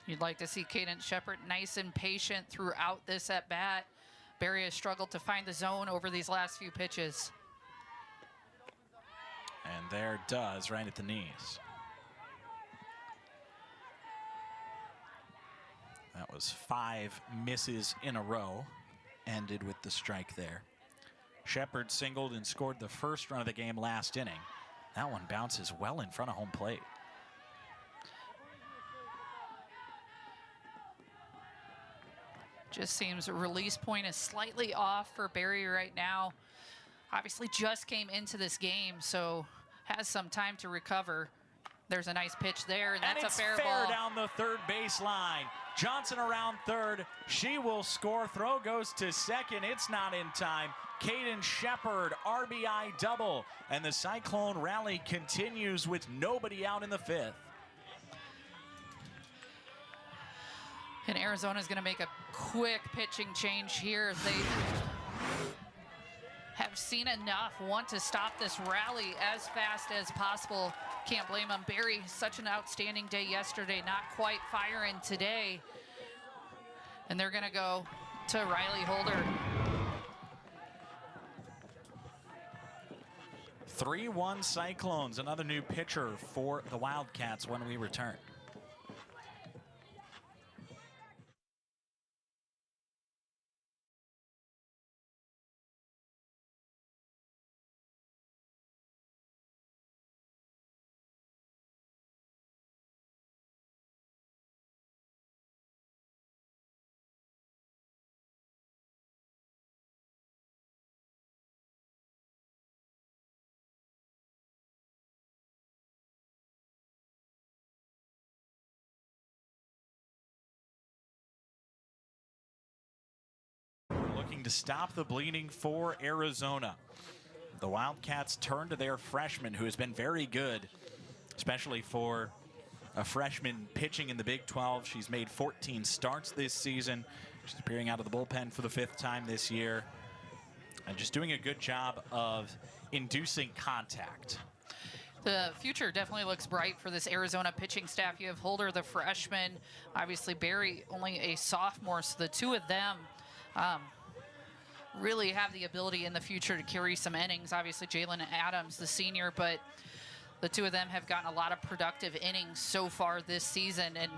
[SPEAKER 2] You'd like to see Caden Shepard nice and patient throughout this at-bat. Berry has struggled to find the zone over these last few pitches.
[SPEAKER 1] And there it does, right at the knees. That was 5 misses in a row. Ended with the strike there. Shepard singled and scored the first run of the game last inning. That one bounces well in front of home plate.
[SPEAKER 2] Just seems release point is slightly off for Berry right now. Obviously just came into this game, so has some time to recover. There's a nice pitch there, and that's
[SPEAKER 1] it's
[SPEAKER 2] a fair
[SPEAKER 1] fair
[SPEAKER 2] ball.
[SPEAKER 1] down the third baseline. Johnson around third. She will score. Throw goes to second. It's not in time. Kaden Shepard, RBI double. And the Cyclone rally continues with nobody out in the fifth.
[SPEAKER 2] And Arizona's going to make a quick pitching change here. They have seen enough, want to stop this rally as fast as possible. Can't blame them. Barry, such an outstanding day yesterday, not quite firing today. And they're going to go to Riley Holder.
[SPEAKER 1] 3-1 Cyclones, another new pitcher for the Wildcats when we return. Looking to stop the bleeding for Arizona. The Wildcats turn to their freshman, who has been very good, especially for a freshman pitching in the Big 12. She's made 14 starts this season. She's appearing out of the bullpen for the 5th time this year, and just doing a good job of inducing contact.
[SPEAKER 2] The future definitely looks bright for this Arizona pitching staff. You have Holder, the freshman, obviously Barry, only a sophomore, so the two of them really have the ability in the future to carry some innings. Obviously Jalen Adams, the senior, but the two of them have gotten a lot of productive innings so far this season, and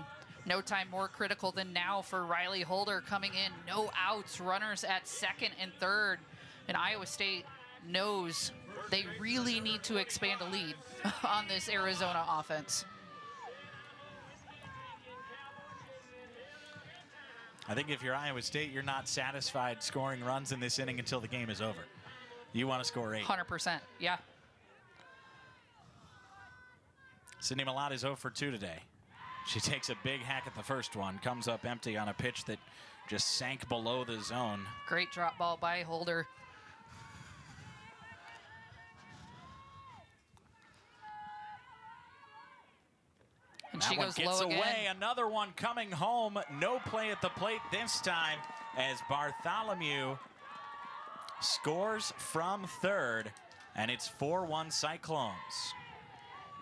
[SPEAKER 2] no time more critical than now for Riley Holder coming in. No outs, runners at second and third, and Iowa State knows they really need to expand a lead on this Arizona offense.
[SPEAKER 1] I think if you're Iowa State, you're not satisfied scoring runs in this inning until the game is over. You want to score 8.
[SPEAKER 2] 100%, yeah.
[SPEAKER 1] Sydney Malott is 0 for 2 today. She takes a big hack at the first one, comes up empty on a pitch that just sank below the zone.
[SPEAKER 2] Great drop ball by Holder. And
[SPEAKER 1] that
[SPEAKER 2] she
[SPEAKER 1] one
[SPEAKER 2] goes
[SPEAKER 1] gets
[SPEAKER 2] low
[SPEAKER 1] away.
[SPEAKER 2] again.
[SPEAKER 1] Another one coming home. No play at the plate this time as Bartholomew scores from third, and it's 4-1 Cyclones.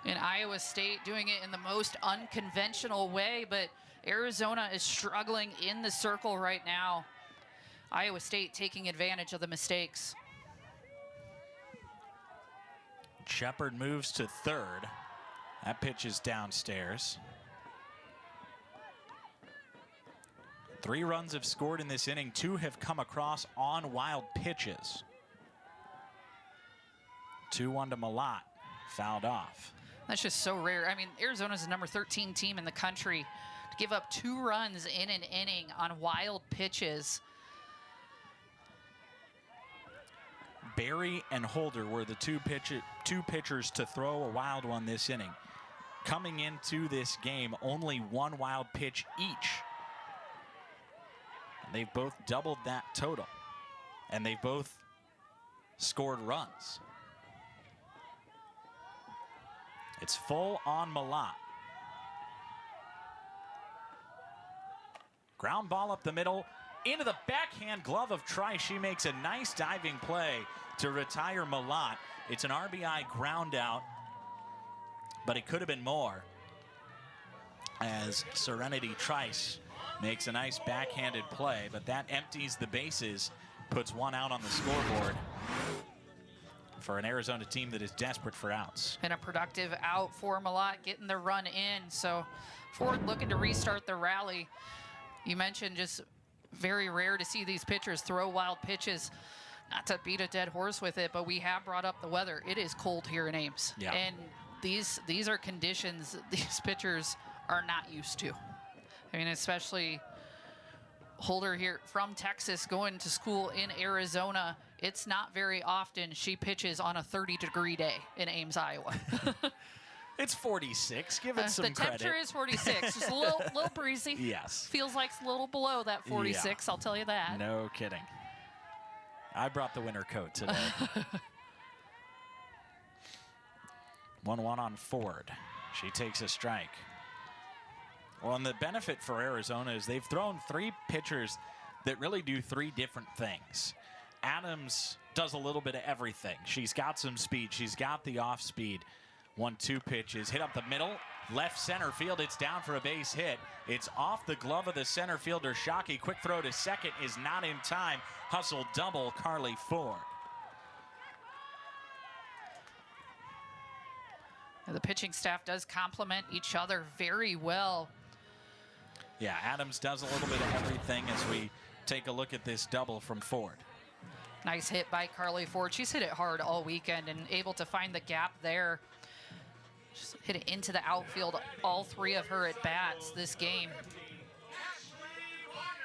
[SPEAKER 2] And Iowa State doing it in the most unconventional way, but Arizona is struggling in the circle right now. Iowa State taking advantage of the mistakes.
[SPEAKER 1] Shepard moves to third. That pitch is downstairs. 3 runs have scored in this inning. 2 have come across on wild pitches. 2-1 to Malott, fouled off.
[SPEAKER 2] That's just so rare. I mean, Arizona's the number 13 team in the country. To give up 2 runs in an inning on wild pitches.
[SPEAKER 1] Barry and Holder were the two pitchers to throw a wild one this inning. Coming into this game, only 1 wild pitch each. And they've both doubled that total. And they've both scored runs. It's full on Malott. Ground ball up the middle, into the backhand glove of Trice. She makes a nice diving play to retire Malott. It's an RBI ground out, but it could have been more, as Serenity Trice makes a nice backhanded play, but that empties the bases, puts 1 out on the scoreboard for an Arizona team that is desperate for outs.
[SPEAKER 2] And a productive out for Malott, getting the run in. So Ford looking to restart the rally. You mentioned just very rare to see these pitchers throw wild pitches. Not to beat a dead horse with it, but we have brought up the weather. It is cold here in Ames.
[SPEAKER 1] Yeah.
[SPEAKER 2] And these are conditions these pitchers are not used to. I mean, especially Holder here from Texas going to school in Arizona. It's not very often she pitches on a 30-degree day in Ames, Iowa.
[SPEAKER 1] It's 46. Give it some
[SPEAKER 2] the
[SPEAKER 1] credit.
[SPEAKER 2] temperature is 46. Just a little breezy.
[SPEAKER 1] Yes.
[SPEAKER 2] Feels like it's a little below that 46, I'll tell you that.
[SPEAKER 1] No kidding. I brought the winter coat today. 1-1 on Ford. She takes a strike. Well, and the benefit for Arizona is they've thrown 3 pitchers that really do 3 different things. Adams does a little bit of everything. She's got some speed. She's got the off speed. 1-2 pitches. Hit up the middle. Left center field. It's down for a base hit. It's off the glove of the center fielder, Shockey. Quick throw to second is not in time. Hustle double, Carly Ford.
[SPEAKER 2] The pitching staff does complement each other very well.
[SPEAKER 1] Yeah, Adams does a little bit of everything as we take a look at this double from Ford.
[SPEAKER 2] Nice hit by Carly Ford. She's hit it hard all weekend and able to find the gap there. Just hit it into the outfield, all 3 of her at-bats this game.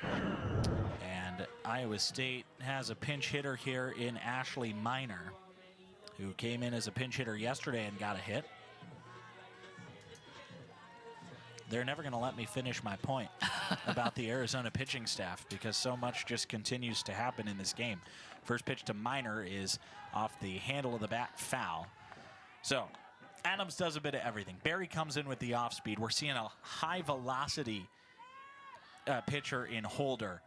[SPEAKER 1] And Iowa State has a pinch hitter here in Ashley Miner, who came in as a pinch hitter yesterday and got a hit. They're never going to let me finish my point about the Arizona pitching staff because so much just continues to happen in this game. First pitch to Miner is off the handle of the bat, foul. So Adams does a bit of everything. Barry comes in with the off speed. We're seeing a high velocity pitcher in Holder.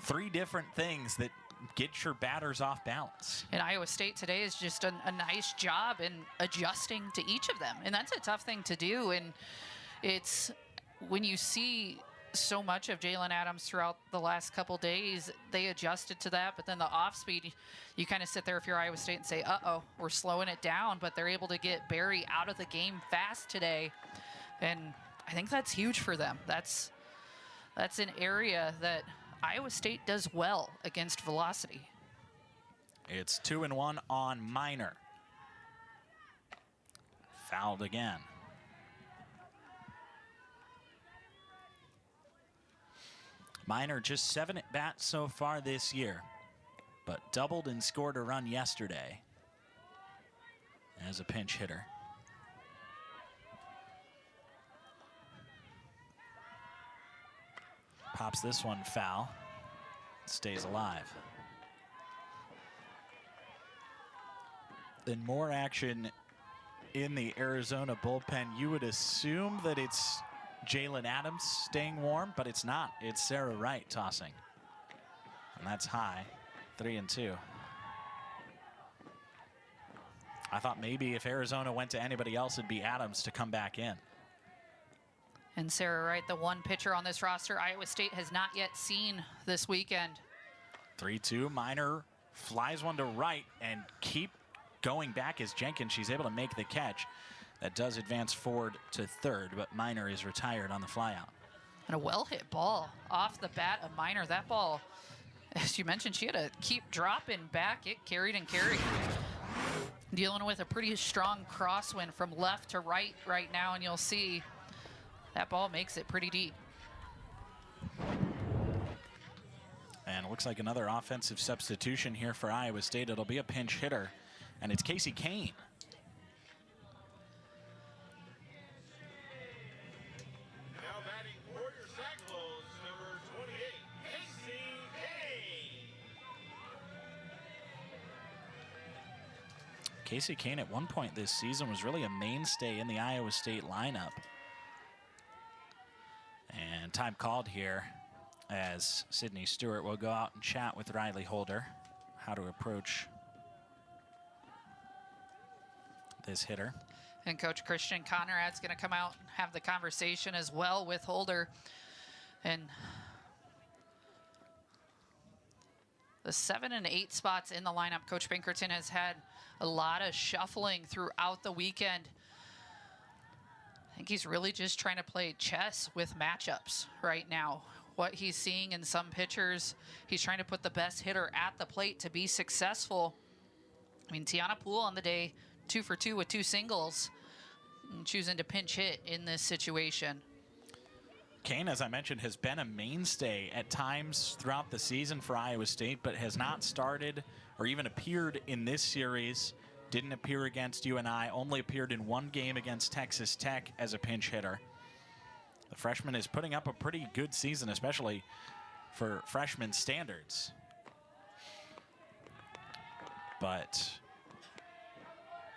[SPEAKER 1] 3 different things that get your batters off balance.
[SPEAKER 2] And Iowa State today is just a nice job in adjusting to each of them. And that's a tough thing to do. And it's when you see so much of Jalen Adams throughout the last couple days, they adjusted to that. But then the off speed, you kind of sit there if you're Iowa State and say, uh-oh, we're slowing it down. But they're able to get Barry out of the game fast today. And I think that's huge for them. That's an area that Iowa State does well against velocity.
[SPEAKER 1] It's 2-1 on Miner. Fouled again. Miner just 7 at-bats so far this year, but doubled and scored a run yesterday as a pinch hitter. Pops this one foul. Stays alive. Then more action in the Arizona bullpen. You would assume that it's Jalen Adams staying warm, but it's not. It's Sarah Wright tossing. And that's high. 3-2. I thought maybe if Arizona went to anybody else, it'd be Adams to come back in.
[SPEAKER 2] And Sarah Wright, the one pitcher on this roster Iowa State has not yet seen this weekend.
[SPEAKER 1] 3-2. Miner flies one to right and keep going back as Jenkins. She's able to make the catch. That does advance Ford to third, but Miner is retired on the flyout.
[SPEAKER 2] And a well-hit ball off the bat of Miner. That ball, as you mentioned, she had to keep dropping back. It carried and carried. Dealing with a pretty strong crosswind from left to right now, and you'll see that ball makes it pretty deep.
[SPEAKER 1] And it looks like another offensive substitution here for Iowa State. It'll be a pinch hitter, and it's Casey Kane.
[SPEAKER 10] Now batting for your Cyclones, number 28, Casey Kane.
[SPEAKER 1] Casey Kane at one point this season was really a mainstay in the Iowa State lineup. And time called here as Sydney Stewart will go out and chat with Riley Holder how to approach this hitter.
[SPEAKER 2] And Coach Christian Conrad's going to come out and have the conversation as well with Holder. And the 7 and 8 spots in the lineup, Coach Pinkerton has had a lot of shuffling throughout the weekend. I think he's really just trying to play chess with matchups right now. What he's seeing in some pitchers, he's trying to put the best hitter at the plate to be successful. I mean, Tiana Poole on the day, 2 for 2 with 2 singles, and choosing to pinch hit in this situation.
[SPEAKER 1] Kane, as I mentioned, has been a mainstay at times throughout the season for Iowa State, but has not started or even appeared in this series Didn't appear against UNI, only appeared in one game against Texas Tech as a pinch hitter. The freshman is putting up a pretty good season, especially for freshman standards. But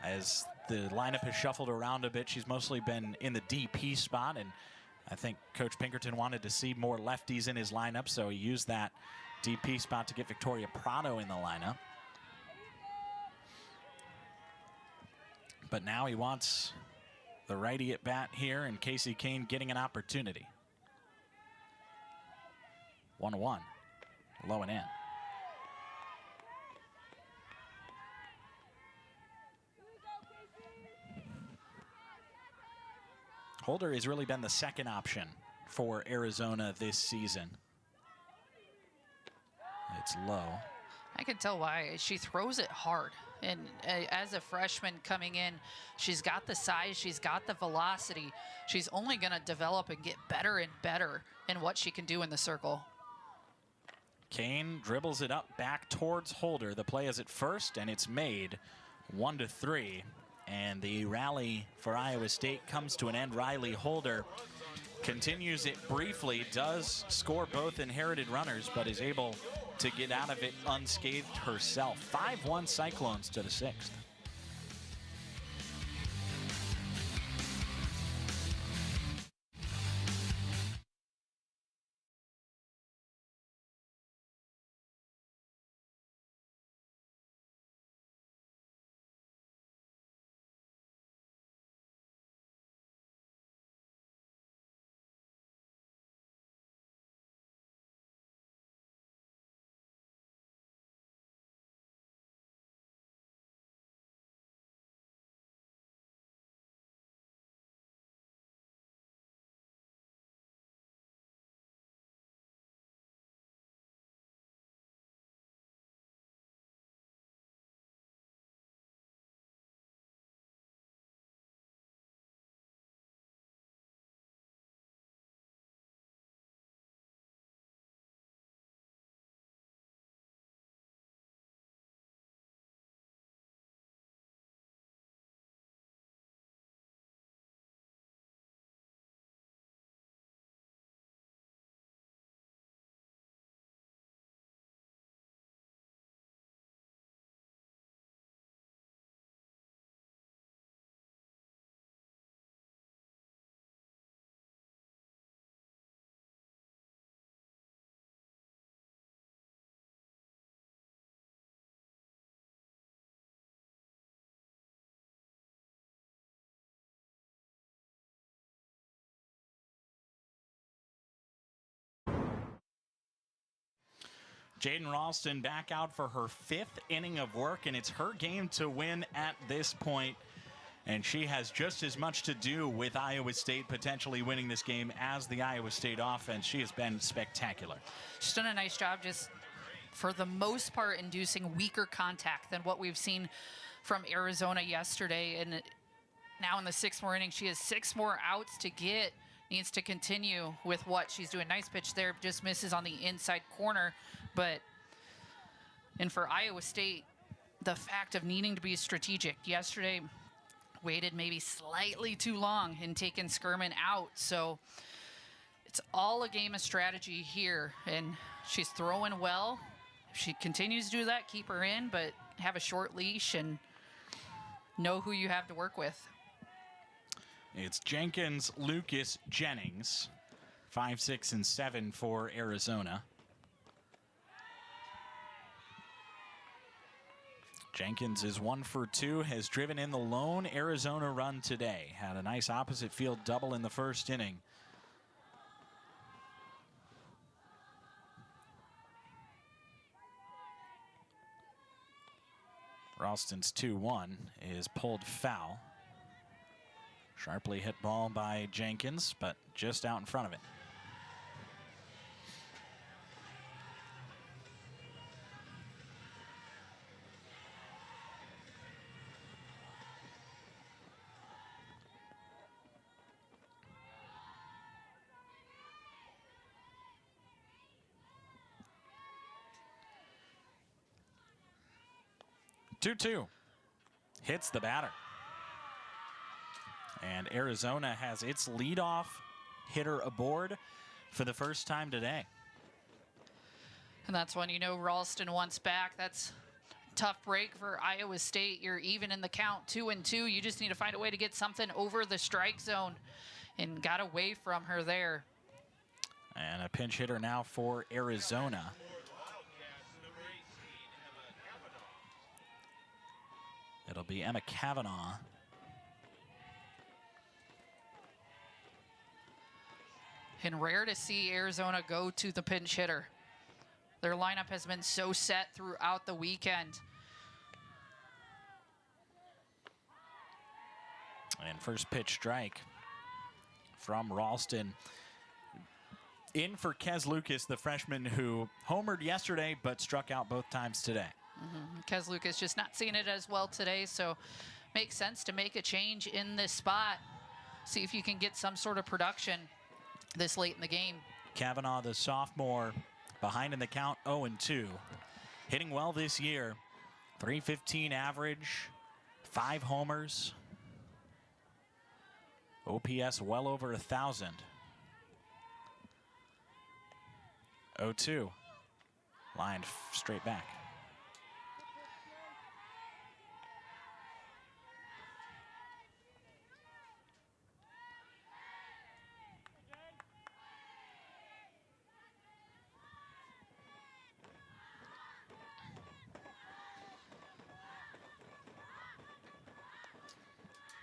[SPEAKER 1] as the lineup has shuffled around a bit, she's mostly been in the DP spot, and I think Coach Pinkerton wanted to see more lefties in his lineup, so he used that DP spot to get Victoria Prado in the lineup. But now he wants the righty at bat here, and Casey Kane getting an opportunity. 1-1, low and in. Holder has really been the second option for Arizona this season. It's low.
[SPEAKER 2] I can tell why. She throws it hard. And as a freshman coming in, she's got the size, she's got the velocity. She's only going to develop and get better and better in what she can do in the circle.
[SPEAKER 1] Kane dribbles it up back towards Holder. The play is at first, and it's made 1-3. And the rally for Iowa State comes to an end. Riley Holder continues it briefly, does score both inherited runners, but is able to get out of it unscathed herself. 5-1 Cyclones to the 6th. Jaden Ralston back out for her 5th inning of work, and it's her game to win at this point. And she has just as much to do with Iowa State potentially winning this game as the Iowa State offense. She has been spectacular.
[SPEAKER 2] She's done a nice job just, for the most part, inducing weaker contact than what we've seen from Arizona yesterday. And now in the 6th more inning, she has 6 more outs to get. Needs to continue with what she's doing. Nice pitch there, just misses on the inside corner. And for Iowa State, the fact of needing to be strategic. Yesterday, waited maybe slightly too long in taking Skirman out. So it's all a game of strategy here. And she's throwing well. If she continues to do that, keep her in, but have a short leash and know who you have to work with.
[SPEAKER 1] It's Jenkins, Lucas, Jennings. 5, 6, and 7 for Arizona. Jenkins is 1 for 2, has driven in the lone Arizona run today. Had a nice opposite field double in the 1st inning. Ralston's 2-1 is pulled foul. Sharply hit ball by Jenkins, but just out in front of it. Two. hits the batter. And Arizona has its leadoff hitter aboard for the first time today.
[SPEAKER 2] And that's when you know Ralston wants back. That's a tough break for Iowa State. You're even in the count, 2-2. You just need to find a way to get something over the strike zone, and got away from her there.
[SPEAKER 1] And a pinch hitter now for Arizona. It'll be Emma Kavanaugh.
[SPEAKER 2] And rare to see Arizona go to the pinch hitter. Their lineup has been so set throughout the weekend.
[SPEAKER 1] And first pitch strike from Ralston. In for Kez Lucas, the freshman who homered yesterday but struck out both times today.
[SPEAKER 2] Kez Lucas just not seeing it as well today, so makes sense to make a change in this spot. See if you can get some sort of production this late in the game.
[SPEAKER 1] Kavanaugh, the sophomore, behind in the count, 0-2. Hitting well this year. .315 average, 5 homers. OPS well over 1,000. 0-2. Lined straight back.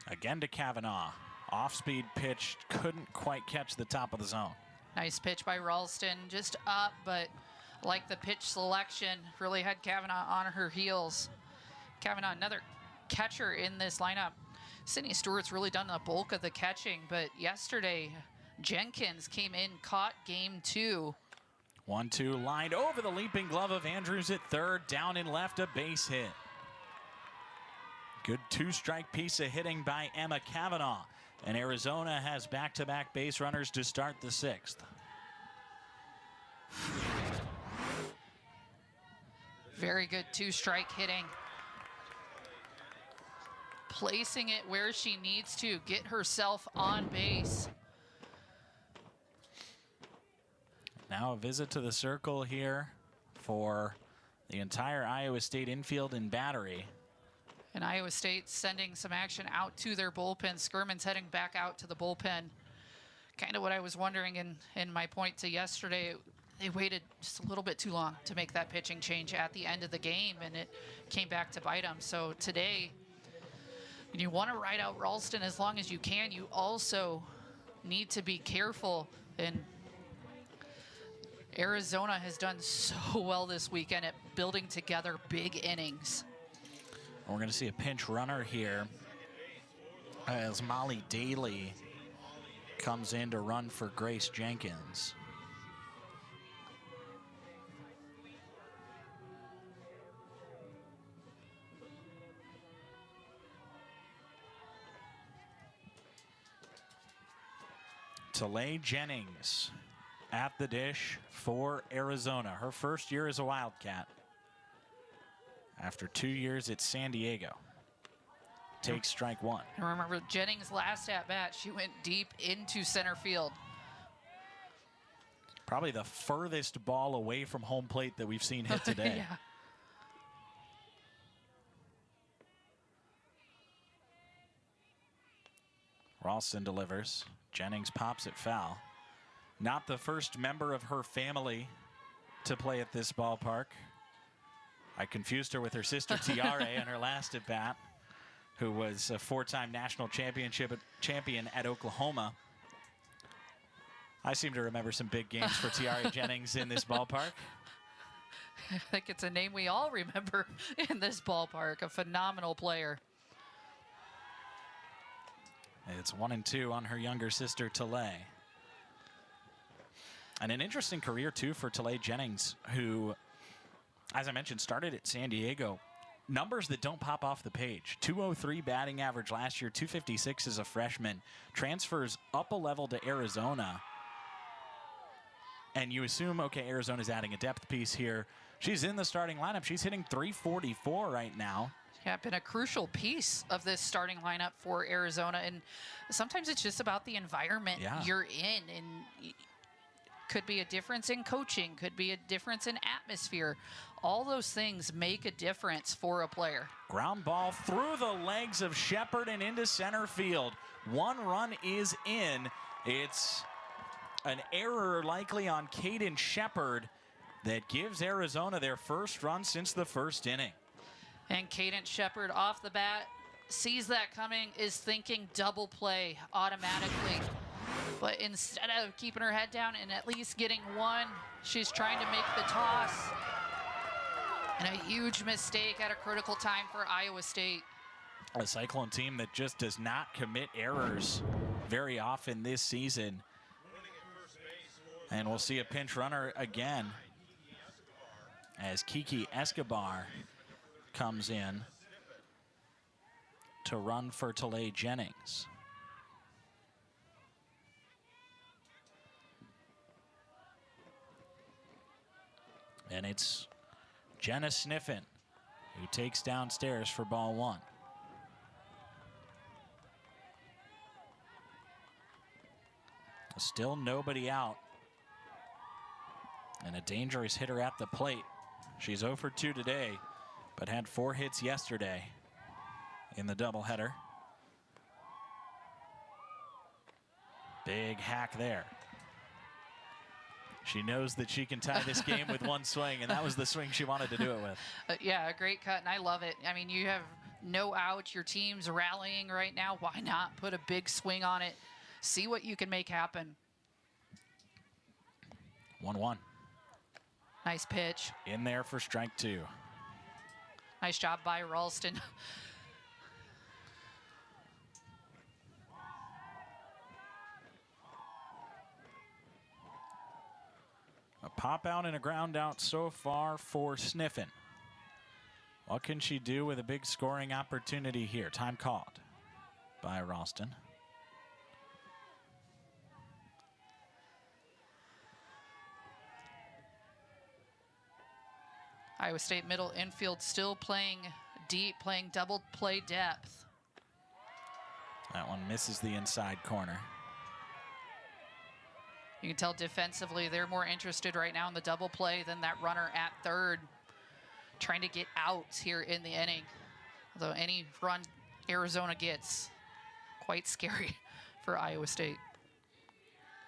[SPEAKER 1] Again to Kavanaugh. Off-speed pitch, couldn't quite catch the top of the zone.
[SPEAKER 2] Nice pitch by Ralston, just up, but like the pitch selection, really had Kavanaugh on her heels. Kavanaugh, another catcher in this lineup. Sydney Stewart's really done the bulk of the catching, but yesterday, Jenkins came in, caught game 2.
[SPEAKER 1] 1-2 lined over the leaping glove of Andrews at third, down and left, a base hit. Good 2-strike piece of hitting by Emma Kavanaugh. And Arizona has back-to-back base runners to start the 6th.
[SPEAKER 2] Very good 2-strike hitting. Placing it where she needs to get herself on base.
[SPEAKER 1] Now a visit to the circle here for the entire Iowa State infield and battery.
[SPEAKER 2] And Iowa State sending some action out to their bullpen. Skirman's heading back out to the bullpen. Kind of what I was wondering in my point to yesterday. They waited just a little bit too long to make that pitching change at the end of the game, and it came back to bite them. So today, when you want to ride out Ralston as long as you can, you also need to be careful. And Arizona has done so well this weekend at building together big innings.
[SPEAKER 1] We're going to see a pinch runner here as Molly Daly comes in to run for Grace Jenkins. Talay Jennings at the dish for Arizona. Her first year as a Wildcat. After 2 years at San Diego. Takes strike 1.
[SPEAKER 2] And remember, Jennings' last at-bat, she went deep into center field.
[SPEAKER 1] Probably the furthest ball away from home plate that we've seen hit today.
[SPEAKER 2] Yeah.
[SPEAKER 1] Ralston delivers. Jennings pops it foul. Not the first member of her family to play at this ballpark. I confused her with her sister Tiare in her last at-bat, who was a 4-time national champion at Oklahoma. I seem to remember some big games for Tiare Jennings in this ballpark.
[SPEAKER 2] I think it's a name we all remember in this ballpark. A phenomenal player.
[SPEAKER 1] It's 1-2 on her younger sister Talay. And an interesting career, too, for Talay Jennings, who, as I mentioned, started at San Diego. Numbers that don't pop off the page. 203 batting average last year, 256 as a freshman. Transfers up a level to Arizona. And you assume, okay, Arizona's adding a depth piece here. She's in the starting lineup. She's hitting .344 right now.
[SPEAKER 2] Yeah, been a crucial piece of this starting lineup for Arizona. And sometimes it's just about the environment you're in. And could be a difference in coaching, could be a difference in atmosphere. All those things make a difference for a player.
[SPEAKER 1] Ground ball through the legs of Shepard and into center field. 1 run is in. It's an error likely on Caden Shepard that gives Arizona their first run since the first inning.
[SPEAKER 2] And Caden Shepard off the bat sees that coming, is thinking double play automatically. But instead of keeping her head down and at least getting 1, she's trying to make the toss. And a huge mistake at a critical time for Iowa State.
[SPEAKER 1] A Cyclone team that just does not commit errors very often this season. And we'll see a pinch runner again as Kiki Escobar comes in to run for Talay Jennings. And it's Jenna Sniffen who takes downstairs for ball 1. Still nobody out. And a dangerous hitter at the plate. She's 0 for 2 today, but had 4 hits yesterday in the doubleheader. Big hack there. She knows that she can tie this game with 1 swing, and that was the swing she wanted to do it with.
[SPEAKER 2] Yeah, a great cut, and I love it. I mean, you have no out. Your team's rallying right now. Why not put a big swing on it? See what you can make happen.
[SPEAKER 1] 1-1.
[SPEAKER 2] Nice pitch.
[SPEAKER 1] In there for strike 2.
[SPEAKER 2] Nice job by Ralston.
[SPEAKER 1] A pop out and a ground out so far for Sniffen. What can she do with a big scoring opportunity here? Time called by Ralston.
[SPEAKER 2] Iowa State middle infield still playing deep, playing double play depth.
[SPEAKER 1] That one misses the inside corner.
[SPEAKER 2] You can tell defensively they're more interested right now in the double play than that runner at third, trying to get out here in the inning. Although any run Arizona gets, quite scary for Iowa State.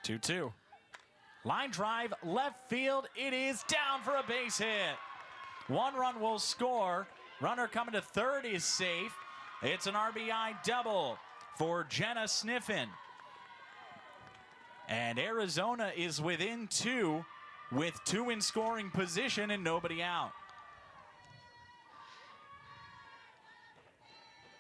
[SPEAKER 1] 2-2. Line drive, left field. It is down for a base hit. 1 run will score. Runner coming to third is safe. It's an RBI double for Jenna Sniffen. And Arizona is within 2 with 2 in scoring position and nobody out.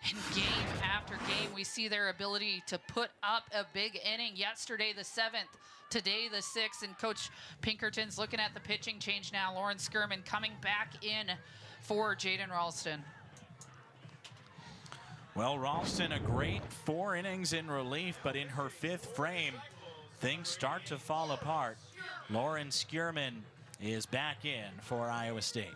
[SPEAKER 2] And game after game, we see their ability to put up a big inning. Yesterday, the 7th. Today, the 6th. And Coach Pinkerton's looking at the pitching change now. Lauren Skirman coming back in for Jaden Ralston.
[SPEAKER 1] Well, Ralston, a great 4 innings in relief, but in her 5th frame, things start to fall apart. Lauren Skirman is back in for Iowa State.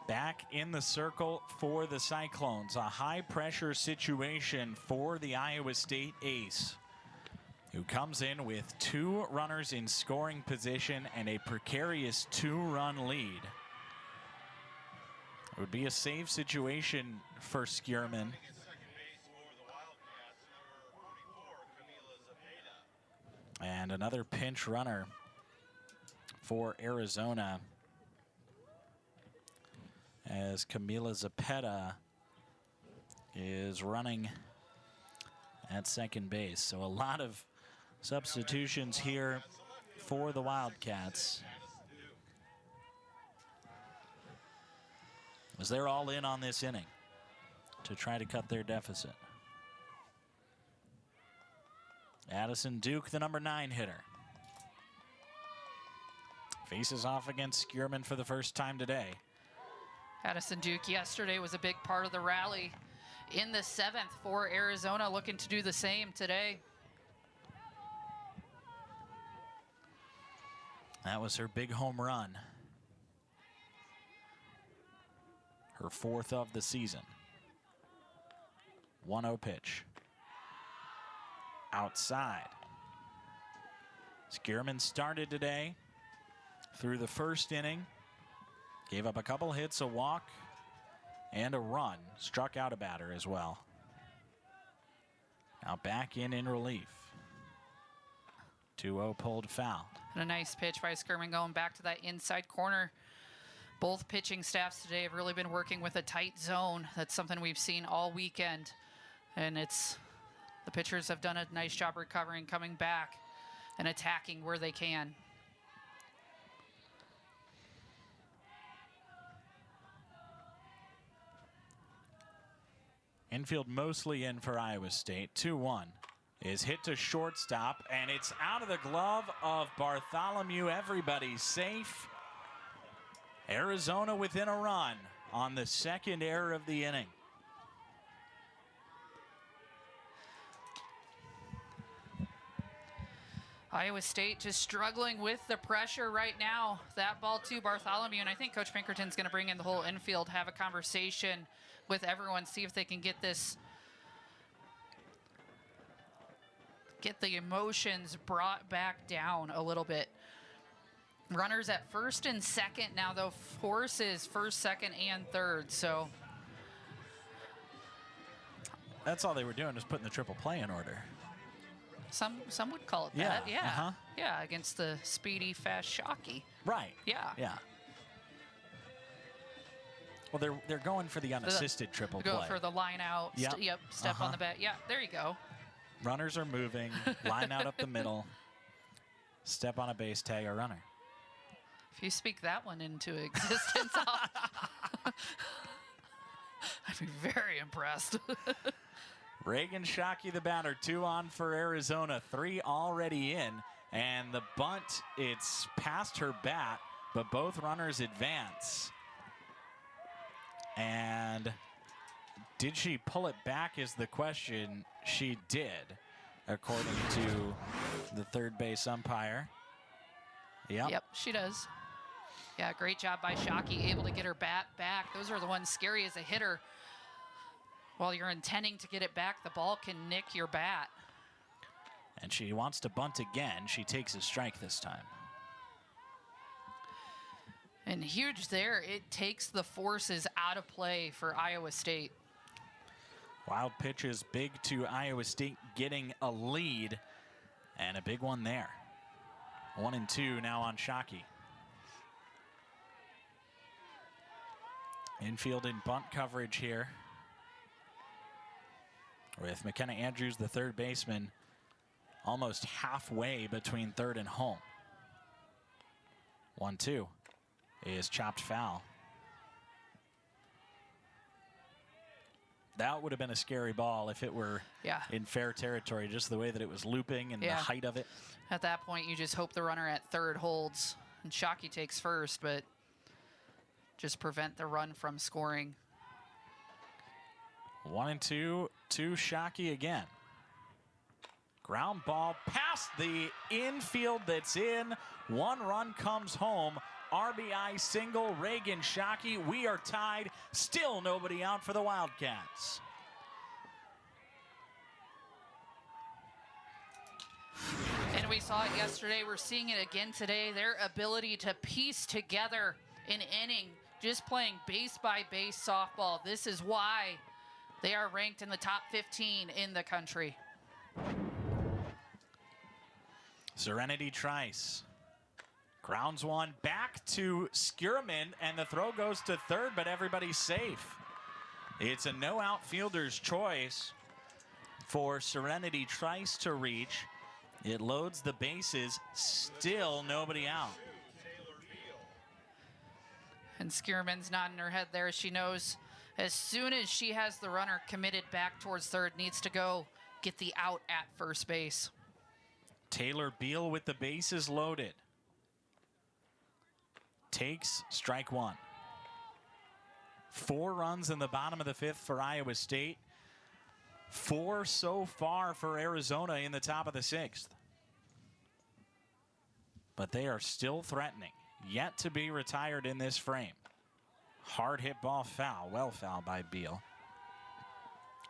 [SPEAKER 1] Back in the circle for the Cyclones. A high-pressure situation for the Iowa State ace, who comes in with 2 runners in scoring position and a precarious 2-run lead. It would be a save situation for Skierman. And another pinch runner for Arizona, as Camila Zapeta is running at second base. So a lot of Substitutions here for the Wildcats, as they're all in on this inning to try to cut their deficit. Addison Duke, the number 9 hitter, faces off against Skierman for the first time today.
[SPEAKER 2] Addison Duke yesterday was a big part of the rally in the 7th for Arizona, looking to do the same today.
[SPEAKER 1] That was her big home run. Her 4th of the season. 1-0 pitch. Outside. Skierman started today through the first inning. Gave up a couple hits, a walk, and a run. Struck out a batter as well. Now back in relief. 2-0 pulled foul.
[SPEAKER 2] And a nice pitch by Skierman going back to that inside corner. Both pitching staffs today have really been working with a tight zone. That's something we've seen all weekend. And the pitchers have done a nice job recovering, coming back, and attacking where they can.
[SPEAKER 1] Infield mostly in for Iowa State. 2-1 is hit to shortstop, and it's out of the glove of Bartholomew. Everybody's safe. Arizona within a run on the second error of the inning.
[SPEAKER 2] Iowa State just struggling with the pressure right now. That ball to Bartholomew, and I think Coach Pinkerton's going to bring in the whole infield, have a conversation with everyone, see if they can get the emotions brought back down a little bit. Runners at first and second now, though. Forces first, second, and third. So
[SPEAKER 1] that's all they were doing, was putting the triple play in order.
[SPEAKER 2] Some would call it that. Yeah. Yeah, against the speedy, fast Shockey.
[SPEAKER 1] Right.
[SPEAKER 2] Yeah.
[SPEAKER 1] Yeah. Well, they're going for the unassisted triple play.
[SPEAKER 2] Go for the line out.
[SPEAKER 1] Yep.
[SPEAKER 2] Step on the bat. Yeah, there you go.
[SPEAKER 1] Runners are moving. Line out up the middle. Step on a base, tag a runner.
[SPEAKER 2] If you speak that one into existence, I'd be very impressed.
[SPEAKER 1] Reagan Shockey, the batter, 2 on for Arizona, 3 already in. And the bunt, it's past her bat, but both runners advance. And did she pull it back is the question. She did, according to the third base umpire.
[SPEAKER 2] Yep, she does. Yeah, great job by Shockey, able to get her bat back. Those are the ones scary as a hitter. While you're intending to get it back, the ball can nick your bat.
[SPEAKER 1] And she wants to bunt again. She takes a strike this time.
[SPEAKER 2] And huge there. It takes the forces out of play for Iowa State.
[SPEAKER 1] Wild pitch is big to Iowa State getting a lead. And a big one there. 1-2 now on Shockey. Infield in bunt coverage here, with McKenna Andrews, the third baseman, almost halfway between third and home. 1-2 is chopped foul. That would have been a scary ball if it were in fair territory, just the way that it was looping and the height of it.
[SPEAKER 2] At that point, you just hope the runner at third holds, and Shockey takes first, but just prevent the run from scoring.
[SPEAKER 1] 1-2 to Shockey again. Ground ball past the infield that's in. 1 run comes home. RBI single, Reagan Shockey. We are tied. Still nobody out for the Wildcats.
[SPEAKER 2] And we saw it yesterday. We're seeing it again today. Their ability to piece together an inning, just playing base-by-base softball. This is why they are ranked in the top 15 in the country.
[SPEAKER 1] Serenity Trice grounds one back to Skierman, and the throw goes to third, but everybody's safe. It's a no outfielder's choice for Serenity Trice to reach. It loads the bases, still nobody out.
[SPEAKER 2] And Skierman's nodding her head there. She knows as soon as she has the runner committed back towards third, needs to go get the out at first base.
[SPEAKER 1] Taylor Beal with the bases loaded. Takes strike one. 4 runs in the bottom of the 5th for Iowa State. 4 so far for Arizona in the top of the 6th. But they are still threatening. Yet to be retired in this frame. Hard hit ball foul. Well foul by Beal.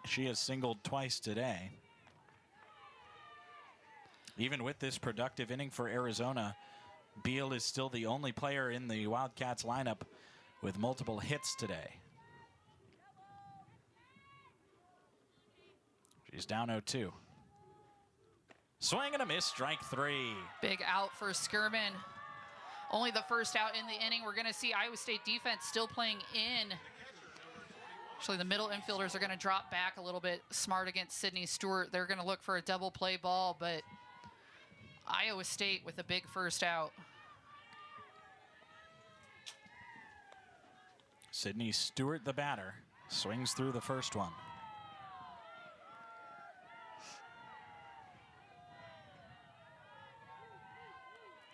[SPEAKER 1] She has singled twice today. Even with this productive inning for Arizona, Beal is still the only player in the Wildcats lineup with multiple hits today. She's down 0-2. Swing and a miss, strike 3.
[SPEAKER 2] Big out for Skierman. Only the first out in the inning. We're going to see Iowa State defense still playing in. Actually, the middle infielders are going to drop back a little bit. Smart against Sydney Stewart. They're going to look for a double play ball, but Iowa State with a big first out.
[SPEAKER 1] Sydney Stewart, the batter, swings through the first one.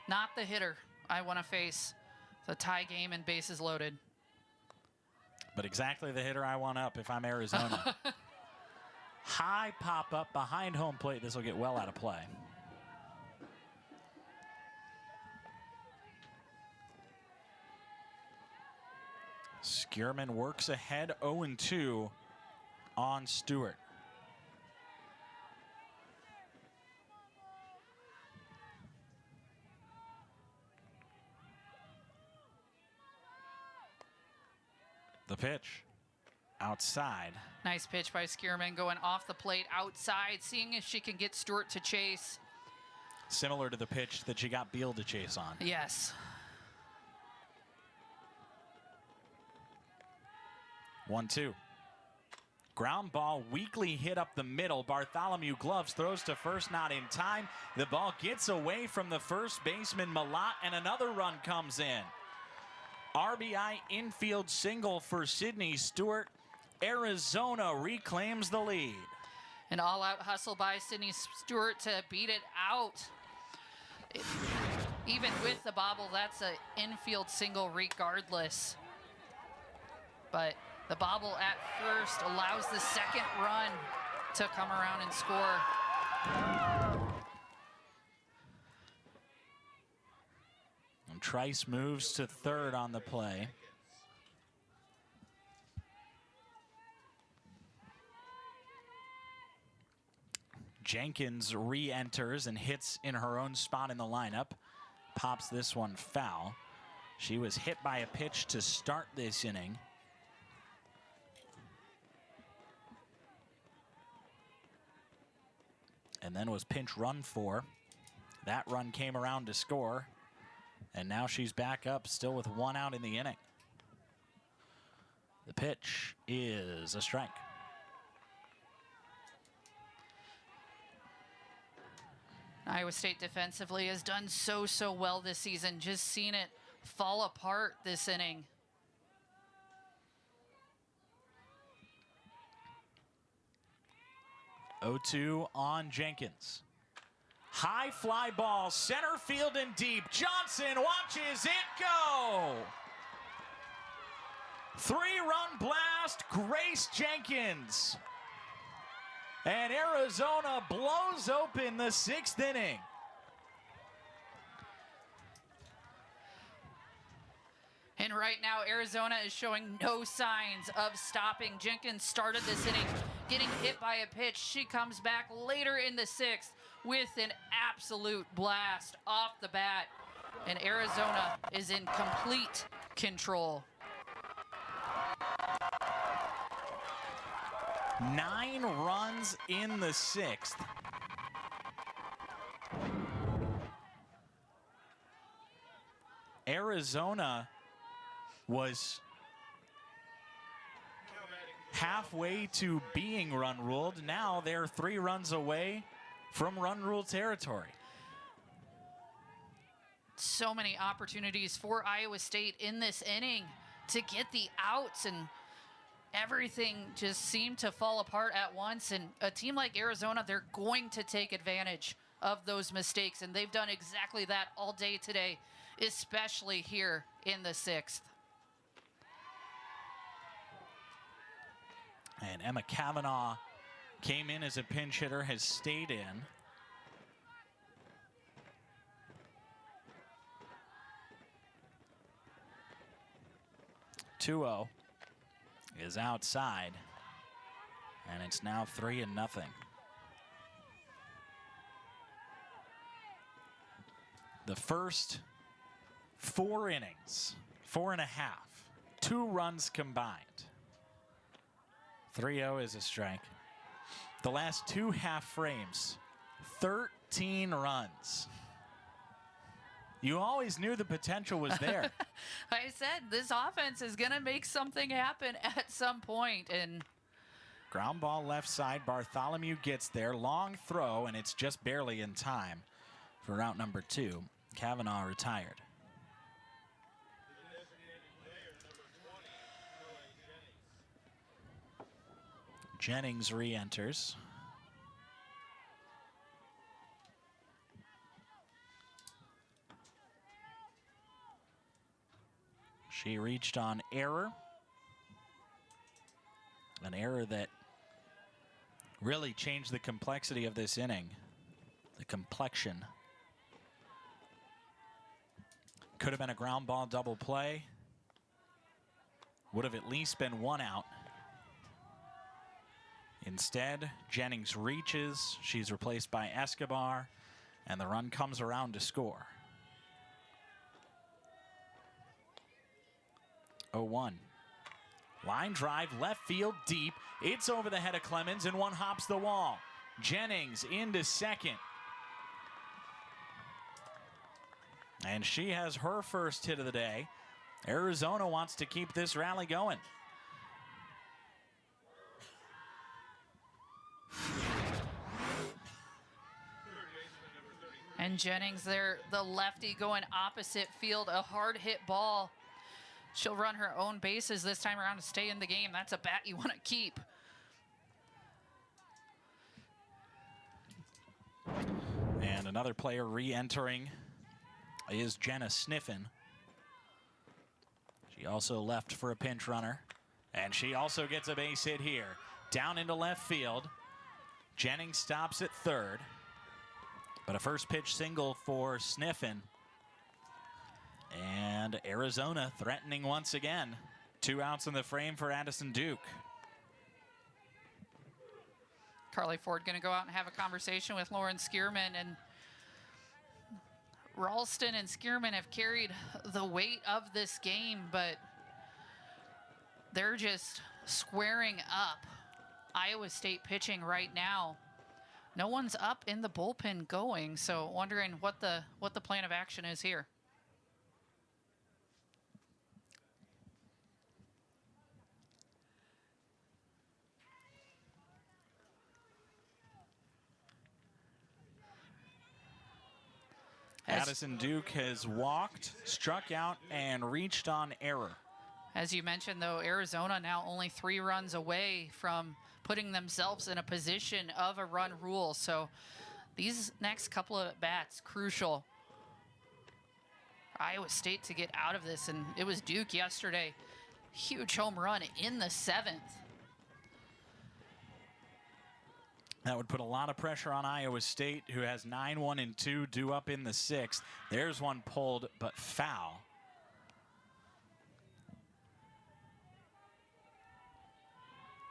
[SPEAKER 2] Not the hitter I want to face. The tie game and bases loaded.
[SPEAKER 1] But exactly the hitter I want up if I'm Arizona. High pop up behind home plate. This will get well out of play. Skierman works ahead 0-2 on Stewart. The pitch outside.
[SPEAKER 2] Nice pitch by Skierman going off the plate outside, seeing if she can get Stewart to chase.
[SPEAKER 1] Similar to the pitch that she got Beal to chase on.
[SPEAKER 2] Yes.
[SPEAKER 1] 1-2. Ground ball weakly hit up the middle. Bartholomew Gloves throws to first, not in time. The ball gets away from the first baseman Malat, and another run comes in. RBI infield single for Sydney Stewart. Arizona reclaims the lead.
[SPEAKER 2] An all-out hustle by Sydney Stewart to beat it out. Even with the bobble, that's an infield single regardless. But the bobble at first allows the second run to come around and score.
[SPEAKER 1] And Trice moves to third on the play. Jenkins re-enters and hits in her own spot in the lineup. Pops this one foul. She was hit by a pitch to start this inning. And then was pinch run for. That run came around to score. And now she's back up, still with 1 out in the inning. The pitch is a strike.
[SPEAKER 2] Iowa State defensively has done so well this season. Just seen it fall apart this inning.
[SPEAKER 1] Oh-2 on Jenkins. High fly ball, center field and deep. Johnson watches it go. 3-run blast, Grace Jenkins. And Arizona blows open the 6th inning.
[SPEAKER 2] And right now, Arizona is showing no signs of stopping. Jenkins started this inning getting hit by a pitch. She comes back later in the 6th with an absolute blast off the bat. And Arizona is in complete control.
[SPEAKER 1] 9 runs in the 6th. Arizona was halfway to being run ruled. Now they're 3 runs away from run rule territory.
[SPEAKER 2] So many opportunities for Iowa State in this inning to get the outs, and everything just seemed to fall apart at once. And a team like Arizona, they're going to take advantage of those mistakes, and they've done exactly that all day today, especially here in the 6th.
[SPEAKER 1] And Emma Kavanaugh came in as a pinch hitter, has stayed in. Tuo is outside, and it's now 3-0. The first 4 innings, 4.5, 2 runs combined. 3-0 is a strike. The last 2 half frames, 13 runs. You always knew the potential was there.
[SPEAKER 2] I said this offense is going to make something happen at some point. And
[SPEAKER 1] ground ball left side, Bartholomew gets there, long throw, and it's just barely in time for out number 2. Kavanaugh retired. Jennings re-enters. She reached on error. An error that really changed the complexity of this inning. The complexion. Could have been a ground ball double play. Would have at least been 1 out. Instead, Jennings reaches. She's replaced by Escobar, and the run comes around to score. 0-1. Line drive, left field deep. It's over the head of Clemens, and one hops the wall. Jennings into second. And she has her first hit of the day. Arizona wants to keep this rally going.
[SPEAKER 2] And Jennings there, the lefty going opposite field, a hard hit ball. She'll run her own bases this time around to stay in the game. That's a bat you want to keep.
[SPEAKER 1] And another player re-entering is Jenna Sniffen. She also left for a pinch runner. And she also gets a base hit here. Down into left field. Jennings stops at third. But a first pitch single for Sniffen. And Arizona threatening once again. 2 outs in the frame for Addison Duke.
[SPEAKER 2] Carly Ford going to go out and have a conversation with Lauren Skierman. And Ralston and Skierman have carried the weight of this game, but they're just squaring up Iowa State pitching right now. No one's up in the bullpen going, so wondering what the plan of action is here.
[SPEAKER 1] Addison Duke has walked, struck out, and reached on error.
[SPEAKER 2] As you mentioned, though, Arizona now only 3 runs away from putting themselves in a position of a run rule. So these next couple of bats, crucial. Iowa State to get out of this, and it was Duke yesterday. Huge home run in the 7th.
[SPEAKER 1] That would put a lot of pressure on Iowa State, who has 9-1 and 2 due up in the 6th. There's one pulled, but foul.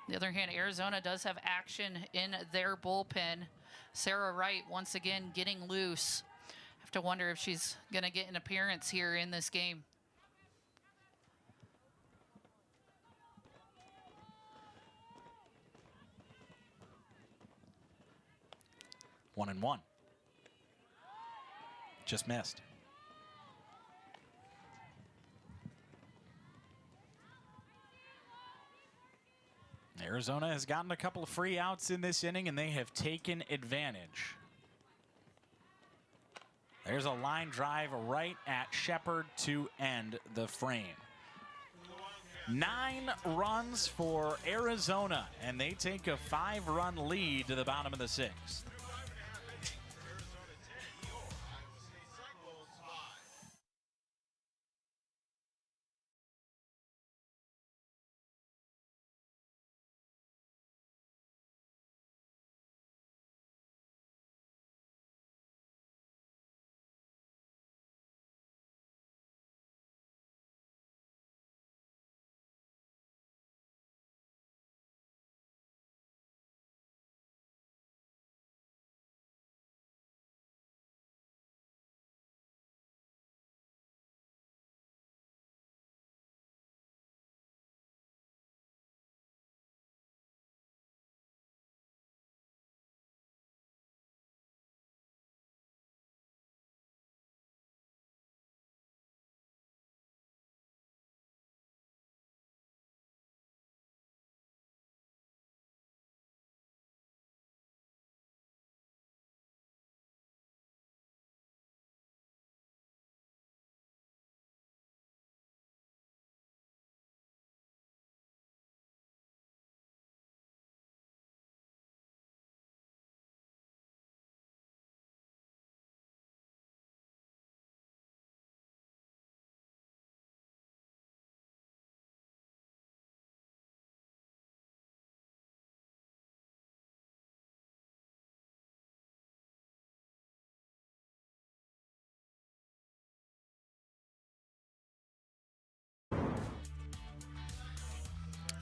[SPEAKER 2] On the other hand, Arizona does have action in their bullpen. Sarah Wright once again getting loose. Have to wonder if she's going to get an appearance here in this game.
[SPEAKER 1] One and one. Just missed. Arizona has gotten a couple of free outs in this inning, and they have taken advantage. There's a line drive right at Shepard to end the frame. 9 runs for Arizona, and they take a 5-run lead to the bottom of the 6th.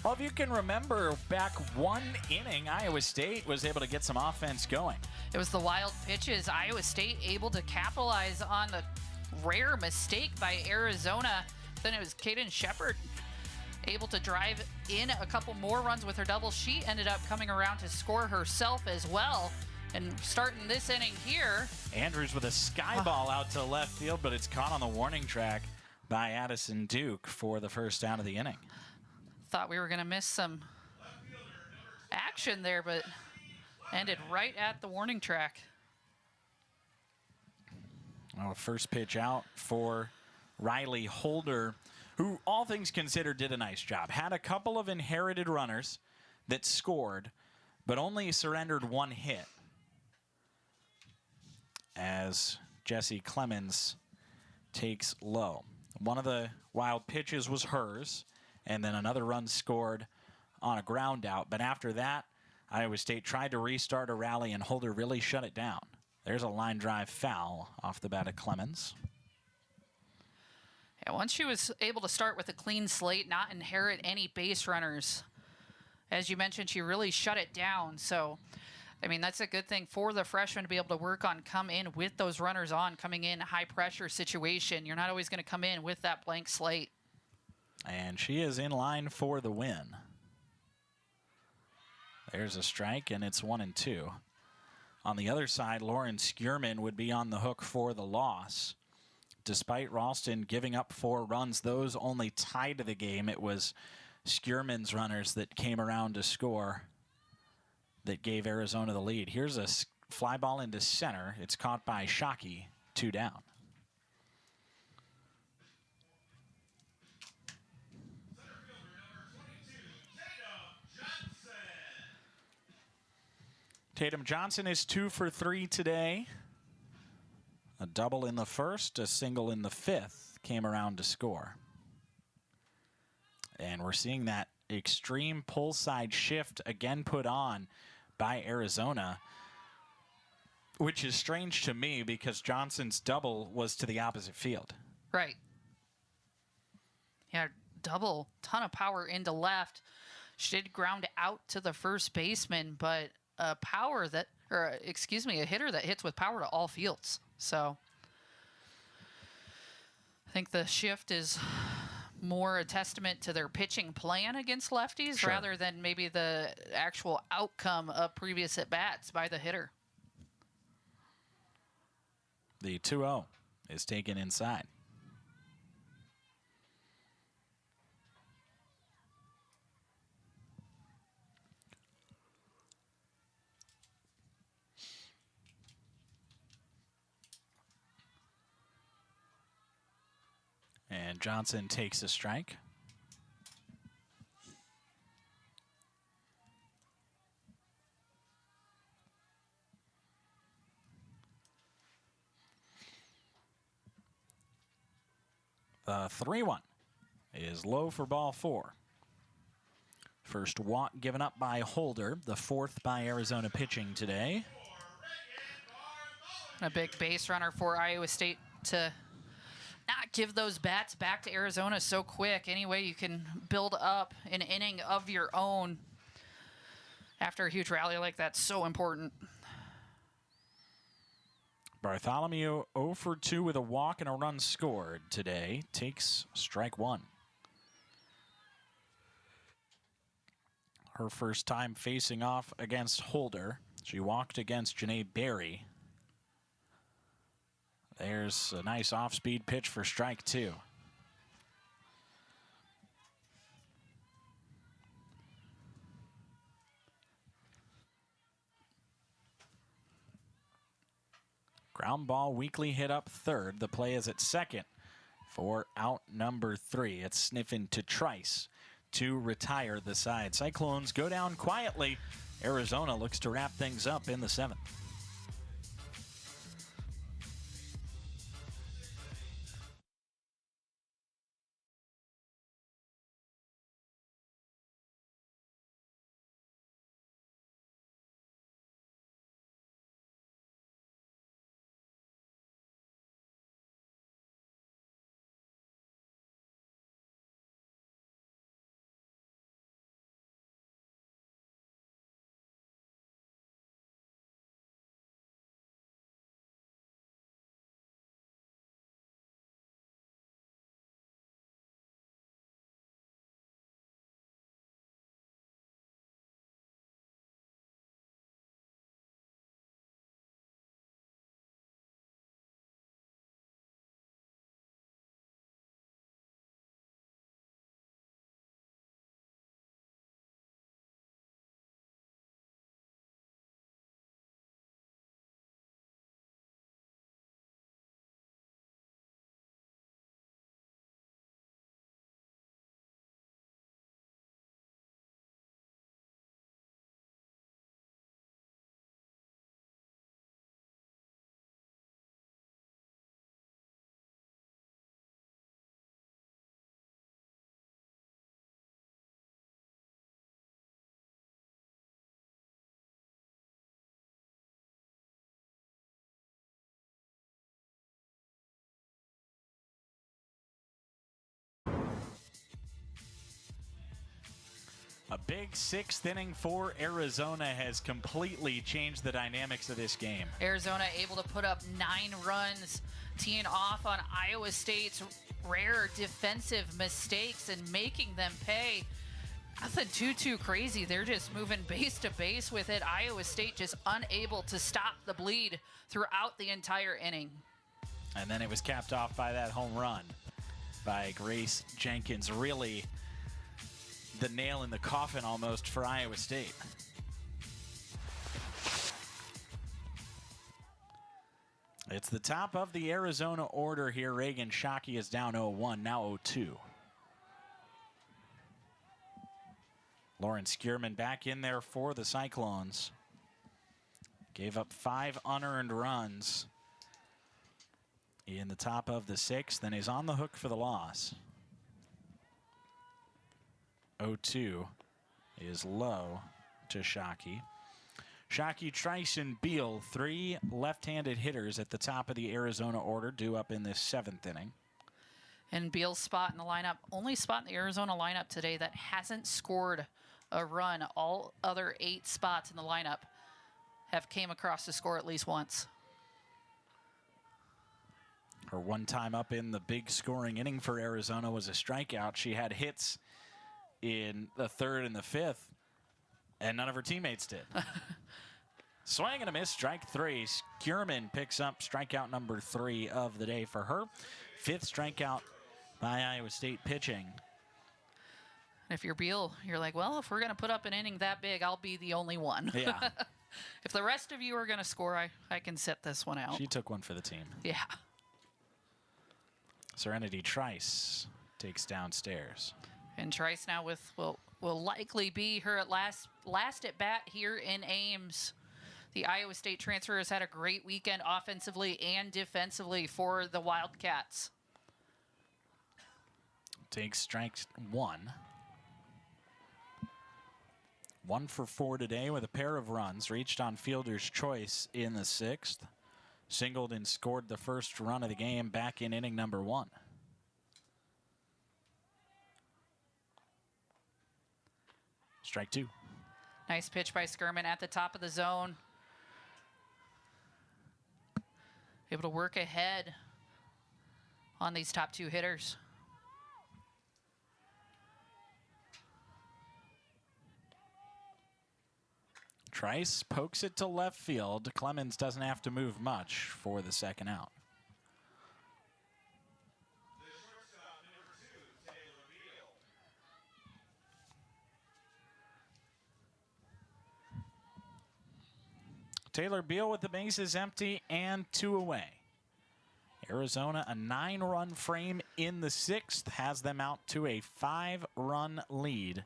[SPEAKER 1] Well, if you can remember back one inning, Iowa State was able to get some offense going.
[SPEAKER 2] It was the wild pitches. Iowa State able to capitalize on the rare mistake by Arizona. Then it was Kaden Shepard able to drive in a couple more runs with her double. She ended up coming around to score herself as well. And starting this inning here.
[SPEAKER 1] Andrews with a sky ball out to left field, but it's caught on the warning track by Addison Duke for the first out of the inning.
[SPEAKER 2] Thought we were going to miss some action there, but ended right at the warning track.
[SPEAKER 1] Well, first pitch out for Riley Holder, who, all things considered, did a nice job. Had a couple of inherited runners that scored, but only surrendered 1 hit. As Jesse Clemens takes low. One of the wild pitches was hers, and then another run scored on a ground out. But after that, Iowa State tried to restart a rally, and Holder really shut it down. There's a line drive foul off the bat of Clemens.
[SPEAKER 2] Yeah, once she was able to start with a clean slate, not inherit any base runners, as you mentioned, she really shut it down. So, I mean, that's a good thing for the freshman to be able to work on, come in with those runners on, coming in high pressure situation. You're not always going to come in with that blank slate.
[SPEAKER 1] And she is in line for the win. There's a strike, and it's 1-2. On the other side, Lauren Skierman would be on the hook for the loss. Despite Ralston giving up 4 runs, those only tied to the game. It was Skierman's runners that came around to score that gave Arizona the lead. Here's a fly ball into center. It's caught by Shockey, 2 down. Tatum Johnson is 2 for 3 today. A double in the first, a single in the 5th, came around to score. And we're seeing that extreme pull side shift again put on by Arizona, which is strange to me because Johnson's double was to the opposite field.
[SPEAKER 2] Right. Yeah, double, ton of power into left. She did ground out to the first baseman, but a hitter that hits with power to all fields. So I think the shift is more a testament to their pitching plan against lefties rather than maybe the actual outcome of previous at-bats by the hitter.
[SPEAKER 1] The 2-0 is taken inside. And Johnson takes a strike. The 3-1 is low for ball 4. First walk given up by Holder, the 4th by Arizona pitching today.
[SPEAKER 2] A big base runner for Iowa State to not give those bats back to Arizona so quick. Any way you can build up an inning of your own after a huge rally like that's so important.
[SPEAKER 1] Bartholomew 0 for 2 with a walk and a run scored today. Takes strike 1. Her first time facing off against Holder. She walked against Janae Berry. There's a nice off-speed pitch for strike 2. Ground ball weakly hit up third. The play is at second for out number 3. It's sniffing to Trice to retire the side. Cyclones go down quietly. Arizona looks to wrap things up in the 7th. A big 6th inning for Arizona has completely changed the dynamics of this game.
[SPEAKER 2] Arizona able to put up 9 runs, teeing off on Iowa State's rare defensive mistakes and making them pay. Nothing too crazy. They're just moving base to base with it. Iowa State just unable to stop the bleed throughout the entire inning.
[SPEAKER 1] And then it was capped off by that home run by Grace Jenkins. Really the nail in the coffin almost for Iowa State. It's the top of the Arizona order here. Reagan Shockey is down 0-1, now 0-2. Lauren Skierman back in there for the Cyclones. Gave up 5 unearned runs in the top of the 6th, and is on the hook for the loss. 0-2 is low to Shockey. Shockey, Trice, and Beal, 3 left-handed hitters at the top of the Arizona order, due up in this 7th inning.
[SPEAKER 2] And Beal's spot in the lineup, only spot in the Arizona lineup today that hasn't scored a run. All other 8 spots in the lineup have came across to score at least once.
[SPEAKER 1] Her one time up in the big scoring inning for Arizona was a strikeout. She had hits in the 3rd and the 5th, and none of her teammates did. Swing and a miss, strike 3. Skierman picks up strikeout number 3 of the day for her. 5th strikeout by Iowa State pitching.
[SPEAKER 2] If you're Beal, you're like, well, if we're going to put up an inning that big, I'll be the only one.
[SPEAKER 1] Yeah.
[SPEAKER 2] If the rest of you are going to score, I can sit this one out.
[SPEAKER 1] She took one for the team.
[SPEAKER 2] Yeah.
[SPEAKER 1] Serenity Trice takes downstairs.
[SPEAKER 2] And Trice now will likely be her last at bat here in Ames. The Iowa State transfer has had a great weekend offensively and defensively for the Wildcats.
[SPEAKER 1] Takes strike one. 1 for 4 today with a pair of runs. Reached on fielder's choice in the 6th. Singled and scored the first run of the game back in inning number 1. Strike 2.
[SPEAKER 2] Nice pitch by Skirman at the top of the zone. Able to work ahead on these top 2 hitters.
[SPEAKER 1] Trice pokes it to left field. Clemens doesn't have to move much for the second out. Taylor Beal with the bases empty and 2 away. Arizona, a 9-run frame in the 6th, has them out to a 5-run lead.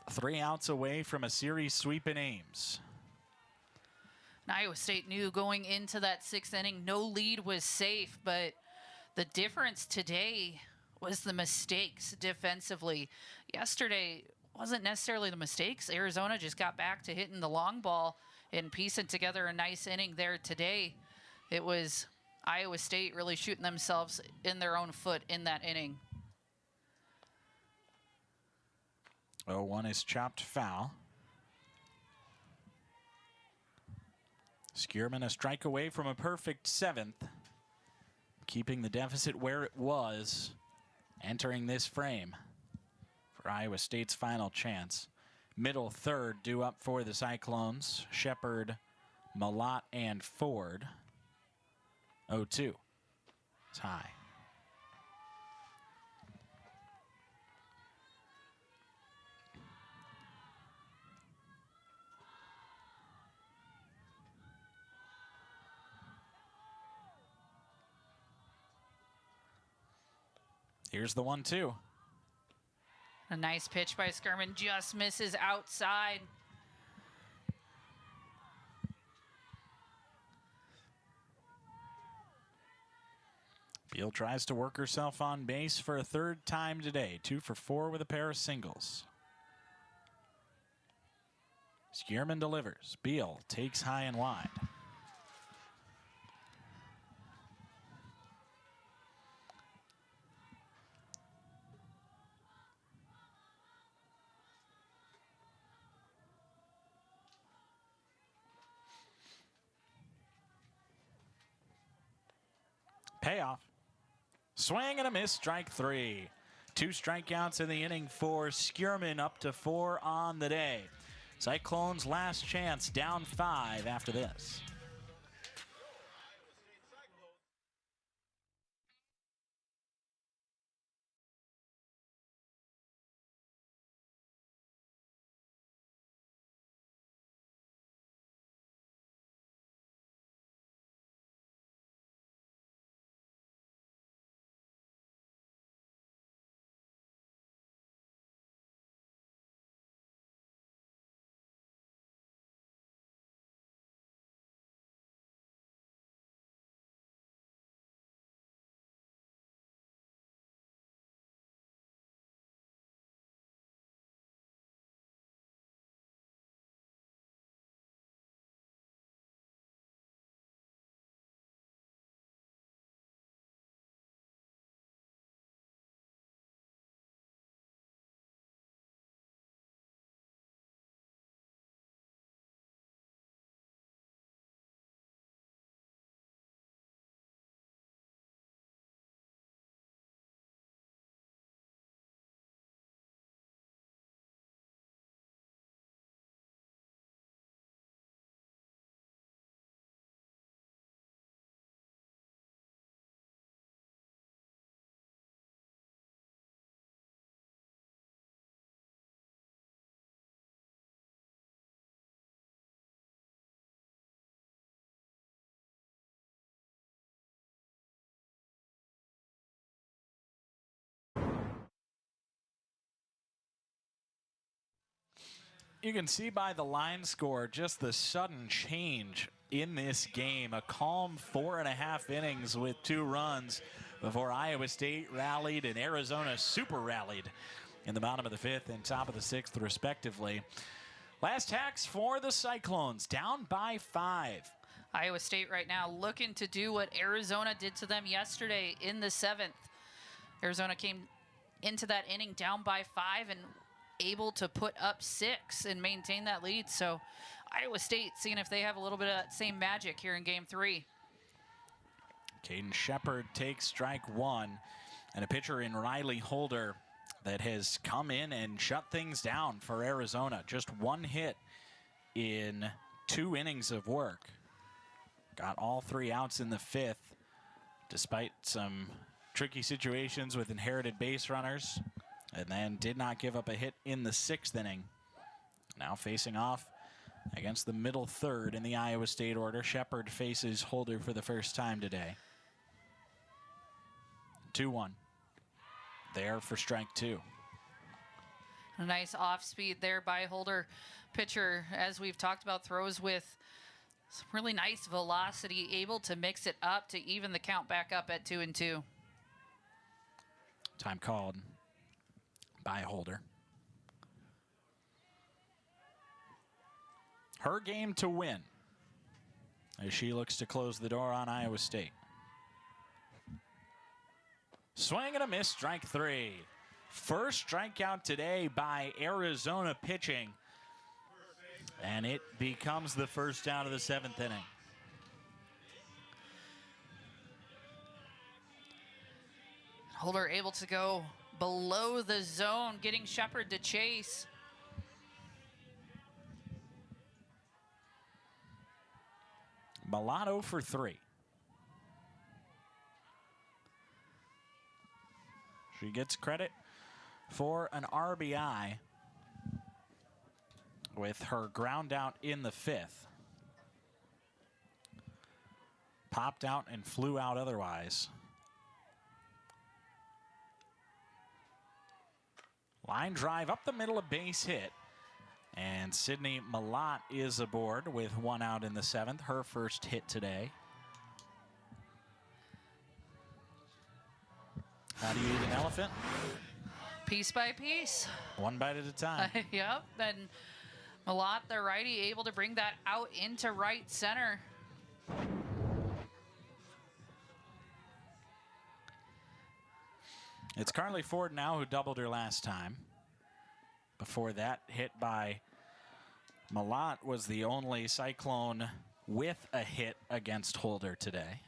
[SPEAKER 1] 3 outs away from a series sweep in Ames.
[SPEAKER 2] And Iowa State knew going into that 6th inning, no lead was safe, but the difference today was the mistakes defensively. Yesterday wasn't necessarily the mistakes. Arizona just got back to hitting the long ball and piecing together a nice inning there today. It was Iowa State really shooting themselves in their own foot in that inning.
[SPEAKER 1] 0-1 is chopped foul. Skierman a strike away from a perfect 7th. Keeping the deficit where it was entering this frame for Iowa State's final chance. Middle 3rd due up for the Cyclones. Shepard, Malott, and Ford. 0-2. It's high. Here's the 1-2.
[SPEAKER 2] A nice pitch by Skirman, just misses outside.
[SPEAKER 1] Beal tries to work herself on base for a 3rd time today. 2 for 4 with a pair of singles. Skierman delivers. Beal takes high and wide. Payoff. Swing and a miss, strike 3. 2 strikeouts in the inning for Skierman, up to 4 on the day. Cyclones last chance, down 5 after this. You can see by the line score just the sudden change in this game. A calm 4.5 innings with 2 runs before Iowa State rallied and Arizona super rallied in the bottom of the 5th and top of the 6th, respectively. Last tax for the Cyclones, down by 5.
[SPEAKER 2] Iowa State right now looking to do what Arizona did to them yesterday in the 7th. Arizona came into that inning down by 5 and able to put up 6 and maintain that lead. So Iowa State seeing if they have a little bit of that same magic here in game 3.
[SPEAKER 1] Caden Shepard takes strike 1, and a pitcher in Riley Holder that has come in and shut things down for Arizona. Just 1 hit in 2 innings of work. Got all 3 outs in the 5th, despite some tricky situations with inherited base runners, and then did not give up a hit in the 6th inning. Now facing off against the middle 3rd in the Iowa State order. Shepard faces Holder for the first time today. 2-1. There for strike 2.
[SPEAKER 2] A nice off speed there by Holder. Pitcher, as we've talked about, throws with some really nice velocity, able to mix it up to even the count back up at 2-2.
[SPEAKER 1] Time called by Holder. Her game to win as she looks to close the door on Iowa State. Swing and a miss, strike 3. First strikeout today by Arizona pitching. And it becomes the first out of the 7th inning.
[SPEAKER 2] Holder able to go below the zone, getting Shepard to chase.
[SPEAKER 1] Mulatto for 3. She gets credit for an RBI with her ground out in the 5th. Popped out and flew out otherwise. Line drive up the middle, a base hit. And Sydney Malott is aboard with 1 out in the 7th, her first hit today. How do you eat an elephant?
[SPEAKER 2] Piece by piece.
[SPEAKER 1] 1 bite at a time.
[SPEAKER 2] Yep, then Malott, the righty, able to bring that out into right center.
[SPEAKER 1] It's Carly Ford now who doubled her last time. Before that hit by Malott was the only Cyclone with a hit against Holder today.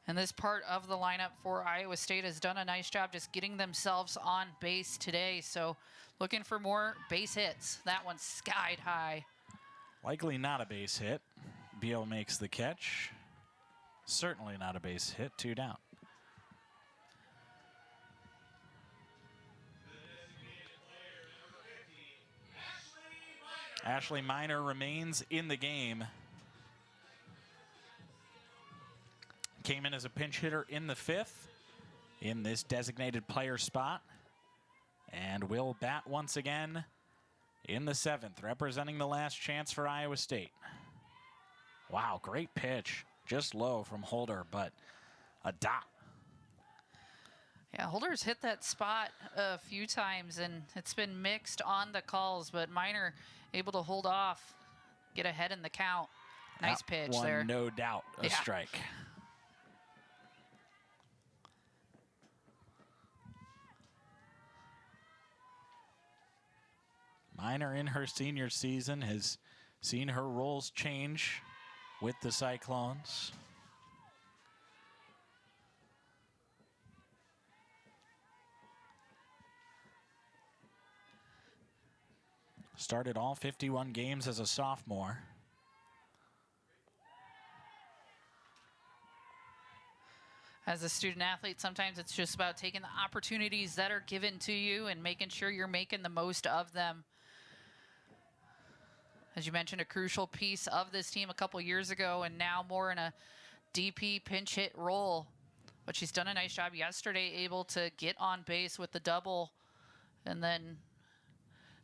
[SPEAKER 2] And this part of the lineup for Iowa State has done a nice job just getting themselves on base today. So looking for more base hits. That one's skied high.
[SPEAKER 1] Likely not a base hit. Beal makes the catch. Certainly not a base hit. 2 down. Ashley Miner remains in the game. Came in as a pinch hitter in the 5th in this designated player spot. And will bat once again in the 7th, representing the last chance for Iowa State. Wow, great pitch. Just low from Holder, but a dot.
[SPEAKER 2] Yeah, Holder's hit that spot a few times, and it's been mixed on the calls, but Miner able to hold off, get ahead in the count. Nice
[SPEAKER 1] That
[SPEAKER 2] pitch
[SPEAKER 1] one,
[SPEAKER 2] there.
[SPEAKER 1] no doubt, a strike. Miner in her senior season has seen her roles change with the Cyclones. Started all 51 games as a sophomore.
[SPEAKER 2] As a student athlete, sometimes it's just about taking the opportunities that are given to you and making sure you're making the most of them. As you mentioned, a crucial piece of this team a couple years ago, and now more in a DP pinch hit role. But she's done a nice job yesterday, able to get on base with the double and then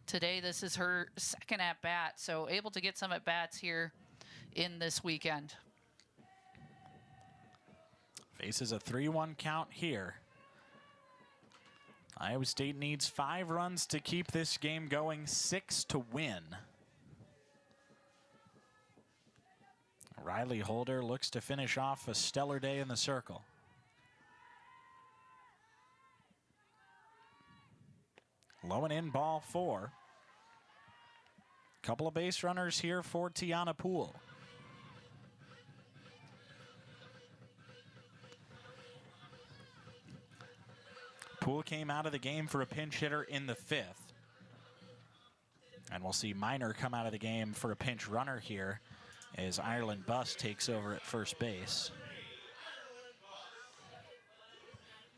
[SPEAKER 2] Today, this is her second at-bat, so able to get some at-bats here in this weekend.
[SPEAKER 1] Faces a 3-1 count here. Iowa State needs 5 runs to keep this game going, 6 to win. Riley Holder looks to finish off a stellar day in the circle. Low and in, ball 4. Couple of base runners here for Tiana Poole. Poole came out of the game for a pinch hitter in the 5th. And we'll see Minor come out of the game for a pinch runner here as Ireland Buss takes over at first base.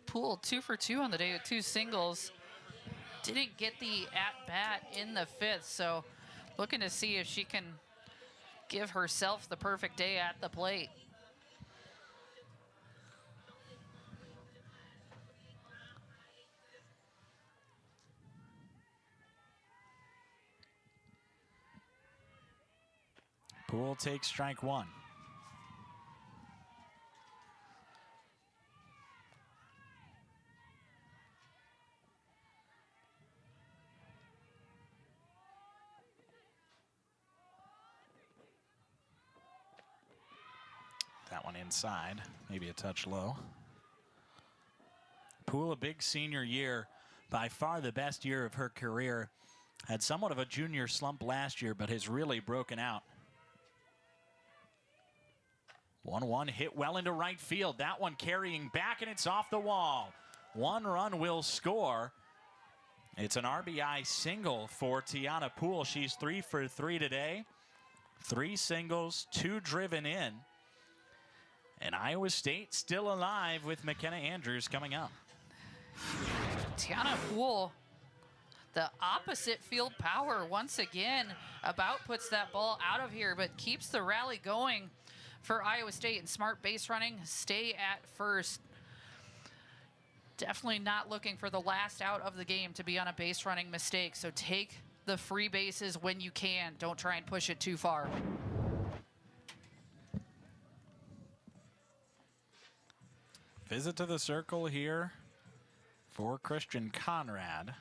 [SPEAKER 2] Poole 2 for 2 on the day with 2 singles. Didn't get the at-bat in the 5th, so looking to see if she can give herself the perfect day at the plate.
[SPEAKER 1] Poole takes strike 1. That one inside, maybe a touch low. Poole, a big senior year, by far the best year of her career. Had somewhat of a junior slump last year, but has really broken out. 1-1 hit well into right field. That one carrying back, and it's off the wall. 1 run will score. It's an RBI single for Tiana Poole. She's 3 for 3 today. 3 singles, 2 driven in. And Iowa State still alive with McKenna Andrews coming up.
[SPEAKER 2] Tiana Poole, the opposite field power once again. About puts that ball out of here, but keeps the rally going for Iowa State. And smart base running, stay at first. Definitely not looking for the last out of the game to be on a base running mistake. So take the free bases when you can. Don't try and push it too far.
[SPEAKER 1] Visit to the circle here for Christian Conrad.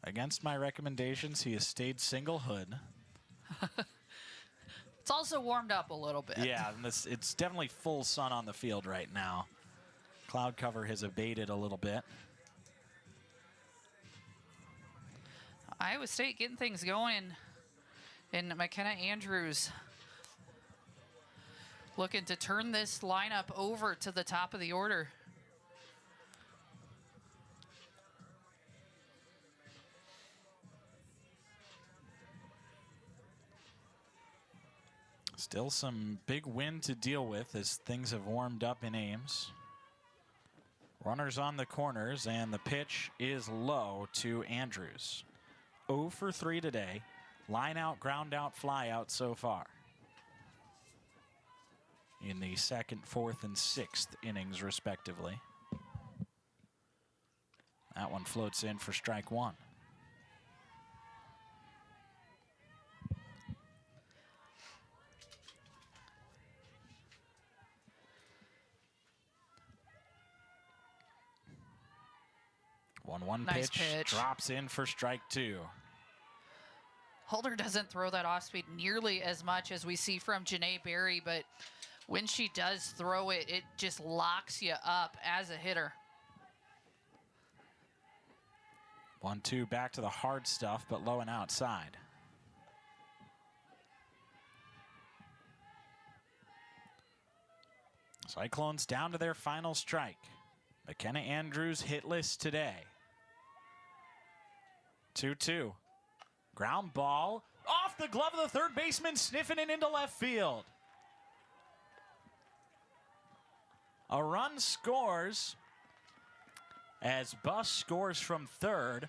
[SPEAKER 1] Against my recommendations, he has stayed single hood.
[SPEAKER 2] It's also warmed up a little bit.
[SPEAKER 1] Yeah, and it's definitely full sun on the field right now. Cloud cover has abated a little bit.
[SPEAKER 2] Iowa State getting things going in McKenna Andrews. Looking to turn this lineup over to the top of the order.
[SPEAKER 1] Still some big wind to deal with as things have warmed up in Ames. Runners on the corners, and the pitch is low to Andrews. 0 for 3 today. Line out, ground out, fly out so far in the 2nd, 4th, and 6th innings, respectively. That one floats in for strike 1. One
[SPEAKER 2] Nice
[SPEAKER 1] pitch drops in for strike 2.
[SPEAKER 2] Holder doesn't throw that off speed nearly as much as we see from Janae Berry, but when she does throw it, it just locks you up as a hitter.
[SPEAKER 1] 1-2 back to the hard stuff, but low and outside. Cyclones down to their final strike. McKenna Andrews hitless today. 2-2. Ground ball off the glove of the third baseman, sniffing it into left field. A run scores as Buss scores from third.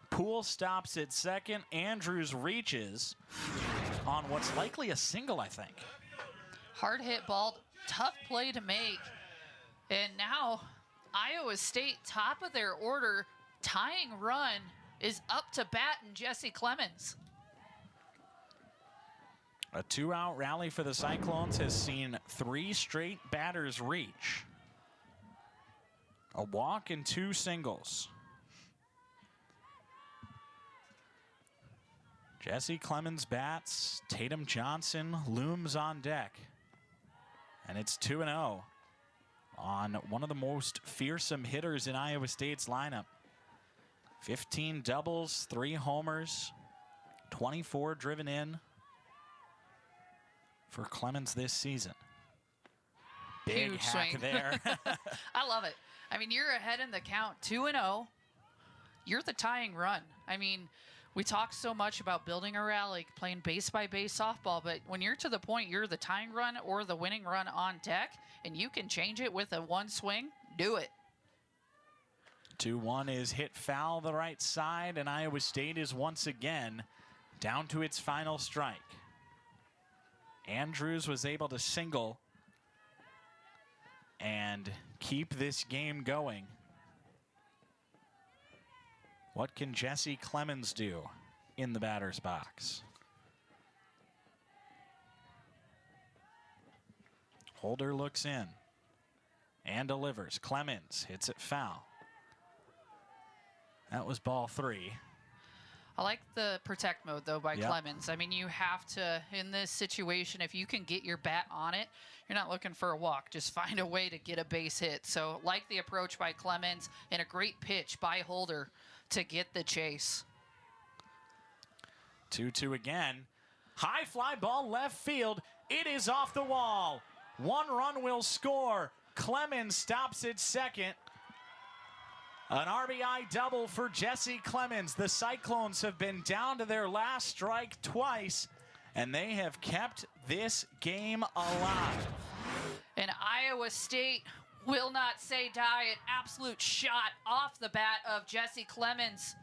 [SPEAKER 1] Poole stops at second. Andrews reaches on what's likely a single, I think.
[SPEAKER 2] Hard hit ball, tough play to make. And now Iowa State, top of their order, tying run is up to bat, and Jesse Clemens.
[SPEAKER 1] A 2-out rally for the Cyclones has seen 3 straight batters reach. A walk and 2 singles. Jesse Clemens bats, Tatum Johnson looms on deck. And it's 2-0 on one of the most fearsome hitters in Iowa State's lineup. 15 doubles, 3 homers, 24 driven in for Clemens this season. Big
[SPEAKER 2] Huge
[SPEAKER 1] hack
[SPEAKER 2] swing
[SPEAKER 1] there.
[SPEAKER 2] I love it. I mean, you're ahead in the count, 2-0. You're the tying run. I mean, we talk so much about building a rally, playing base-by-base softball, but when you're to the point you're the tying run or the winning run on deck, and you can change it with a 1 swing, do it.
[SPEAKER 1] 2-1 is hit foul the right side, and Iowa State is once again down to its final strike. Andrews was able to single and keep this game going. What can Jesse Clemens do in the batter's box? Holder looks in and delivers. Clemens hits it foul. That was ball 3.
[SPEAKER 2] I like the protect mode, though, by
[SPEAKER 1] Yep.
[SPEAKER 2] Clemens. I mean, you have to, in this situation, if you can get your bat on it, you're not looking for a walk. Just find a way to get a base hit. So, like the approach by Clemens and a great pitch by Holder to get the chase.
[SPEAKER 1] 2-2 again. High fly ball left field. It is off the wall. 1 run will score. Clemens stops at second. An RBI double for Jesse Clemens. The Cyclones have been down to their last strike twice, and they have kept this game alive.
[SPEAKER 2] And Iowa State will not say die. An absolute shot off the bat of Jesse Clemens.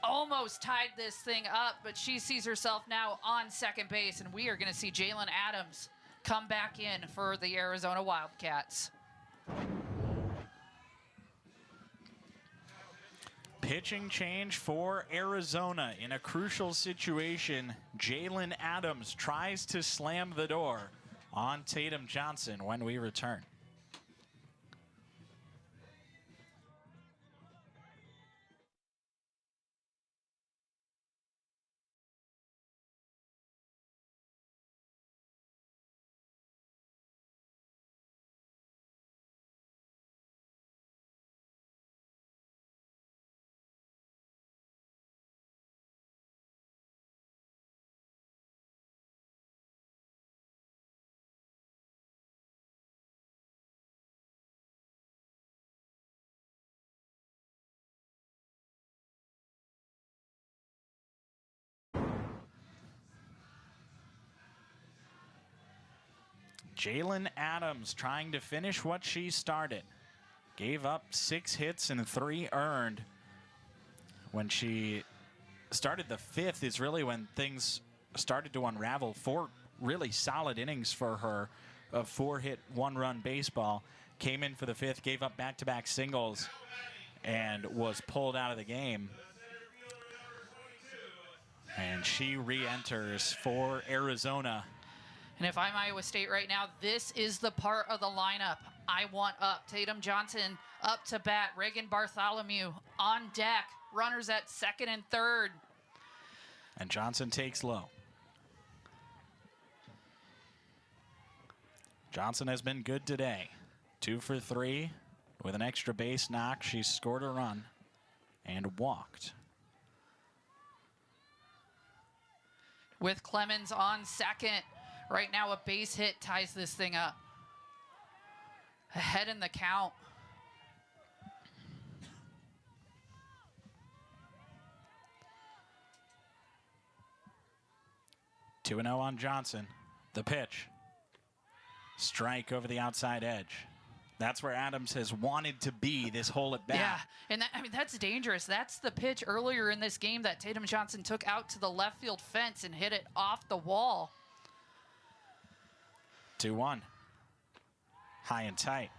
[SPEAKER 2] Almost tied this thing up, but she sees herself now on second base, and we are going to see Jalen Adams come back in for the Arizona Wildcats.
[SPEAKER 1] Pitching change for Arizona in a crucial situation. Jalen Adams tries to slam the door on Tatum Johnson when we return. Jalen Adams trying to finish what she started. Gave up 6 hits and 3 earned. When she started the 5th is really when things started to unravel. 4 really solid innings for her of 4-hit, 1-run baseball. Came in for the 5th, gave up back-to-back singles, and was pulled out of the game. And she re-enters for Arizona.
[SPEAKER 2] And if I'm Iowa State right now, this is the part of the lineup I want up. Tatum Johnson up to bat. Reagan Bartholomew on deck. Runners at second and third.
[SPEAKER 1] And Johnson takes low. Johnson has been good today. 2 for 3 with an extra base knock. She scored a run and walked.
[SPEAKER 2] With Clemens on second. Right now, a base hit ties this thing up. Ahead in the count.
[SPEAKER 1] Two 2-0 on Johnson. The pitch. Strike over the outside edge. That's where Adams has wanted to be this whole at bat.
[SPEAKER 2] Yeah, and that, I mean, that's dangerous. That's the pitch earlier in this game that Tatum Johnson took out to the left field fence and hit it off the wall.
[SPEAKER 1] 2-1. High and tight.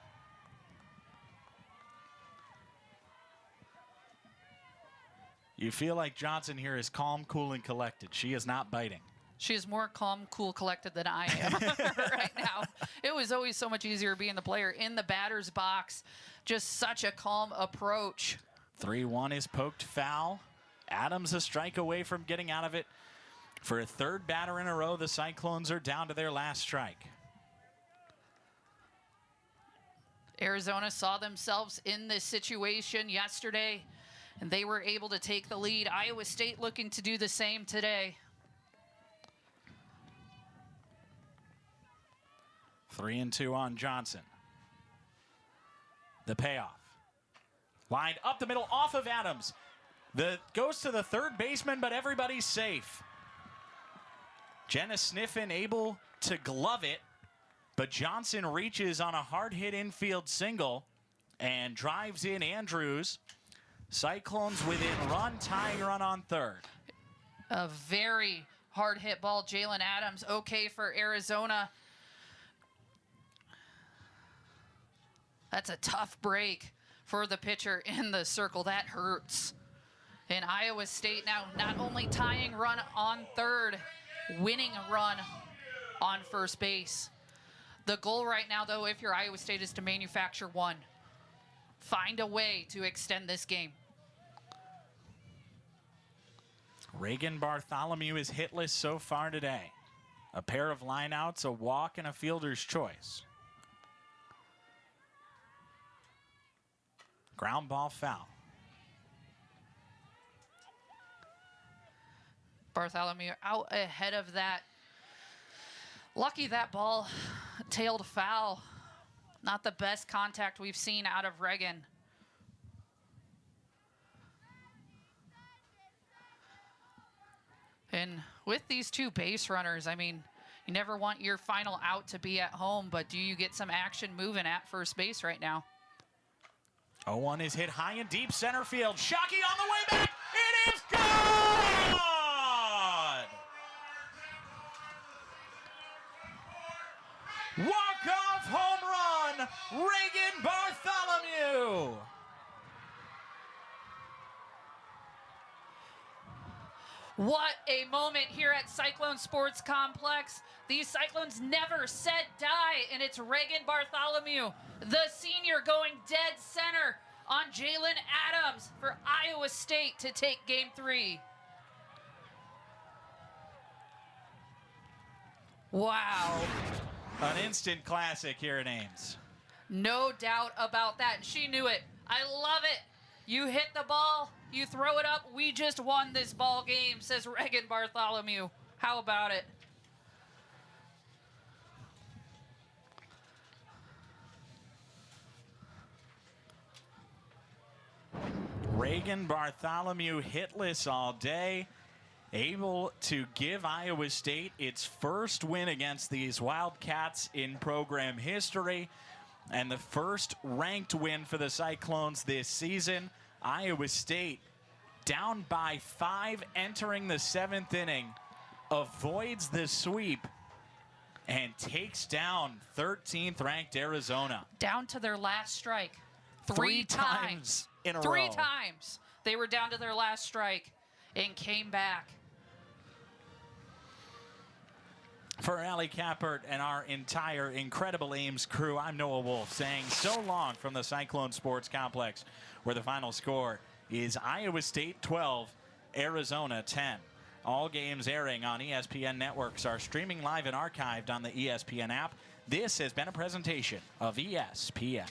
[SPEAKER 1] You feel like Johnson here is calm, cool, and collected. She is not biting.
[SPEAKER 2] She is more calm, cool, collected than I am right now. It was always so much easier being the player in the batter's box. Just such a calm approach.
[SPEAKER 1] 3-1 is poked foul. Adams a strike away from getting out of it. For a third batter in a row, the Cyclones are down to their last strike.
[SPEAKER 2] Arizona saw themselves in this situation yesterday, and they were able to take the lead. Iowa State looking to do the same today.
[SPEAKER 1] 3-2 on Johnson. The payoff. Lined up the middle off of Adams. Goes to the third baseman, but everybody's safe. Jenna Sniffen able to glove it, but Johnson reaches on a hard-hit infield single and drives in Andrews. Cyclones within run, tying run on third.
[SPEAKER 2] A very hard-hit ball. Jalen Adams okay for Arizona. That's a tough break for the pitcher in the circle. That hurts. And Iowa State now not only tying run on third, winning a run on first base. The goal right now, though, if you're Iowa State, is to manufacture one. Find a way to extend this game.
[SPEAKER 1] Reagan Bartholomew is hitless so far today. A pair of lineouts, a walk, and a fielder's choice. Ground ball foul.
[SPEAKER 2] Bartholomew out ahead of that. Lucky that ball tailed foul. Not the best contact we've seen out of Reagan. And with these two base runners, I mean, you never want your final out to be at home, but do you get some action moving at first base right now?
[SPEAKER 1] 0-1 is hit high and deep center field. Shockey on the way back. It is gone! Walk-off home run, Reagan Bartholomew.
[SPEAKER 2] What a moment here at Cyclone Sports Complex. These Cyclones never said die, and it's Reagan Bartholomew, the senior, going dead center on Jalen Adams for Iowa State to take game 3. Wow.
[SPEAKER 1] An instant classic here at Ames.
[SPEAKER 2] No doubt about that. She knew it. I love it. You hit the ball, you throw it up. We just won this ball game, says Reagan Bartholomew. How about it?
[SPEAKER 1] Reagan Bartholomew hitless all day, able to give Iowa State its first win against these Wildcats in program history, and the first ranked win for the Cyclones this season. Iowa State down by 5 entering the 7th inning, avoids the sweep, and takes down 13th ranked Arizona.
[SPEAKER 2] Down to their last strike.
[SPEAKER 1] Three times in a row.
[SPEAKER 2] 3 times they were down to their last strike and came back.
[SPEAKER 1] For Allie Kappert and our entire incredible Ames crew, I'm Noah Wolf saying so long from the Cyclone Sports Complex, where the final score is Iowa State 12, Arizona 10. All games airing on ESPN networks are streaming live and archived on the ESPN app. This has been a presentation of ESPN.